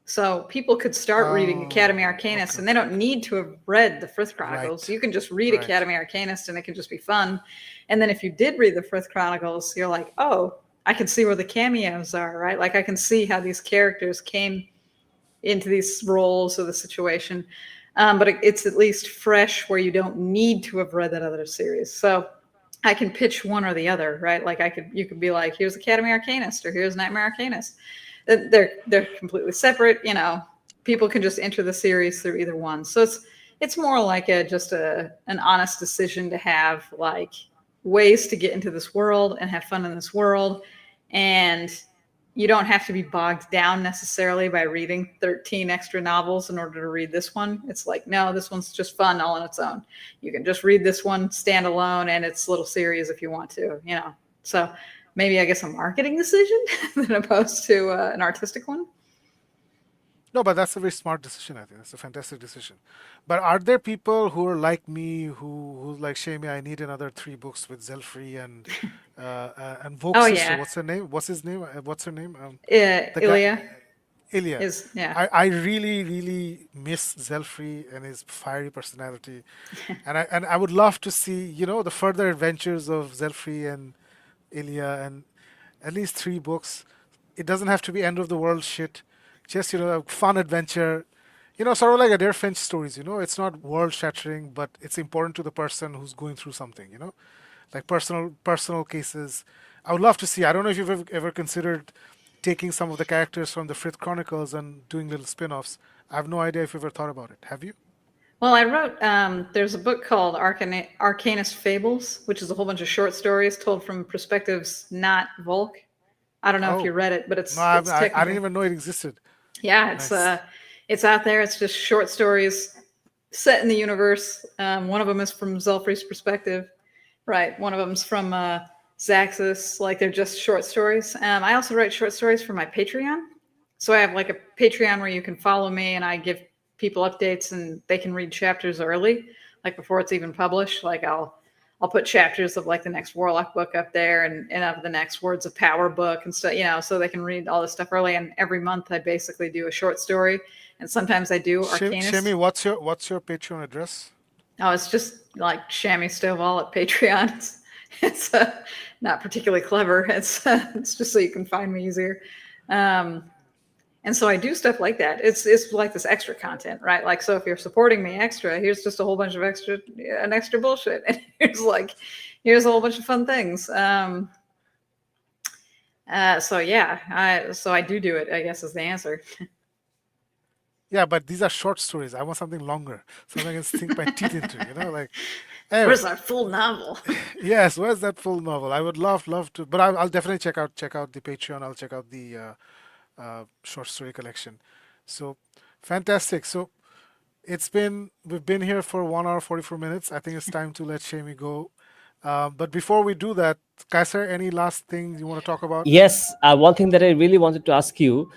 Speaker 2: so people could start reading Academy
Speaker 1: Oh,
Speaker 2: Arcanist,
Speaker 1: okay.
Speaker 2: and they don't need to have read the Frith Chronicles.
Speaker 1: Right.
Speaker 2: You can just read
Speaker 1: Right.
Speaker 2: Academy Arcanist, and it can just be fun. And then if you did read the Frith Chronicles, you're like, oh, I can see where the cameos are, right? Like I can see how these characters came into these roles or the situation. But it's at least fresh where you don't need to have read that other series. So I can pitch one or the other, right? Like you could be like, here's Academy Arcanist or here's Nightmare Arcanist. They're completely separate. People can just enter the series through either one. So it's more like just an honest decision to have like ways to get into this world and have fun in this world, and you don't have to be bogged down necessarily by reading 13 extra novels in order to read this one. It's like, no, this one's just fun all on its own. You can just read this one standalone and its little series if you want to. So maybe I guess a marketing decision than opposed to an artistic one.
Speaker 1: No, but that's a very smart decision. I think that's a fantastic decision. But are there people who are like me who's like Shami? I need another three books with Zelfrey and Voke's
Speaker 2: Oh
Speaker 1: sister.
Speaker 2: yeah,
Speaker 1: What's her name? What's his name? What's her name? The guy
Speaker 2: Ilya
Speaker 1: Ilya.
Speaker 2: is yeah.
Speaker 1: I really really miss Zelfrey and his fiery personality, and I would love to see the further adventures of Zelfrey and Ilya and at least three books. It doesn't have to be end of the world shit. Just a fun adventure. Sort of like Adair Finch stories. It's not world shattering, but it's important to the person who's going through something. Like personal cases. I would love to see. I don't know if you've ever considered taking some of the characters from the Frith Chronicles and doing little spin-offs. I have no idea if you've ever thought about it. Have you?
Speaker 2: Well, I wrote, there's a book called Arcanist Fables, which is a whole bunch of short stories told from perspectives not Volk. I don't know if you
Speaker 1: Oh,
Speaker 2: read it, but
Speaker 1: no,
Speaker 2: it's
Speaker 1: I didn't
Speaker 2: technically,
Speaker 1: even know it existed.
Speaker 2: yeah,
Speaker 1: Nice.
Speaker 2: it's out there. It's just short stories set in the universe. One of them is from Zelfrey's perspective, right? One of them's from Zaxxas. Like they're just short stories. I also write short stories for my Patreon. So I have like a Patreon where you can follow me and I give people updates and they can read chapters early, like before it's even published. Like I'll put chapters of like the next Warlock book up there and of the next Words of Power book and stuff, so they can read all this stuff early. And every month I basically do a short story. And sometimes I do Arcanist.
Speaker 1: Shami, what's your Patreon address?
Speaker 2: Oh, it's just like Shami Stovall at Patreon. It's not particularly clever. It's just so you can find me easier. Um, and so I do stuff like that. It's like this extra content, right? Like, so if you're supporting me extra, here's just a whole bunch of extra bullshit, and here's a whole bunch of fun things. So yeah, I do it. I guess is the answer.
Speaker 1: Yeah, but these are short stories. I want something longer, something I can sink my teeth into. Like anyway.
Speaker 2: Where's our full novel?
Speaker 1: Yes, where's that full novel? I would love to, but I'll definitely check out the Patreon. I'll check out short story collection. So fantastic. So we've been here for 1 hour 44 minutes. I think it's time to let Shami go. But before we do that, Kaiser, any last things you want to talk about?
Speaker 3: Yes, one thing that I really wanted to ask you,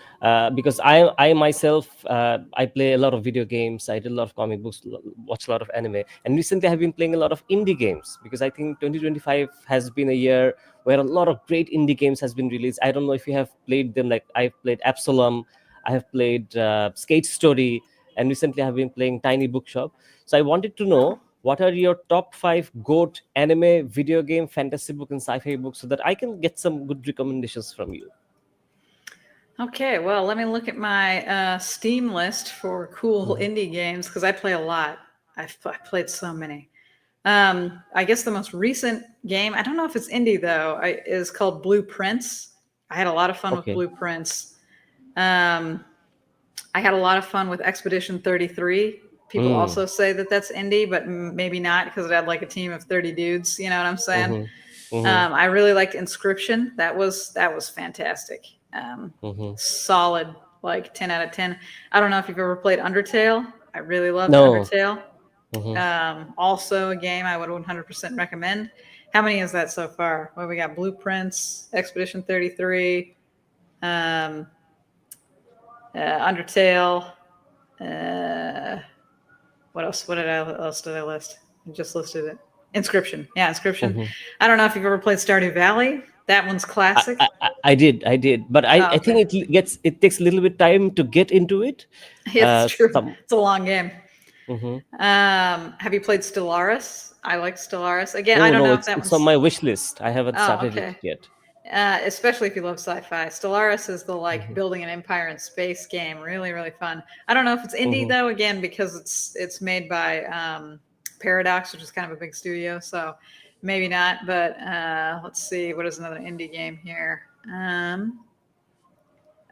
Speaker 3: because I myself, I play a lot of video games. I did a lot of comic books, watch a lot of anime, and recently I've been playing a lot of indie games because I think 2025 has been a year where a lot of great indie games has been released. I don't know if you have played them. Like I've played Absalom, I have played Skate Story, and recently I have been playing Tiny Bookshop. So I wanted to know what are your top five GOAT anime, video game, fantasy book, and sci-fi books so that I can get some good recommendations from you.
Speaker 2: Okay, well, let me look at my Steam list for cool
Speaker 3: Mhm.
Speaker 2: indie games because I play a lot. I played so many. I guess the most recent game, I don't know if it's indie though, is called Blueprints. I had a lot of fun with
Speaker 3: Okay.
Speaker 2: Blueprints. Um, I had a lot of fun with Expedition 33. People
Speaker 3: Mm.
Speaker 2: also say that that's indie, but maybe not because it had like a team of 30 dudes. You know what I'm saying?
Speaker 3: Mm-hmm. Mm-hmm.
Speaker 2: I really liked Inscription. That was fantastic.
Speaker 3: Mm-hmm.
Speaker 2: Solid, like 10 out of 10. I don't know if you've ever played Undertale. I really loved
Speaker 3: No.
Speaker 2: Undertale.
Speaker 3: Mm-hmm.
Speaker 2: Also a game I would 100% recommend. How many is that so far? Well, we got Blueprints, Expedition 33, um, Undertale. Uh, what else? Else did I list? I just listed it. Inscription. Yeah, Inscription.
Speaker 3: Mm-hmm.
Speaker 2: I don't know if you've ever played Stardew Valley. That one's classic.
Speaker 3: I did, but
Speaker 2: Oh,
Speaker 3: I
Speaker 2: okay.
Speaker 3: think it takes a little bit time to get into it.
Speaker 2: It's true.
Speaker 3: Some.
Speaker 2: It's a long game.
Speaker 3: Mm-hmm.
Speaker 2: Have you played Stellaris? I like Stellaris. Again, I
Speaker 3: Oh
Speaker 2: don't
Speaker 3: no,
Speaker 2: know if
Speaker 3: it's
Speaker 2: that
Speaker 3: it's on
Speaker 2: one's.
Speaker 3: my wish list. I haven't
Speaker 2: Oh,
Speaker 3: started it
Speaker 2: okay.
Speaker 3: yet.
Speaker 2: Especially if you love sci-fi. Stellaris is the like
Speaker 3: Mm-hmm.
Speaker 2: building an empire in space game. Really, really fun. I don't know if it's indie
Speaker 3: Mm-hmm.
Speaker 2: though. Again, because it's made by Paradox, which is kind of a big studio, so maybe not. But let's see. What is another indie game here?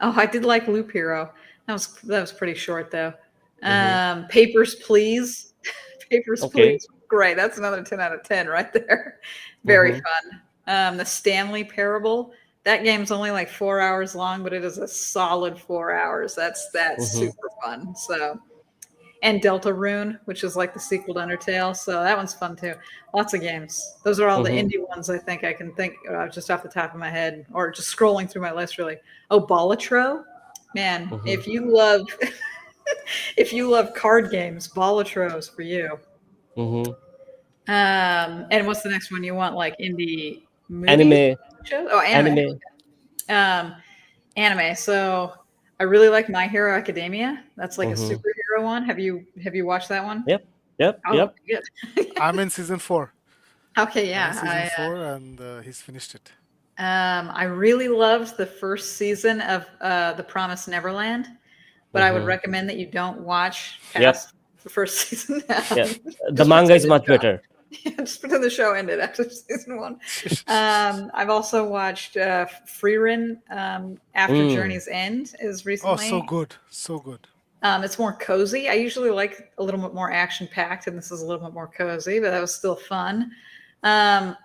Speaker 2: Oh, I did like Loop Hero. That was pretty short though.
Speaker 3: Mm-hmm.
Speaker 2: Papers, Please. Papers,
Speaker 3: Okay.
Speaker 2: Please. Great. That's another 10 out of 10 right there. Very
Speaker 3: Mm-hmm.
Speaker 2: fun. The Stanley Parable. That game's only like 4 hours long, but it is a solid 4 hours. That's
Speaker 3: Mm-hmm.
Speaker 2: super fun. So, and Deltarune, which is like the sequel to Undertale. So that one's fun too. Lots of games. Those are all the
Speaker 3: Mm-hmm.
Speaker 2: indie ones I think I can think just off the top of my head, or just scrolling through my list really. Oh, Balatro, man!
Speaker 3: Mm-hmm.
Speaker 2: If you love card games, Balatro's for you.
Speaker 3: Mm-hmm.
Speaker 2: And what's the next one you want? Like indie movies,
Speaker 3: Anime.
Speaker 2: shows? Oh, anime.
Speaker 3: Anime.
Speaker 2: Um, Anime. So I really like My Hero Academia. That's like a
Speaker 3: Mm-hmm.
Speaker 2: superhero one. Have you watched that one?
Speaker 3: Yep. Yep.
Speaker 2: Oh,
Speaker 3: Yep.
Speaker 2: good.
Speaker 1: I'm in season 4.
Speaker 2: Okay,
Speaker 1: I'm in
Speaker 2: yeah.
Speaker 1: season 4, and he's finished it.
Speaker 2: I really loved the first season of The Promised Neverland, but I would
Speaker 3: Mm-hmm.
Speaker 2: recommend that you don't watch
Speaker 3: Yep.
Speaker 2: past the first season.
Speaker 3: Yeah. The
Speaker 2: Just
Speaker 3: manga
Speaker 2: pretend
Speaker 3: is
Speaker 2: the
Speaker 3: much
Speaker 2: show,
Speaker 3: better.
Speaker 2: yeah, just pretend the show ended after season one. I've also watched Freerun after
Speaker 3: Mm.
Speaker 2: Journey's End is
Speaker 1: Oh, so
Speaker 2: recently.
Speaker 1: good, so good.
Speaker 2: It's more cozy. I usually like a little bit more action packed, and this is a little bit more cozy, but that was still fun. Um,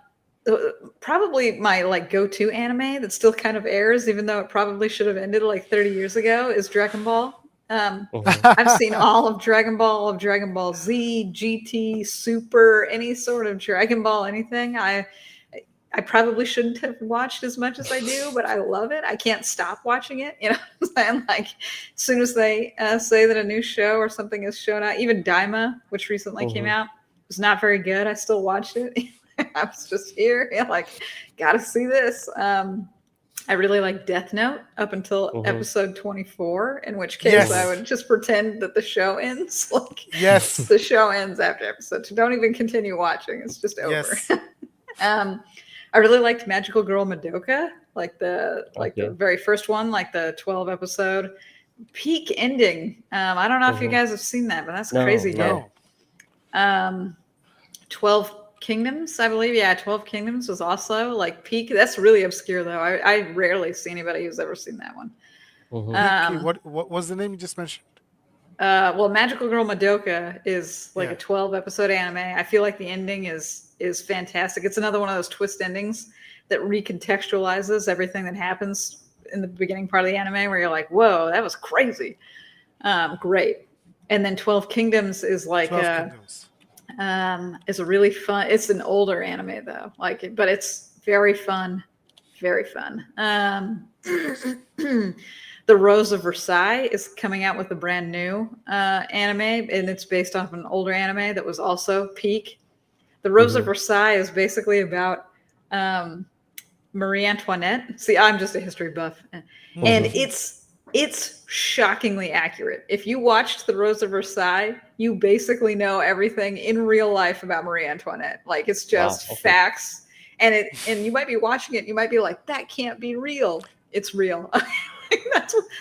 Speaker 2: Probably my like go-to anime that still kind of airs, even though it probably should have ended like 30 years ago, is Dragon Ball.
Speaker 3: Mm-hmm.
Speaker 2: I've seen all of Dragon Ball Z, GT, Super, any sort of Dragon Ball, anything. I probably shouldn't have watched as much as I do, but I love it. I can't stop watching it. You know what I'm saying? Like, as soon as they say that a new show or something is shown out, even Daima, which recently came
Speaker 3: Mm-hmm.
Speaker 2: out, was not very good. I still watched it. I was just here, like, gotta see this. I really like Death Note up until
Speaker 3: Mm-hmm.
Speaker 2: episode 24, in which case I
Speaker 1: Yes,
Speaker 2: would just pretend that the show ends. Like,
Speaker 1: yes,
Speaker 2: the show ends after episode 2. Don't even continue watching. It's just over.
Speaker 1: yes.
Speaker 2: um, I really liked Magical Girl Madoka, like the
Speaker 3: Okay.
Speaker 2: very first one, like the 12 episode peak ending. I don't know if you
Speaker 3: Mm-hmm.
Speaker 2: guys have seen that, but that's
Speaker 3: No,
Speaker 2: crazy good.
Speaker 3: no.
Speaker 1: No.
Speaker 2: Um, 12 Kingdoms, I believe. Yeah, 12 Kingdoms was also like peak. That's really obscure though. I rarely see anybody who's ever seen that one.
Speaker 3: Mm-hmm.
Speaker 2: Um,
Speaker 1: What was the name you just mentioned?
Speaker 2: well, Magical Girl Madoka is like a
Speaker 1: Yeah.
Speaker 2: 12 episode anime. I feel like the ending is fantastic. It's another one of those twist endings that recontextualizes everything that happens in the beginning part of the anime where you're like, whoa, that was crazy. Great. And then 12 Kingdoms is like
Speaker 1: 12 Kingdoms.
Speaker 2: is a really fun. It's an older anime though, like, but it's very fun, very fun. The Rose of Versailles is coming out with a brand new anime, and it's based off an older anime that was also peak. The Rose of
Speaker 3: Mhm.
Speaker 2: Versailles is basically about um, Marie Antoinette. See, I'm just a history buff, and
Speaker 3: Mhm.
Speaker 1: Mhm.
Speaker 2: it's shockingly accurate. If you watched The Rose of Versailles, you basically know everything in real life about Marie Antoinette. Like it's
Speaker 3: Wow.
Speaker 2: just
Speaker 3: Okay.
Speaker 2: facts, and you might be watching it, you might be like, that can't be real. It's real.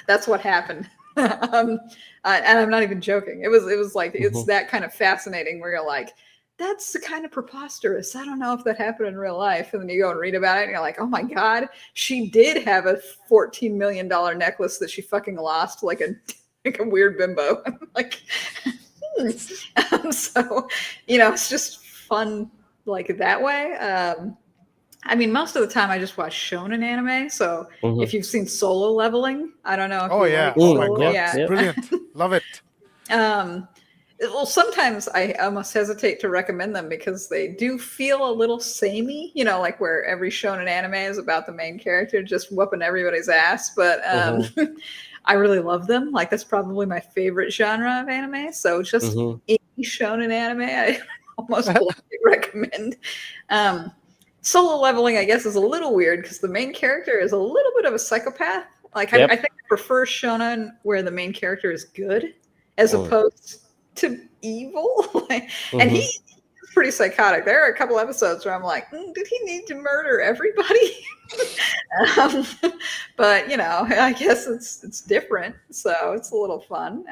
Speaker 2: That's what happened. And I'm not even joking. It was like it's
Speaker 3: Mhm.
Speaker 2: that kind of fascinating where you're like, that's kind of preposterous. I don't know if that happened in real life. And then you go and read about it and you're like, oh my God, she did have a $14 million necklace that she fucking lost like a like a weird bimbo. Like so, it's just fun like that way. I mean, most of the time I just watch shonen anime. So if
Speaker 3: Mhm.
Speaker 2: you've seen Solo Leveling, I don't know if
Speaker 1: Oh
Speaker 2: you
Speaker 1: yeah.
Speaker 2: like
Speaker 1: Oh my
Speaker 2: Solo.
Speaker 3: Yep.
Speaker 1: God. It's
Speaker 2: Yeah.
Speaker 3: Yep.
Speaker 1: brilliant. Love it.
Speaker 2: Um, well, sometimes I almost hesitate to recommend them because they do feel a little samey, like where every shonen anime is about the main character just whooping everybody's ass. But
Speaker 3: Mhm.
Speaker 2: I really love them. Like that's probably my favorite genre of anime. So just
Speaker 3: Mhm.
Speaker 2: any shonen anime, I almost blindly recommend. Um, Solo Leveling, I guess, is a little weird because the main character is a little bit of a psychopath. Like I
Speaker 3: Yep.
Speaker 2: think I prefer shonen where the main character is good as
Speaker 3: Mm.
Speaker 2: opposed to evil. And
Speaker 3: Mhm.
Speaker 2: he's pretty psychotic. There are a couple episodes where I'm like, did he need to murder everybody? um, but I guess it's different, so it's a little fun.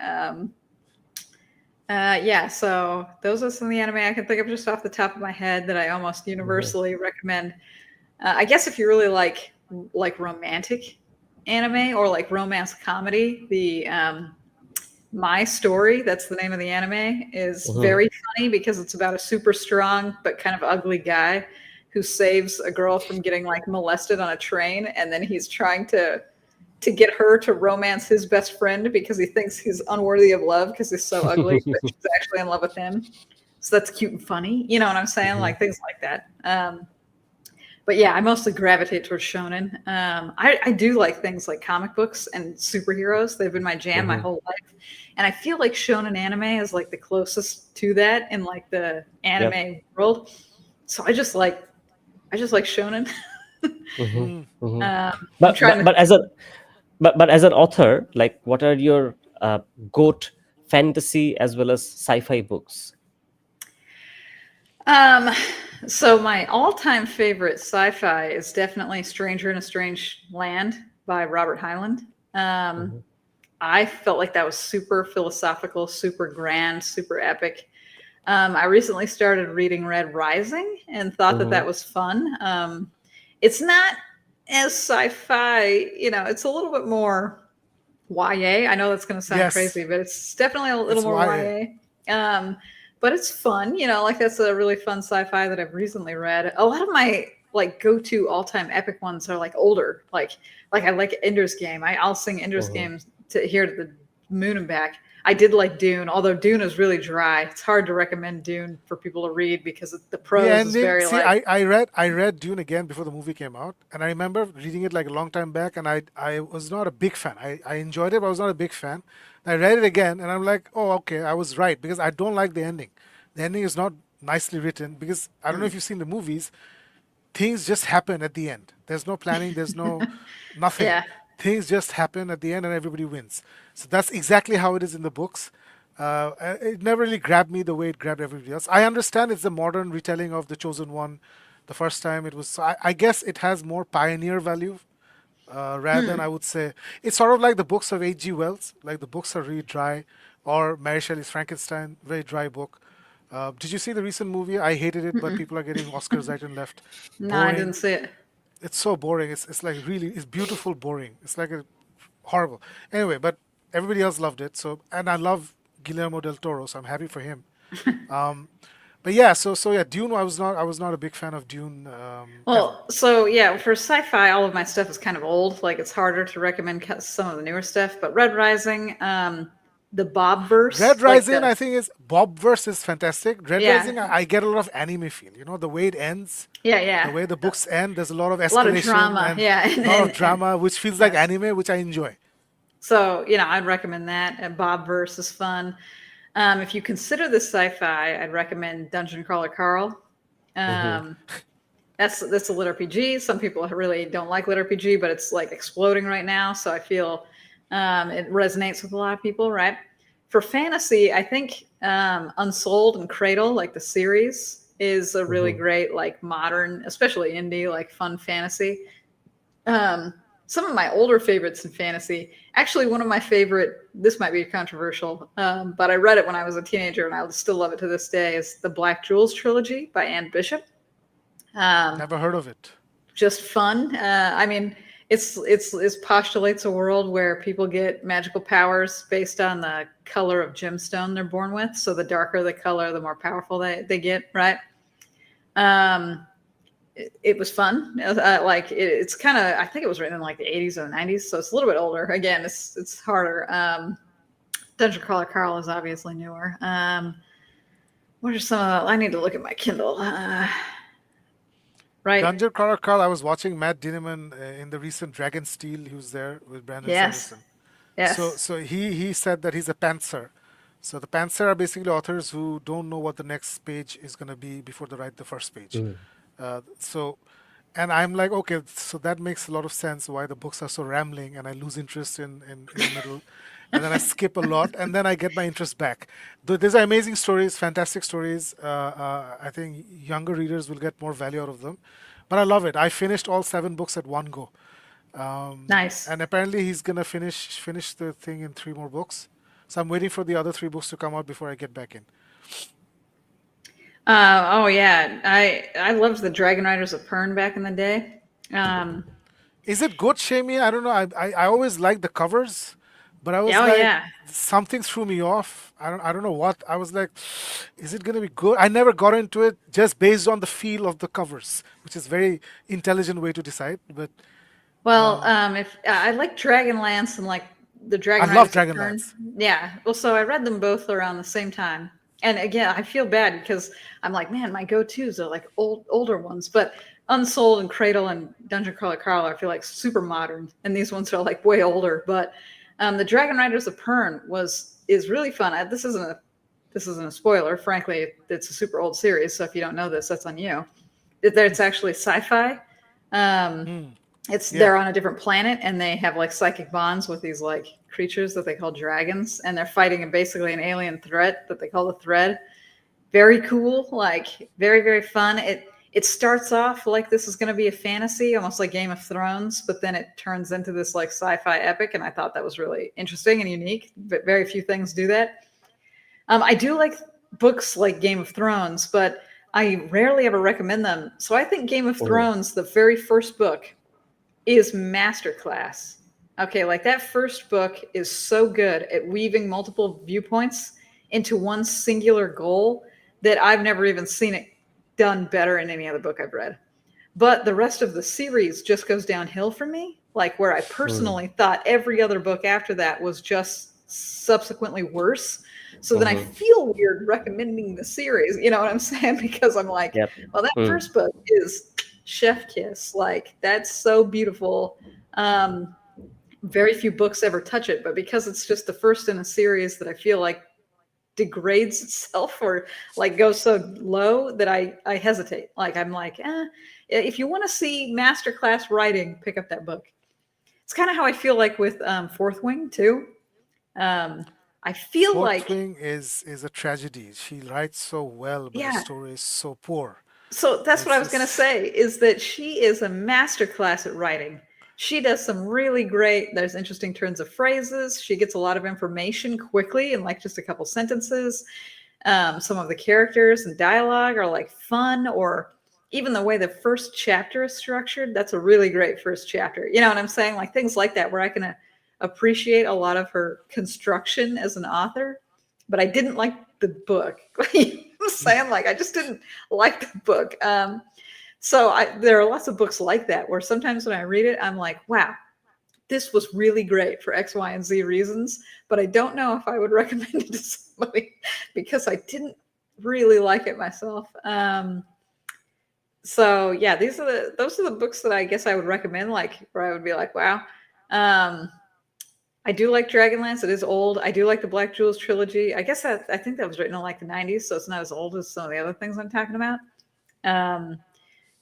Speaker 2: Yeah, so those are some of the anime I can think of just off the top of my head that I almost
Speaker 3: Mhm.
Speaker 2: universally recommend. I guess if you really like romantic anime or like romance comedy, the My Story, that's the name of the anime, is
Speaker 3: Mhm.
Speaker 2: very funny because it's about a super strong but kind of ugly guy who saves a girl from getting like molested on a train, and then he's trying to get her to romance his best friend because he thinks he's unworthy of love because he's so ugly, but she's actually in love with him. So that's cute and funny. You know what I'm saying?
Speaker 3: Mhm.
Speaker 2: Like things like that. But yeah, I mostly gravitate towards shonen. I do like things like comic books and superheroes. They've been my jam my
Speaker 3: Mhm.
Speaker 2: whole life, and I feel like shonen anime is like the closest to that in like the
Speaker 3: Yep.
Speaker 2: anime world. So I just like shonen.
Speaker 3: Mhm.
Speaker 1: Mm.
Speaker 3: Mhm.
Speaker 2: I'm
Speaker 3: But
Speaker 2: trying
Speaker 3: but
Speaker 2: to.
Speaker 3: but as a but as an author, like, what are your goat fantasy as well as sci-fi books?
Speaker 2: Um, so my all-time favorite sci-fi is definitely Stranger in a Strange Land by Robert Hyland. Um,
Speaker 3: Mhm.
Speaker 2: I felt like that was super philosophical, super grand, super epic. I recently started reading Red Rising and thought that that
Speaker 3: Mhm.
Speaker 2: was fun. It's not as sci-fi, it's a little bit more YA. I know that's going to sound
Speaker 1: Yes.
Speaker 2: crazy, but it's definitely a little
Speaker 1: It's
Speaker 2: more
Speaker 1: YA.
Speaker 2: YA. But it's fun, like that's a really fun sci-fi that I've recently read. A lot of my like go-to all-time epic ones are like older. Like I like Ender's Game. I'll sing Ender's
Speaker 3: Mhm.
Speaker 2: Game to here to the moon and back. I did like Dune, although Dune is really dry. It's hard to recommend Dune for people to read because the
Speaker 1: The
Speaker 2: prose is
Speaker 1: ending.
Speaker 2: very
Speaker 1: See,
Speaker 2: like,
Speaker 1: I read Dune again before the movie came out, and I remember reading it like a long time back, and I was not a big fan. I enjoyed it, but I was not a big fan. I read it again, and I'm like, oh, okay, I was right because I don't like the ending. The ending is not nicely written because I don't know if you've seen the movies. Things just happen at the end. There's no planning. There's no nothing.
Speaker 2: yeah.
Speaker 1: Things just happen at the end, and everybody wins. So that's exactly how it is in the books. It never really grabbed me the way it grabbed everybody else. I understand it's the modern retelling of the Chosen One. The first time it was, so I guess it has more pioneer value rather than I would say it's sort of like the books of H.G. Wells. Like the books are really dry, or Mary Shelley's Frankenstein, very dry book. Did you see the recent movie? I hated it, but people are getting Oscars right and left.
Speaker 2: No, I didn't
Speaker 1: Boring.
Speaker 2: see it.
Speaker 1: It's so boring. It's like really it's beautiful boring. It's like a horrible. Anyway, but everybody else loved it. So and I love Guillermo del Toro, so I'm happy for him. Um, But yeah, so yeah, Dune. I was not a big fan of Dune ever.
Speaker 2: Well, so yeah, for sci-fi, all of my stuff is kind of old. Like it's harder to recommend some of the newer stuff. But Red Rising, the Bob
Speaker 1: Red
Speaker 2: verse, like
Speaker 1: Rising,
Speaker 2: the
Speaker 1: I think is Bob verse is fantastic. Red
Speaker 2: yeah,
Speaker 1: Rising, I get a lot of anime feel. You know, the way it ends,
Speaker 2: yeah,
Speaker 1: the
Speaker 2: yeah,
Speaker 1: way the books end. There's a lot of
Speaker 2: a lot of
Speaker 1: escalation
Speaker 2: drama,
Speaker 1: and
Speaker 2: yeah,
Speaker 1: a lot of
Speaker 2: and
Speaker 1: drama, which feels like
Speaker 2: yes.
Speaker 1: anime, which I enjoy.
Speaker 2: So I'd recommend that. Bob verse is fun. If you consider this sci-fi, I'd recommend Dungeon Crawler Carl.
Speaker 3: Hmm.
Speaker 2: Um, that's a lit RPG. Some people really don't like lit RPG, but it's like exploding right now. So I feel it resonates with a lot of people, right? For fantasy, I think Unsouled and Cradle, like the series, is a really
Speaker 3: Hmm.
Speaker 2: great like modern, especially indie, like fun fantasy. Um, some of my older favorites in fantasy, actually, one of my favorite, this might be controversial, but I read it when I was a teenager and I still love it to this day, is the Black Jewels trilogy by Anne Bishop. Um,
Speaker 1: Never heard of it.
Speaker 2: just fun. I mean, it postulates a world where people get magical powers based on the color of gemstone they're born with. So the darker the color, the more powerful they get, right? Um, it was fun. It's kind of, I think it was written in like the 80s or the 90s, so it's a little bit older. Again, it's harder. Dungeon Crawler Carl is obviously newer. What are some of the, I need to look at my Kindle. Right.
Speaker 1: Dungeon Crawler Carl, I was watching Matt Dinneman in the recent Dragon Steel. He was there with Brandon
Speaker 2: Yes.
Speaker 1: Sanderson. So
Speaker 2: Yes.
Speaker 1: so he said that he's a pantser. So the pantser are basically authors who don't know what the next page is going to be before they write the first page.
Speaker 3: Mm.
Speaker 1: So and I'm like, okay, so that makes a lot of sense why the books are so rambling, and I lose interest in the middle, and then I skip a lot, and then I get my interest back. These are amazing stories, fantastic stories. I think younger readers will get more value out of them, but I love it. I finished all 7 books at one go,
Speaker 2: Nice.
Speaker 1: and apparently he's gonna finish the thing in 3 more books. So I'm waiting for the other 3 books to come out before I get back in.
Speaker 2: Oh yeah, I loved the Dragon Riders of Pern back in the day. Um,
Speaker 1: Is it good, Shamey? I don't know. I always liked the covers, but I was
Speaker 2: yeah, oh
Speaker 1: like,
Speaker 2: yeah.
Speaker 1: something threw me off. I don't know what. I was like, is it gonna be good? I never got into it just based on the feel of the covers, which is very intelligent way to decide. But
Speaker 2: Well, if I like Dragonlance and like the
Speaker 1: I
Speaker 2: Dragon
Speaker 1: love
Speaker 2: Riders of Pern.
Speaker 1: Dragonlance.
Speaker 2: Yeah. Well, so I read them both around the same time. And again, I feel bad because I'm like, man, my go-tos are like older ones, but Unsouled and Cradle and Dungeon Crawler Carl, I feel like super modern, and these ones are like way older. But the Dragon Riders of Pern is really fun. This isn't a spoiler. Frankly, it's a super old series, so if you don't know this, that's on you. It's actually sci-fi. Um,
Speaker 1: Hmm.
Speaker 2: it's
Speaker 1: Yeah.
Speaker 2: they're on a different planet and they have like psychic bonds with these like creatures that they call dragons, and they're fighting basically an alien threat that they call the Thread. Very cool, like very very fun. It starts off like this is going to be a fantasy, almost like Game of Thrones, but then it turns into this like sci-fi epic, and I thought that was really interesting and unique. But very few things do that. I do like books like Game of Thrones, but I rarely ever recommend them. So I think Game of
Speaker 3: Mhm.
Speaker 2: Thrones, the very first book, is masterclass. Okay, like that first book is so good at weaving multiple viewpoints into one singular goal that I've never even seen it done better in any other book I've read. But the rest of the series just goes downhill for me, like where I
Speaker 3: Mm.
Speaker 2: personally thought every other book after that was just subsequently worse. So then I
Speaker 3: Mhm.
Speaker 2: feel weird recommending the series, you know what I'm saying? Because I'm like,
Speaker 3: Yep.
Speaker 2: well, that
Speaker 3: Mm.
Speaker 2: first book is chef kiss. Like, that's so beautiful. Um, very few books ever touch it, but because it's just the first in a series that I feel like degrades itself or like goes so low that I hesitate. Like I'm like, if you want to see masterclass writing, pick up that book. It's kind of how I feel like with Fourth Wing too. Um, I feel
Speaker 1: Fourth
Speaker 2: like,
Speaker 1: Wing is a tragedy. She writes so well, but the
Speaker 2: yeah.
Speaker 1: story is so poor.
Speaker 2: So that's what I
Speaker 1: It's
Speaker 2: was gonna
Speaker 1: just
Speaker 2: say is that she is a masterclass at writing. She does some really great. There's interesting turns of phrases. She gets a lot of information quickly in like just a couple sentences. Some of the characters and dialogue are like fun, or even the way the first chapter is structured. That's a really great first chapter. You know what I'm saying? Like things like that, where I can appreciate a lot of her construction as an author. But I didn't like the book. I'm saying? Like, I just didn't like the book. There are lots of books like that where sometimes when I read it, I'm like, wow, this was really great for X, Y, and Z reasons, but I don't know if I would recommend it to somebody because I didn't really like it myself. So yeah, those are the books that I guess I would recommend, like where I would be like, wow. I do like Dragonlance. It is old. I do like the Black Jewels trilogy. I guess I think that was written in like the 90s, so it's not as old as some of the other things I'm talking about.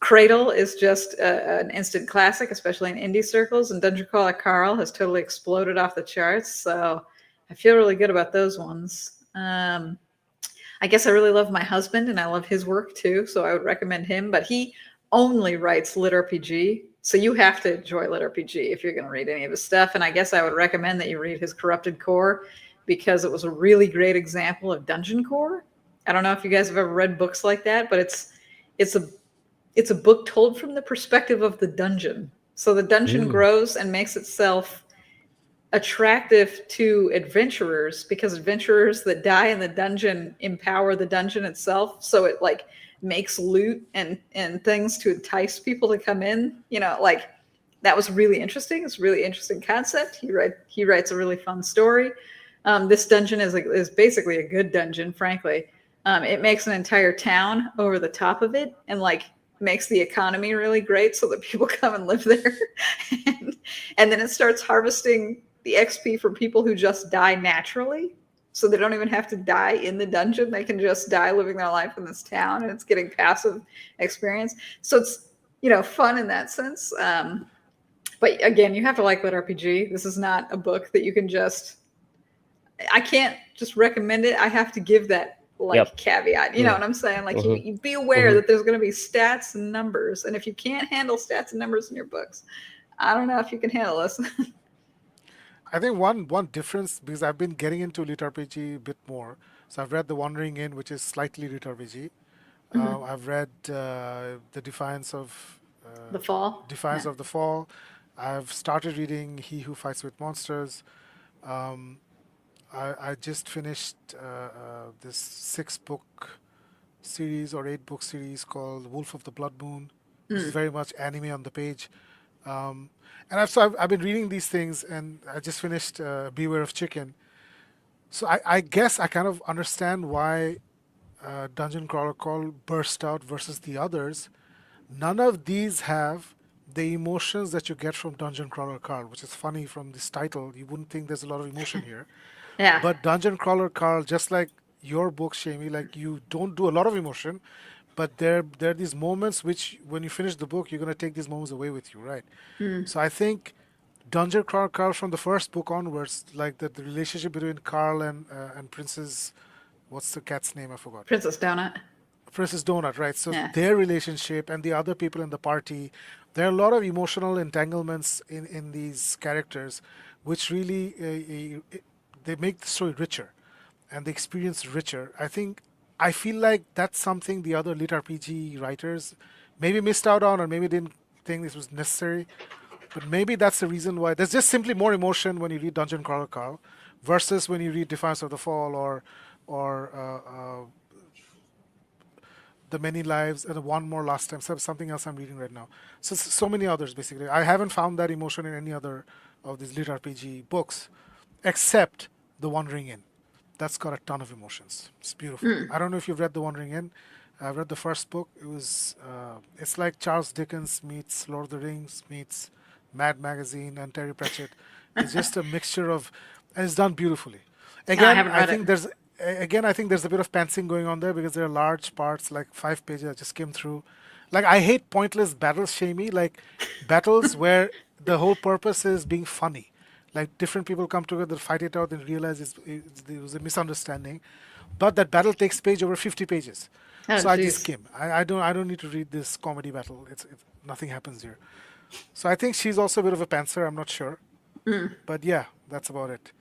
Speaker 2: Cradle is just an instant classic, especially in indie circles, and Dungeon Crawler Carl has totally exploded off the charts. So I feel really good about those ones. I guess I really love my husband and I love his work too, so I would recommend him. But he only writes lit RPG, so you have to enjoy lit RPG if you're going to read any of his stuff. And I guess I would recommend that you read his Corrupted Core because it was a really great example of dungeon core. I don't know if you guys have ever read books like that, but it's a book told from the perspective of the dungeon. So the dungeon grows and makes itself attractive to adventurers because adventurers that die in the dungeon empower the dungeon itself. So it like makes loot and things to entice people to come in. Like that was really interesting. It's a really interesting concept. He writes a really fun story. This dungeon is basically a good dungeon, frankly. It makes an entire town over the top of it and like makes the economy really great so that people come and live there. and then it starts harvesting the XP from people who just die naturally. So they don't even have to die in the dungeon. They can just die living their life in this town and it's getting passive experience. So it's, fun in that sense. But again, you have to like lit RPG. This is not a book that you can I can't just recommend it. I have to give that caveat. You know what I'm saying? Like you be aware that there's going to be stats and numbers. And if you can't handle stats and numbers in your books, I don't know if you can handle this.
Speaker 1: I think one difference, because I've been getting into lit RPG a bit more. So I've read The Wandering Inn, which is slightly lit RPG. I've read The
Speaker 2: The Fall.
Speaker 1: Defiance of the Fall. I've started reading He Who Fights with Monsters. Um, I just finished this 6-book series or 8-book series called Wolf of the Blood Moon, which is very much anime on the page. Um, and I've been reading these things, and I just finished Beware of Chicken. So I guess I kind of understand why Dungeon Crawler Call burst out versus the others. None of these have the emotions that you get from Dungeon Crawler Carl, which is funny from this title. You wouldn't think there's a lot of emotion here.
Speaker 2: Yeah.
Speaker 1: But Dungeon Crawler Carl, just like your book, Shamey, like you don't do a lot of emotion, but there are these moments which, when you finish the book, you're gonna take these moments away with you, right? So I think Dungeon Crawler Carl from the first book onwards, like the relationship between Carl and Princess, what's the cat's name? I forgot.
Speaker 2: Princess Donut.
Speaker 1: Princess Donut, right? So
Speaker 2: Yeah.
Speaker 1: their relationship and the other people in the party, there are a lot of emotional entanglements in these characters, which really they make the story richer and the experience richer. I feel like that's something the other lit RPG writers maybe missed out on, or maybe didn't think this was necessary. But maybe that's the reason why there's just simply more emotion when you read Dungeon Crawler Carl versus when you read Defiance of the Fall or The Many Lives and One More Last Time. Something else I'm reading right now. So many others basically. I haven't found that emotion in any other of these lit RPG books, except The Wandering Inn. That's got a ton of emotions. It's beautiful. I don't know if you've read The Wandering Inn. I've read the first book. It's like Charles Dickens meets Lord of the Rings meets Mad Magazine and Terry Pratchett. It's just a mixture of, and it's done beautifully.
Speaker 2: No, I
Speaker 1: Again,
Speaker 2: haven't
Speaker 1: I
Speaker 2: read
Speaker 1: think
Speaker 2: it.
Speaker 1: there's a bit of pantsing going on there because there are large parts, like 5 pages I just skimmed through. Like I hate pointless battles, Shamey. Like battles where the whole purpose is being funny. Like different people come together, fight it out, and realize it was a misunderstanding. But that battle takes over 50 pages.
Speaker 2: Oh,
Speaker 1: So I just
Speaker 2: jeez.
Speaker 1: skim. I don't need to read this comedy battle. It's nothing happens here. So I think she's also a bit of a pantser. I'm not sure, but yeah, that's about it.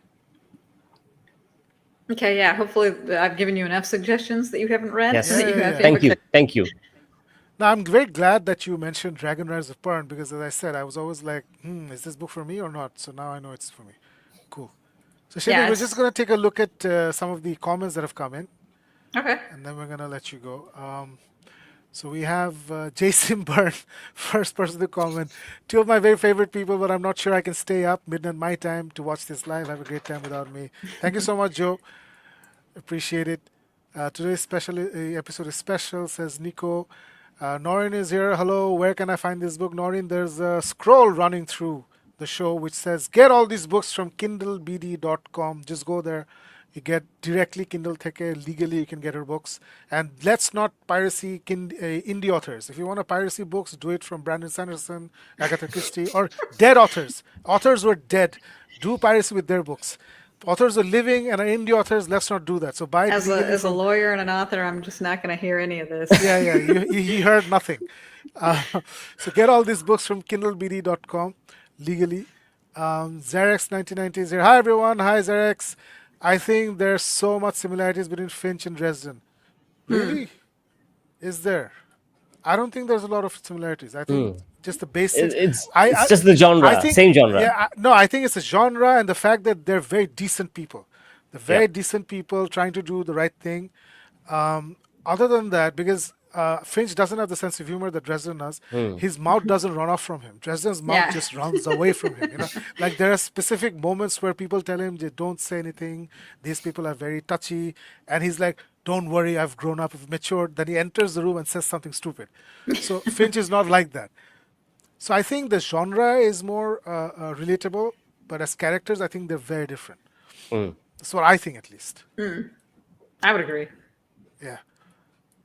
Speaker 2: Okay, yeah. Hopefully, I've given you enough suggestions that you haven't read and
Speaker 1: Yeah,
Speaker 2: that
Speaker 3: Yes.
Speaker 2: you
Speaker 1: yeah,
Speaker 2: have
Speaker 1: yeah.
Speaker 2: favorite.
Speaker 3: Thank you. Thank you.
Speaker 1: Now I'm very glad that you mentioned Dragon Rise of Pern because, as I said, I was always like, is this book for me or not? So now I know it's for me. Cool. So Shemi,
Speaker 2: Yeah,
Speaker 1: we're just
Speaker 2: it's
Speaker 1: gonna take a look at some of the comments that have come in.
Speaker 2: Okay.
Speaker 1: and then we're gonna let you go. So we have Jason Byrne, first person to comment. Two of my very favorite people, but I'm not sure I can stay up midnight my time to watch this live. Have a great time without me. Thank you so much, Joe. Appreciate it. Today's special episode is special, says Nico. Noreen is here. Hello, where can I find this book? Noreen, there's a scroll running through the show which says get all these books from kindlebd.com. Just go there. You get directly Kindle theke, legally you can get her books. And let's not piracy indie authors. If you want to piracy books, do it from Brandon Sanderson, Agatha Christie, or dead authors. Authors were dead. Do piracy with their books. Authors are living and are indie authors. Let's not do that. So buy it legally
Speaker 2: As a
Speaker 1: from.
Speaker 2: lawyer and an author, I'm just not going to hear any of this.
Speaker 1: Yeah, yeah. You heard nothing. Uh, so get all these books from kindlebd.com legally. Xerex 1990 is here. Hi everyone. Hi Xerex. I think there's so much similarities between Finch and Dresden. Really? Is there? I don't think there's a lot of similarities. I think
Speaker 3: Hmm.
Speaker 1: just the basics.
Speaker 3: It's
Speaker 1: I
Speaker 3: it's
Speaker 1: I,
Speaker 3: just the
Speaker 1: I
Speaker 3: genre,
Speaker 1: think
Speaker 3: same genre.
Speaker 1: yeah. No, I think it's a genre and the fact that they're very decent people. They're
Speaker 3: Yeah.
Speaker 1: very decent people trying to do the right thing. Other than that, because Finch doesn't have the sense of humor that Dresden does,
Speaker 3: Hmm.
Speaker 1: his mouth doesn't run off from him. Dresden's mouth
Speaker 2: Yeah.
Speaker 1: just runs away from him. Like there are specific moments where people tell him they don't say anything. These people are very touchy, and he's like, "Don't worry, I've grown up, I've matured." Then he enters the room and says something stupid. So Finch is not like that. So I think the genre is more relatable, but as characters, I think they're very different.
Speaker 3: Hmm.
Speaker 1: That's what I think, at least.
Speaker 2: I would agree.
Speaker 1: Yeah.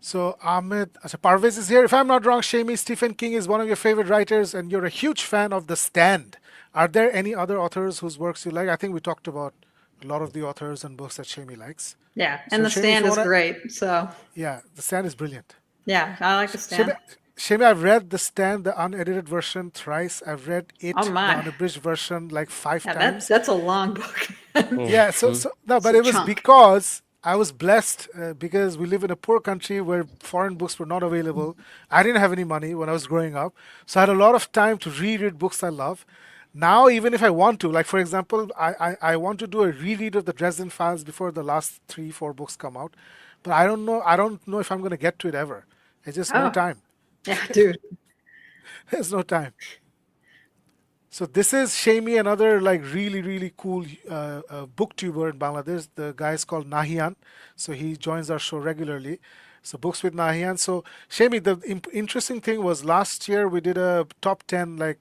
Speaker 1: So Ahmed, Parvez is here. If I'm not wrong, Shami, Stephen King is one of your favorite writers, and you're a huge fan of The Stand. Are there any other authors whose works you like? I think we talked about a lot of the authors and books that Shami likes.
Speaker 2: Yeah.
Speaker 1: So
Speaker 2: And The
Speaker 1: Shami, if
Speaker 2: Stand
Speaker 1: you
Speaker 2: is
Speaker 1: wanna,
Speaker 2: great. So,
Speaker 1: yeah, The Stand is brilliant.
Speaker 2: yeah, I like The
Speaker 1: Shami,
Speaker 2: Stand.
Speaker 1: Shami, I've read The Stand, the unedited version, thrice. I've read
Speaker 2: Oh,
Speaker 1: it, the
Speaker 2: my.
Speaker 1: unabridged version, like five
Speaker 2: Yeah,
Speaker 1: times.
Speaker 2: that's a long book.
Speaker 3: Hmm.
Speaker 1: Yeah, so
Speaker 3: Hmm.
Speaker 1: so no,
Speaker 2: It's
Speaker 1: but
Speaker 2: a
Speaker 1: it was
Speaker 2: chunk.
Speaker 1: because I was blessed because we live in a poor country where foreign books were not available. I didn't have any money when I was growing up, so I had a lot of time to reread books I love. Now, even if I want to, like for example, I want to do a reread of the Dresden Files before the last three, four books come out, but I don't know. I don't know if I'm going to get to it ever. It's just no
Speaker 2: Oh,
Speaker 1: time.
Speaker 2: yeah, dude.
Speaker 1: There's no time. So this is Shami, another like really really cool booktuber in Bangladesh. The guy is called Nahian, so he joins our show regularly. So books with Nahian. So Shami, the interesting thing was last year we did a top 10 like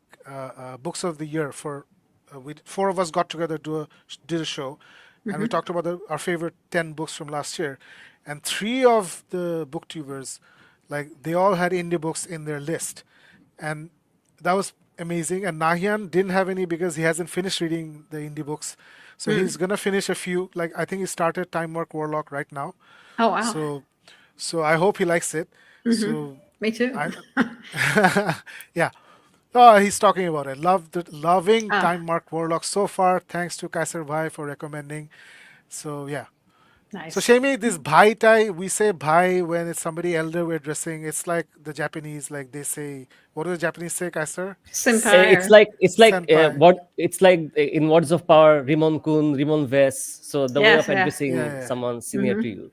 Speaker 1: books of the year for four of us got together did a show, and we talked about our favorite 10 books from last year, and three of the booktubers like they all had indie books in their list, and that was amazing. And Nahian didn't have any because he hasn't finished reading the indie books. So he's gonna finish a few. Like I think he started Time Work Warlock right now.
Speaker 2: Oh, wow.
Speaker 1: So so I hope he likes it. So
Speaker 2: Me too.
Speaker 1: I yeah. Oh, he's talking about it. Loving
Speaker 2: Ah,
Speaker 1: Time Mark Warlock so far. Thanks to Kaiser Bhai for recommending. So yeah. So
Speaker 2: nice.
Speaker 1: Shami, this bhai tie, we say bhai when it's somebody elder we're dressing. It's like the Japanese, like they say, what do the Japanese say, Kaiser?
Speaker 3: It's
Speaker 2: Senpai.
Speaker 1: Senpai.
Speaker 3: in Words of Power, Rimon Kun, Rimon Ves. So the way
Speaker 2: Yes,
Speaker 3: of
Speaker 2: yeah.
Speaker 1: Yeah,
Speaker 3: addressing
Speaker 1: yeah.
Speaker 3: someone senior to you.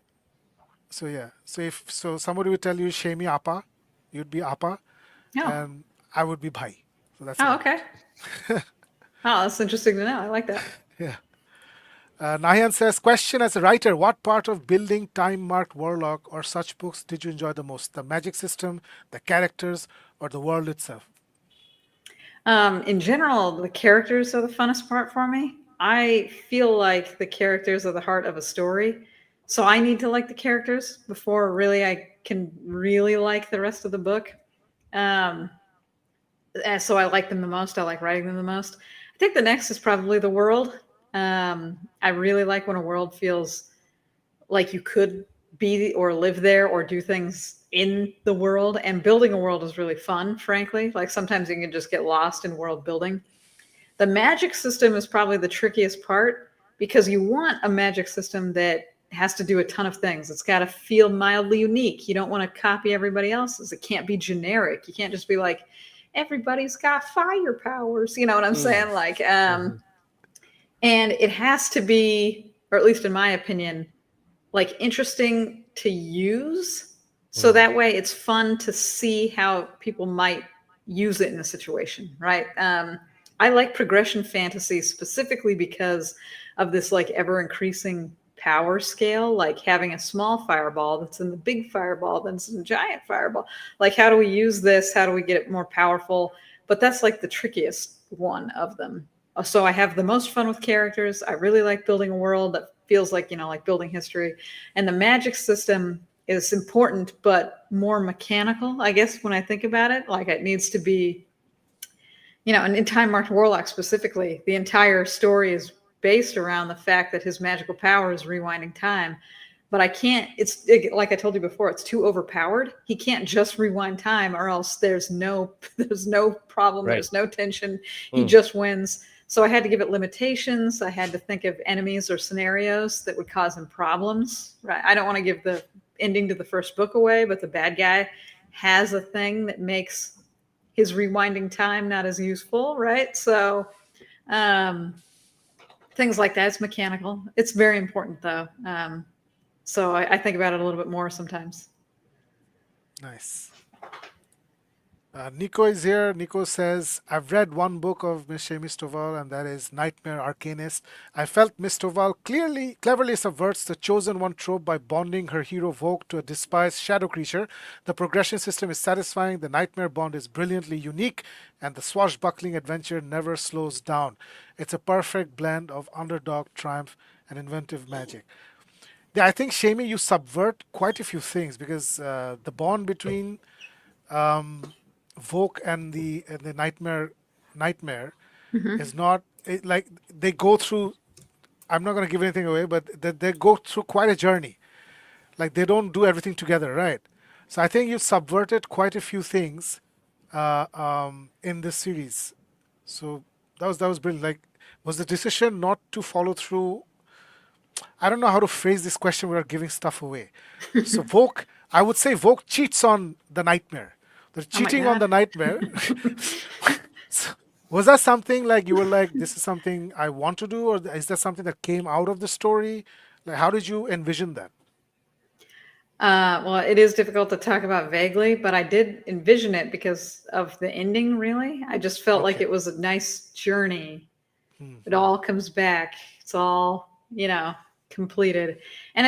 Speaker 1: So yeah. So if so somebody would tell you Shami Appa, you'd be Appa,
Speaker 2: Oh.
Speaker 1: and I would be bhai. So that's
Speaker 2: Oh,
Speaker 1: about
Speaker 2: okay.
Speaker 1: it.
Speaker 2: Oh, that's interesting to know. I like that.
Speaker 1: Yeah. Nayan says, question as a writer, what part of building Time Marked Warlock or such books did you enjoy the most? The magic system, the characters, or the world itself?
Speaker 2: In general, the characters are the funnest part for me. I feel like the characters are the heart of a story. So I need to like the characters before really I can really like the rest of the book. Um, and so I like them the most. I like writing them the most. I think the next is probably the world. I really like when a world feels like you could be or live there or do things in the world. And building a world is really fun, frankly. Like sometimes you can just get lost in world building. The magic system is probably the trickiest part because you want a magic system that has to do a ton of things. It's got to feel mildly unique. You don't want to copy everybody else's. It can't be generic. You can't just be like, everybody's got fire powers. You know what I'm
Speaker 3: Mm.
Speaker 2: saying? Like,
Speaker 3: Mhm.
Speaker 2: and it has to be, or at least in my opinion, like interesting to use. So
Speaker 3: Hmm.
Speaker 2: that way it's fun to see how people might use it in a situation, right? I like progression fantasy specifically because of this like ever increasing power scale, like having a small fireball that's in the big fireball, then it's a giant fireball. Like, how do we use this? How do we get it more powerful? But that's like the trickiest one of them. So I have the most fun with characters. I really like building a world that feels like, like building history. And the magic system is important, but more mechanical, I guess, when I think about it. Like, it needs to be, and in Time Marked Warlock specifically, the entire story is based around the fact that his magical power is rewinding time. But I can't, like I told you before, it's too overpowered. He can't just rewind time, or else there's no there's no problem,
Speaker 3: Right.
Speaker 2: there's no tension. He
Speaker 3: Hmm.
Speaker 2: just wins. So I had to give it limitations. I had to think of enemies or scenarios that would cause him problems. Right. I don't want to give the ending to the first book away, but the bad guy has a thing that makes his rewinding time not as useful, right? So um, things like that. It's mechanical. It's very important though. So I think about it a little bit more sometimes.
Speaker 1: Nice. Nico is here. Nico says, I've read one book of Miss Shami Stovall, and that is Nightmare Arcanist. I felt Miss Stovall cleverly subverts the chosen one trope by bonding her hero Vogue to a despised shadow creature. The progression system is satisfying, the Nightmare bond is brilliantly unique, and the swashbuckling adventure never slows down. It's a perfect blend of underdog triumph and inventive magic. Yeah, I think Shami, you subvert quite a few things because the bond between um, Vogue and the nightmare
Speaker 2: Mm-hmm.
Speaker 1: is not like they go through. I'm not going to give anything away, but they go through quite a journey. Like they don't do everything together, right? So I think you subverted quite a few things in this series. So that was brilliant. Like, was the decision not to follow through? I don't know how to phrase this question without giving stuff away. So Vogue, I would say Vogue cheats on the nightmare. The
Speaker 2: Oh my
Speaker 1: cheating on
Speaker 2: god.
Speaker 1: the nightmare. So, was that something like you were like, this is something I want to do, or is that something that came out of the story? Like, how did you envision that?
Speaker 2: Well, it is difficult to talk about vaguely, but I did envision it because of the ending, really. I just felt like
Speaker 1: Okay.
Speaker 2: it was a nice journey. It
Speaker 1: Hmm.
Speaker 2: all comes back. It's all, completed. And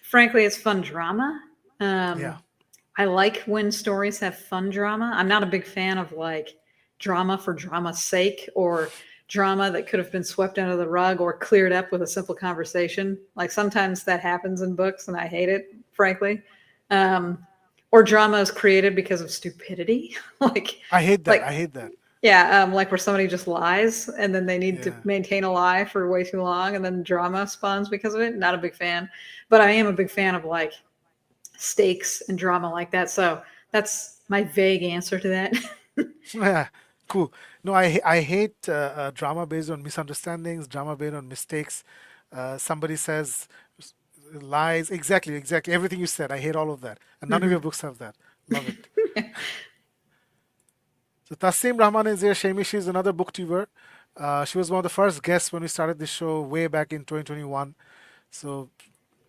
Speaker 2: frankly, it's fun drama.
Speaker 1: Yeah.
Speaker 2: Um, I like when stories have fun drama. I'm not a big fan of like drama for drama's sake, or drama that could have been swept under the rug or cleared up with a simple conversation. Like sometimes that happens in books and I hate it, frankly. Um, or drama is created because of stupidity. like,
Speaker 1: I hate that.
Speaker 2: like,
Speaker 1: I hate that.
Speaker 2: yeah, like where somebody just lies and then they need to
Speaker 1: Yeah.
Speaker 2: maintain a lie for way too long and then drama spawns because of it. Not a big fan. But I am a big fan of like stakes and drama like that. So that's my vague answer to that.
Speaker 1: Yeah. Cool. No, I hate drama based on misunderstandings, drama based on mistakes. Somebody says lies. Exactly, exactly. Everything you said. I hate all of that. And none of your
Speaker 2: Mhm.
Speaker 1: books have that. Love it. So Tasim Rahman is here. Shami, she's another booktuber. She was one of the first guests when we started this show way back in 2021. So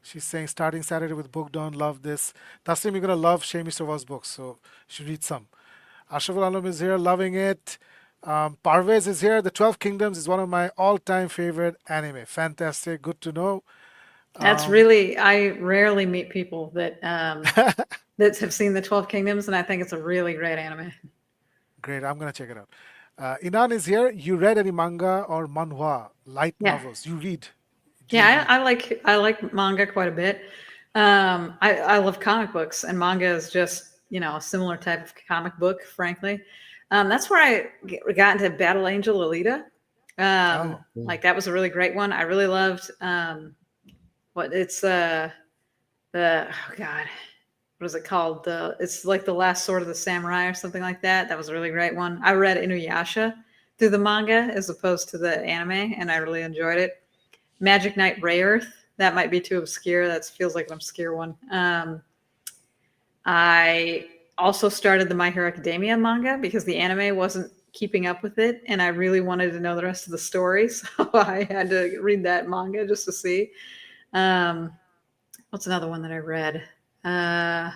Speaker 1: she's saying starting Saturday with Book Dawn. Love this. Tasim, you're gonna love Shami Stovall's books, so you should read some. Ashraful Alam is here, loving it. Parvez is here. The 12 Kingdoms is one of my all-time favorite anime. Fantastic. Good to know.
Speaker 2: That's
Speaker 1: Um,
Speaker 2: really, I rarely meet people that have seen the 12 Kingdoms, and I think it's a really great anime.
Speaker 1: Great. I'm gonna check it out. Inan is here. You read any manga or manhwa, light
Speaker 2: Yeah.
Speaker 1: novels? You read. Do you
Speaker 2: Yeah,
Speaker 1: read?
Speaker 2: I like manga quite a bit. I love comic books, and manga is just a similar type of comic book, frankly. That's where got into Battle Angel Alita.
Speaker 1: Oh,
Speaker 3: Hmm.
Speaker 2: Like that was a really great one. I really loved what it's the oh god, what is it called? It's like the last sword of the samurai or something like that. That was a really great one. I read Inuyasha through the manga as opposed to the anime, and I really enjoyed it. Magic Knight Rayearth. That might be too obscure. That feels like an obscure one. I also started the My Hero Academia manga because the anime wasn't keeping up with it, and I really wanted to know the rest of the story, so I had to read that manga just to see. Um, What's another one that I read? Uh,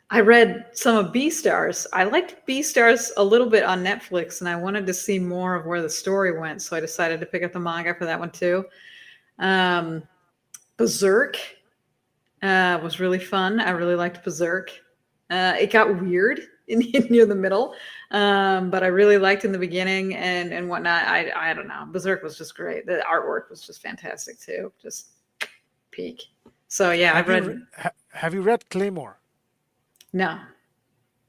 Speaker 2: I read some of Beastars. I liked Beastars a little bit on Netflix, and I wanted to see more of where the story went, so I decided to pick up the manga for that one too. Um, Berserk was really fun. I really liked Berserk. It got weird near the middle, but I really liked in the beginning and whatnot. I don't know. Berserk was just great. The artwork was just fantastic too. Just peak. So yeah, I've read.
Speaker 1: Have you read Claymore?
Speaker 2: No.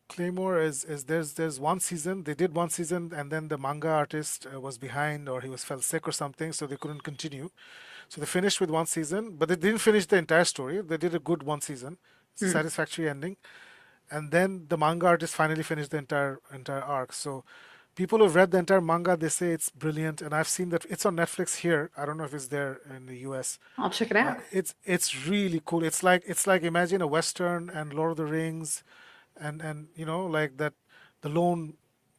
Speaker 1: Claymore is there's one season. They did one season, and then the manga artist was behind, or he was fell sick or something, so they couldn't continue. So they finished with one season, but they didn't finish the entire story. They did a good one season,
Speaker 2: Hmm.
Speaker 1: satisfactory ending, and then the manga artist finally finished the entire arc. So people who've read the entire manga, they say it's brilliant, and I've seen that it's on Netflix here. I don't know if it's there in the US.
Speaker 2: I'll check it out.
Speaker 1: It's really cool. It's like imagine a Western and Lord of the Rings, and like that, the lone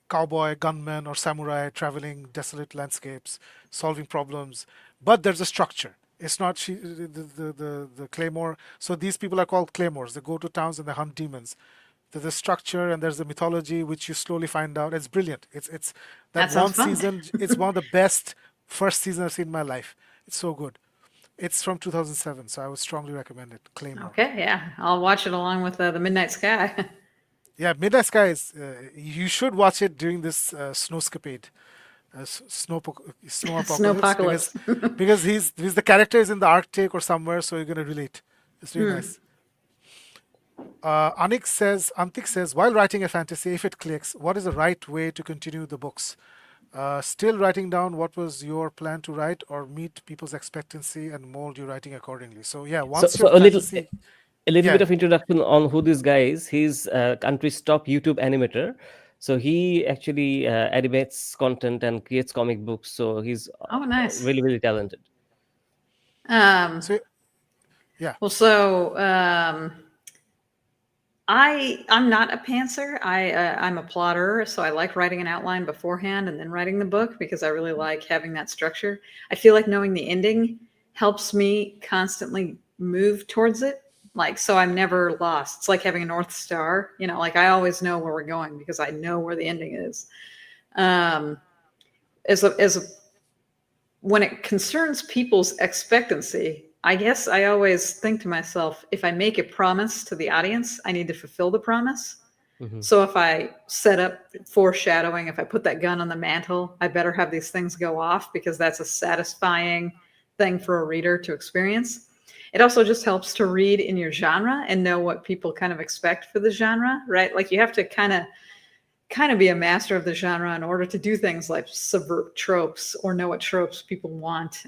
Speaker 1: cowboy, gunman, or samurai traveling desolate landscapes, solving problems. But there's a structure. It's not the claymore. So these people are called claymores. They go to towns and they hunt demons. There's a structure and there's the mythology which you slowly find out. It's brilliant. It's that
Speaker 2: That sounds
Speaker 1: one
Speaker 2: fun.
Speaker 1: season. It's one of the best first season I've seen in my life. It's so good. It's from 2007, so I would strongly recommend it. Claymore.
Speaker 2: Okay, yeah, I'll watch it along with the Midnight Sky.
Speaker 1: Yeah, Midnight Sky is. You should watch it during this snowscapade, snow
Speaker 2: Snow
Speaker 1: apocalypse,
Speaker 2: Apocalypse.
Speaker 1: because he's the character is in the Arctic or somewhere, so you're gonna relate. It's really
Speaker 2: Hmm.
Speaker 1: nice. Antik says, while writing a fantasy, if it clicks, what is the right way to continue the books? Still writing down what was your plan to write, or meet people's expectancy and mold your writing accordingly. So yeah,
Speaker 3: So,
Speaker 1: once your
Speaker 3: so
Speaker 1: fantasy,
Speaker 3: a little bit
Speaker 1: yeah,
Speaker 3: of introduction on who this guy is. He's country's top YouTube animator. So he actually animates content and creates comic books. So he's
Speaker 2: Oh, nice.
Speaker 3: really, really talented.
Speaker 2: Um,
Speaker 1: so yeah,
Speaker 2: well, so I'm not a pantser. I'm a plotter, so I like writing an outline beforehand and then writing the book because I really like having that structure. I feel like knowing the ending helps me constantly move towards it. Like so I'm never lost. It's like having a north star, like I always know where we're going because I know where the ending is. Um as a when it concerns people's expectancy, I guess I always think to myself, if I make a promise to the audience, I need to fulfill the promise.
Speaker 3: Hmm.
Speaker 2: So if I set up foreshadowing, if I put that gun on the mantle, I better have these things go off because that's a satisfying thing for a reader to experience. It also just helps to read in your genre and know what people kind of expect for the genre, right? Like you have to kind of be a master of the genre in order to do things like subvert tropes or know what tropes people want.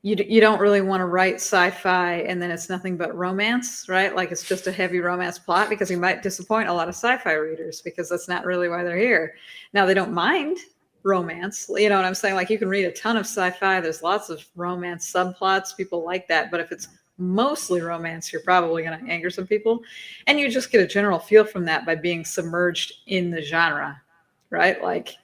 Speaker 2: You don't really want to write sci-fi and then it's nothing but romance, right? Like it's just a heavy romance plot because you might disappoint a lot of sci-fi readers because that's not really why they're here. Now they don't mind romance, you know what I'm saying? Like you can read a ton of sci-fi. There's lots of romance subplots. People like that, but if it's mostly romance, you're probably going to anger some people, and you just get a general feel from that by being submerged in the genre, right? Like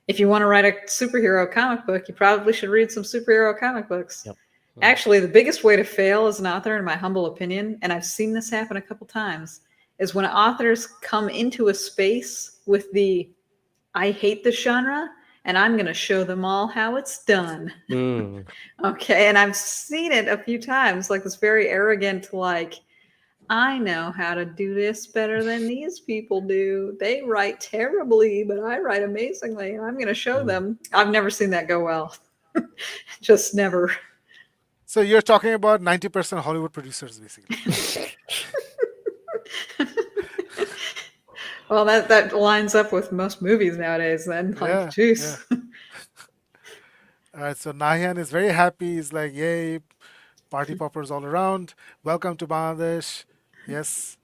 Speaker 2: if you want to write a superhero comic book, you probably should read some superhero comic books.
Speaker 3: Yep. Mm.
Speaker 2: Actually, the biggest way to fail as an author, in my humble opinion, and I've seen this happen a couple times, is when authors come into a space with the I hate the genre and I'm going to show them all how it's done.
Speaker 3: Mm.
Speaker 2: Okay. And I've seen it a few times, like this very arrogant, like, I know how to do this better than these people do. They write terribly, but I write amazingly. And I'm going to show
Speaker 3: Mm.
Speaker 2: them. I've never seen that go well. Just never.
Speaker 1: so you're talking about 90% Hollywood producers, basically.
Speaker 2: Well, that lines up with most movies nowadays then. Like,
Speaker 1: Yeah,
Speaker 2: jeez.
Speaker 1: yeah. All right, so Nahian is very happy. He's like, yay, party poppers all around. Welcome to Bangladesh. Yes.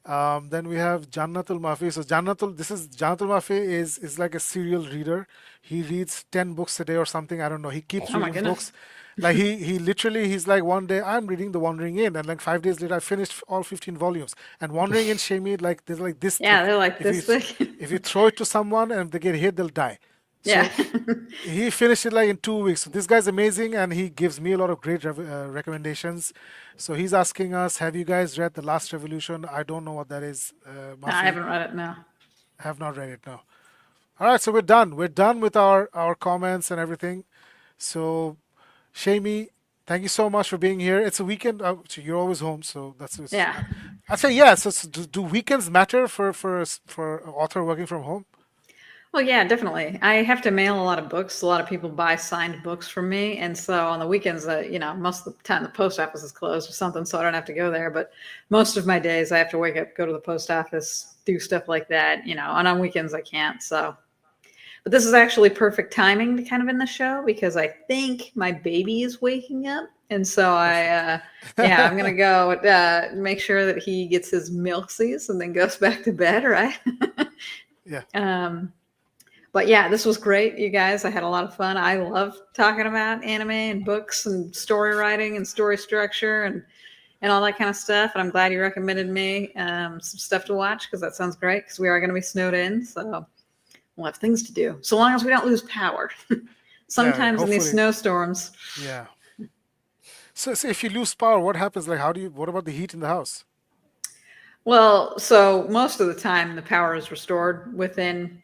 Speaker 1: Then we have Jannatul Mafi. So Jannatul Mafi is like a serial reader. He reads 10 books a day or something. I don't know. He keeps
Speaker 2: Oh my
Speaker 1: reading
Speaker 2: goodness.
Speaker 1: books. Like he literally he's like one day I'm reading The Wandering Inn, and like 5 days later I finished all 15 volumes. And Wandering Inn Shami, like there's like this
Speaker 2: Yeah,
Speaker 1: thick.
Speaker 2: they're like
Speaker 1: If you
Speaker 2: this thick.
Speaker 1: if you throw it to someone and they get hit, they'll die.
Speaker 2: Yeah.
Speaker 1: So he finished it like in 2 weeks. So this guy's amazing, and he gives me a lot of great recommendations. So he's asking us, have you guys read The Last Revolution? I don't know what that is,
Speaker 2: I
Speaker 1: Mafi.
Speaker 2: haven't read it now.
Speaker 1: Have not read it, no. All right, so we're done. We're done with our comments and everything. So, Shami, thank you so much for being here. It's a weekend. So you're always home, so
Speaker 2: Yeah.
Speaker 1: I'd say yes. So, do weekends matter for an author working from home?
Speaker 2: Well, yeah, definitely. I have to mail a lot of books. A lot of people buy signed books from me, and so on the weekends, most of the time the post office is closed or something, so I don't have to go there. But most of my days, I have to wake up, go to the post office, do stuff like that, and on weekends I can't. So, but this is actually perfect timing to kind of end the show because I think my baby is waking up, and so
Speaker 1: Perfect.
Speaker 2: yeah, I'm gonna go make sure that he gets his milksies and then goes back to bed, right?
Speaker 1: Yeah.
Speaker 2: um, but yeah, this was great, you guys. I had a lot of fun. I love talking about anime and books and story writing and story structure and all that kind of stuff. And I'm glad you recommended me some stuff to watch because that sounds great because we are going to be snowed in. So we'll have things to do. So long as we don't lose power.
Speaker 1: Yeah.
Speaker 2: Sometimes in these
Speaker 1: Hopefully.
Speaker 2: snowstorms.
Speaker 1: Yeah. So if you lose power, what happens? Like, what about the heat in the house?
Speaker 2: Well, so most of the time the power is restored within,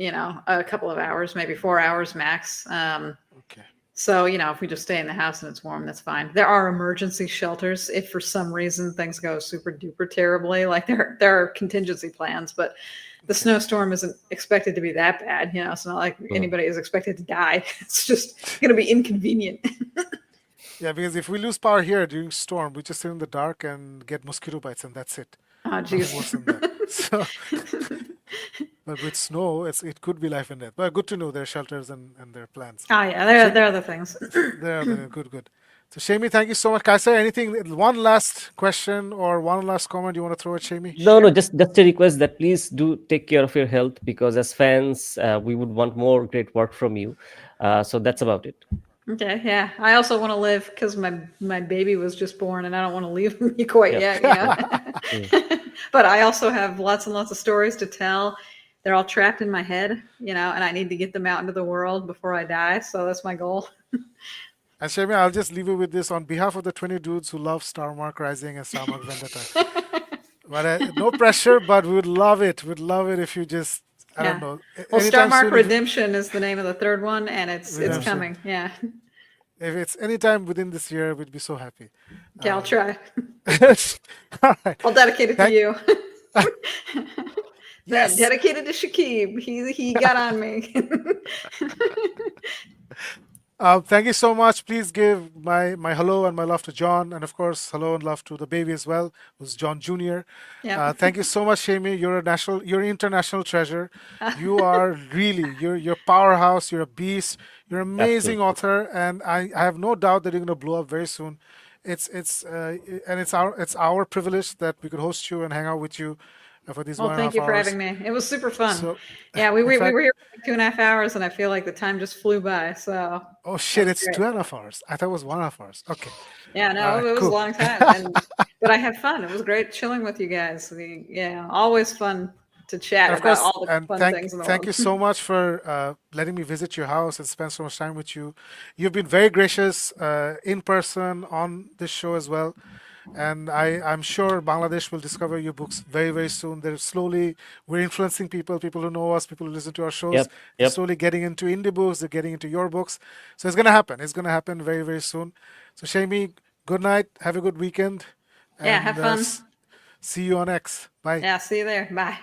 Speaker 2: a couple of hours, maybe 4 hours max.
Speaker 1: Okay.
Speaker 2: So, if we just stay in the house and it's warm, that's fine. There are emergency shelters if for some reason things go super duper terribly. Like there are contingency plans, but the
Speaker 1: Okay.
Speaker 2: snowstorm isn't expected to be that bad. It's not like
Speaker 3: Mm.
Speaker 2: anybody is expected to die. It's just going to be inconvenient.
Speaker 1: Yeah, because if we lose power here during storm, we just sit in the dark and get mosquito bites, and that's it.
Speaker 2: Oh,
Speaker 1: Nothing
Speaker 2: geez.
Speaker 1: worse than that. So, but with snow, it could be life and death. But good to know their shelters and their plans.
Speaker 2: Oh, yeah,
Speaker 1: Shame,
Speaker 2: there are other things.
Speaker 1: they're good, good. So, Shami, thank you so much. Kaisa, anything, one last question or one last comment you want to throw at Shami?
Speaker 3: No, no,
Speaker 2: Sure.
Speaker 3: just a request that please do take care of your health because as fans, we would want more great work from you. So that's about it.
Speaker 2: Okay, yeah. I also want to live because my baby was just born, and I don't want to leave me quite
Speaker 3: Yep.
Speaker 2: yet.
Speaker 3: Yep. Mm.
Speaker 2: But I also have lots and lots of stories to tell. They're all trapped in my head, and I need to get them out into the world before I die. So that's my goal.
Speaker 1: And Shami, I'll just leave you with this on behalf of the 20 dudes who love Star Mark Rising and Star Mark Vendetta. But no pressure, but we would love it. We'd love it if you just, I don't
Speaker 2: Yeah.
Speaker 1: know,
Speaker 2: Well, Star
Speaker 1: anytime
Speaker 2: Mark
Speaker 1: soon, if
Speaker 2: Redemption is the name of the third one, and it's
Speaker 3: Mm.
Speaker 1: redemption,
Speaker 2: coming. Yeah.
Speaker 1: if it's anytime within this year, we'd be so happy.
Speaker 2: Okay, I'll
Speaker 1: Um,
Speaker 2: try.
Speaker 1: all right.
Speaker 2: I'll dedicate it to
Speaker 1: Thank,
Speaker 2: you. Then
Speaker 1: yes.
Speaker 2: dedicated to Shakib. He got on me.
Speaker 1: Thank you so much. Please give my hello and my love to John, and of course, hello and love to the baby as well, who's John Jr.
Speaker 2: Yep.
Speaker 1: Thank you so much, Shami. You're an international treasure. You are really, you're powerhouse. You're a beast. You're an amazing
Speaker 3: Absolutely.
Speaker 1: author, and I have no doubt that you're going to blow up very soon. And it's our privilege that we could host you and hang out with you for these
Speaker 2: Well,
Speaker 1: one and a
Speaker 2: thank
Speaker 1: half
Speaker 2: you for
Speaker 1: hours.
Speaker 2: having me. It was super fun.
Speaker 1: So,
Speaker 2: Yeah, we
Speaker 1: in
Speaker 2: we, we
Speaker 1: fact,
Speaker 2: were here for like 2.5 hours, and I feel like the time just flew by. So
Speaker 1: oh
Speaker 2: that
Speaker 1: shit,
Speaker 2: was
Speaker 1: it's
Speaker 2: great.
Speaker 1: 2.5 hours. I thought it was 1.5 hours. Okay,
Speaker 2: Yeah,
Speaker 1: all
Speaker 2: no,
Speaker 1: right,
Speaker 2: it was a
Speaker 1: cool.
Speaker 2: long time, but I had fun. It was great chilling with you guys. Yeah, always fun to
Speaker 1: And
Speaker 2: chat
Speaker 1: of
Speaker 2: about
Speaker 1: course,
Speaker 2: all the
Speaker 1: and
Speaker 2: fun
Speaker 1: thank
Speaker 2: things in the
Speaker 1: thank
Speaker 2: world.
Speaker 1: you so much for letting me visit your house and spend so much time with you. You've been very gracious in person on this show as well, and I'm sure Bangladesh will discover your books very very soon. We're influencing people who know us, people who listen to our shows.
Speaker 3: Yep.
Speaker 1: They're
Speaker 3: Yep.
Speaker 1: slowly getting into indie books. They're getting into your books, so it's gonna happen. It's gonna happen very very soon. So Shami, good night. Have a good weekend,
Speaker 2: Yeah,
Speaker 1: and
Speaker 2: have fun.
Speaker 1: see you on X. Bye.
Speaker 2: Yeah, see you there. Bye.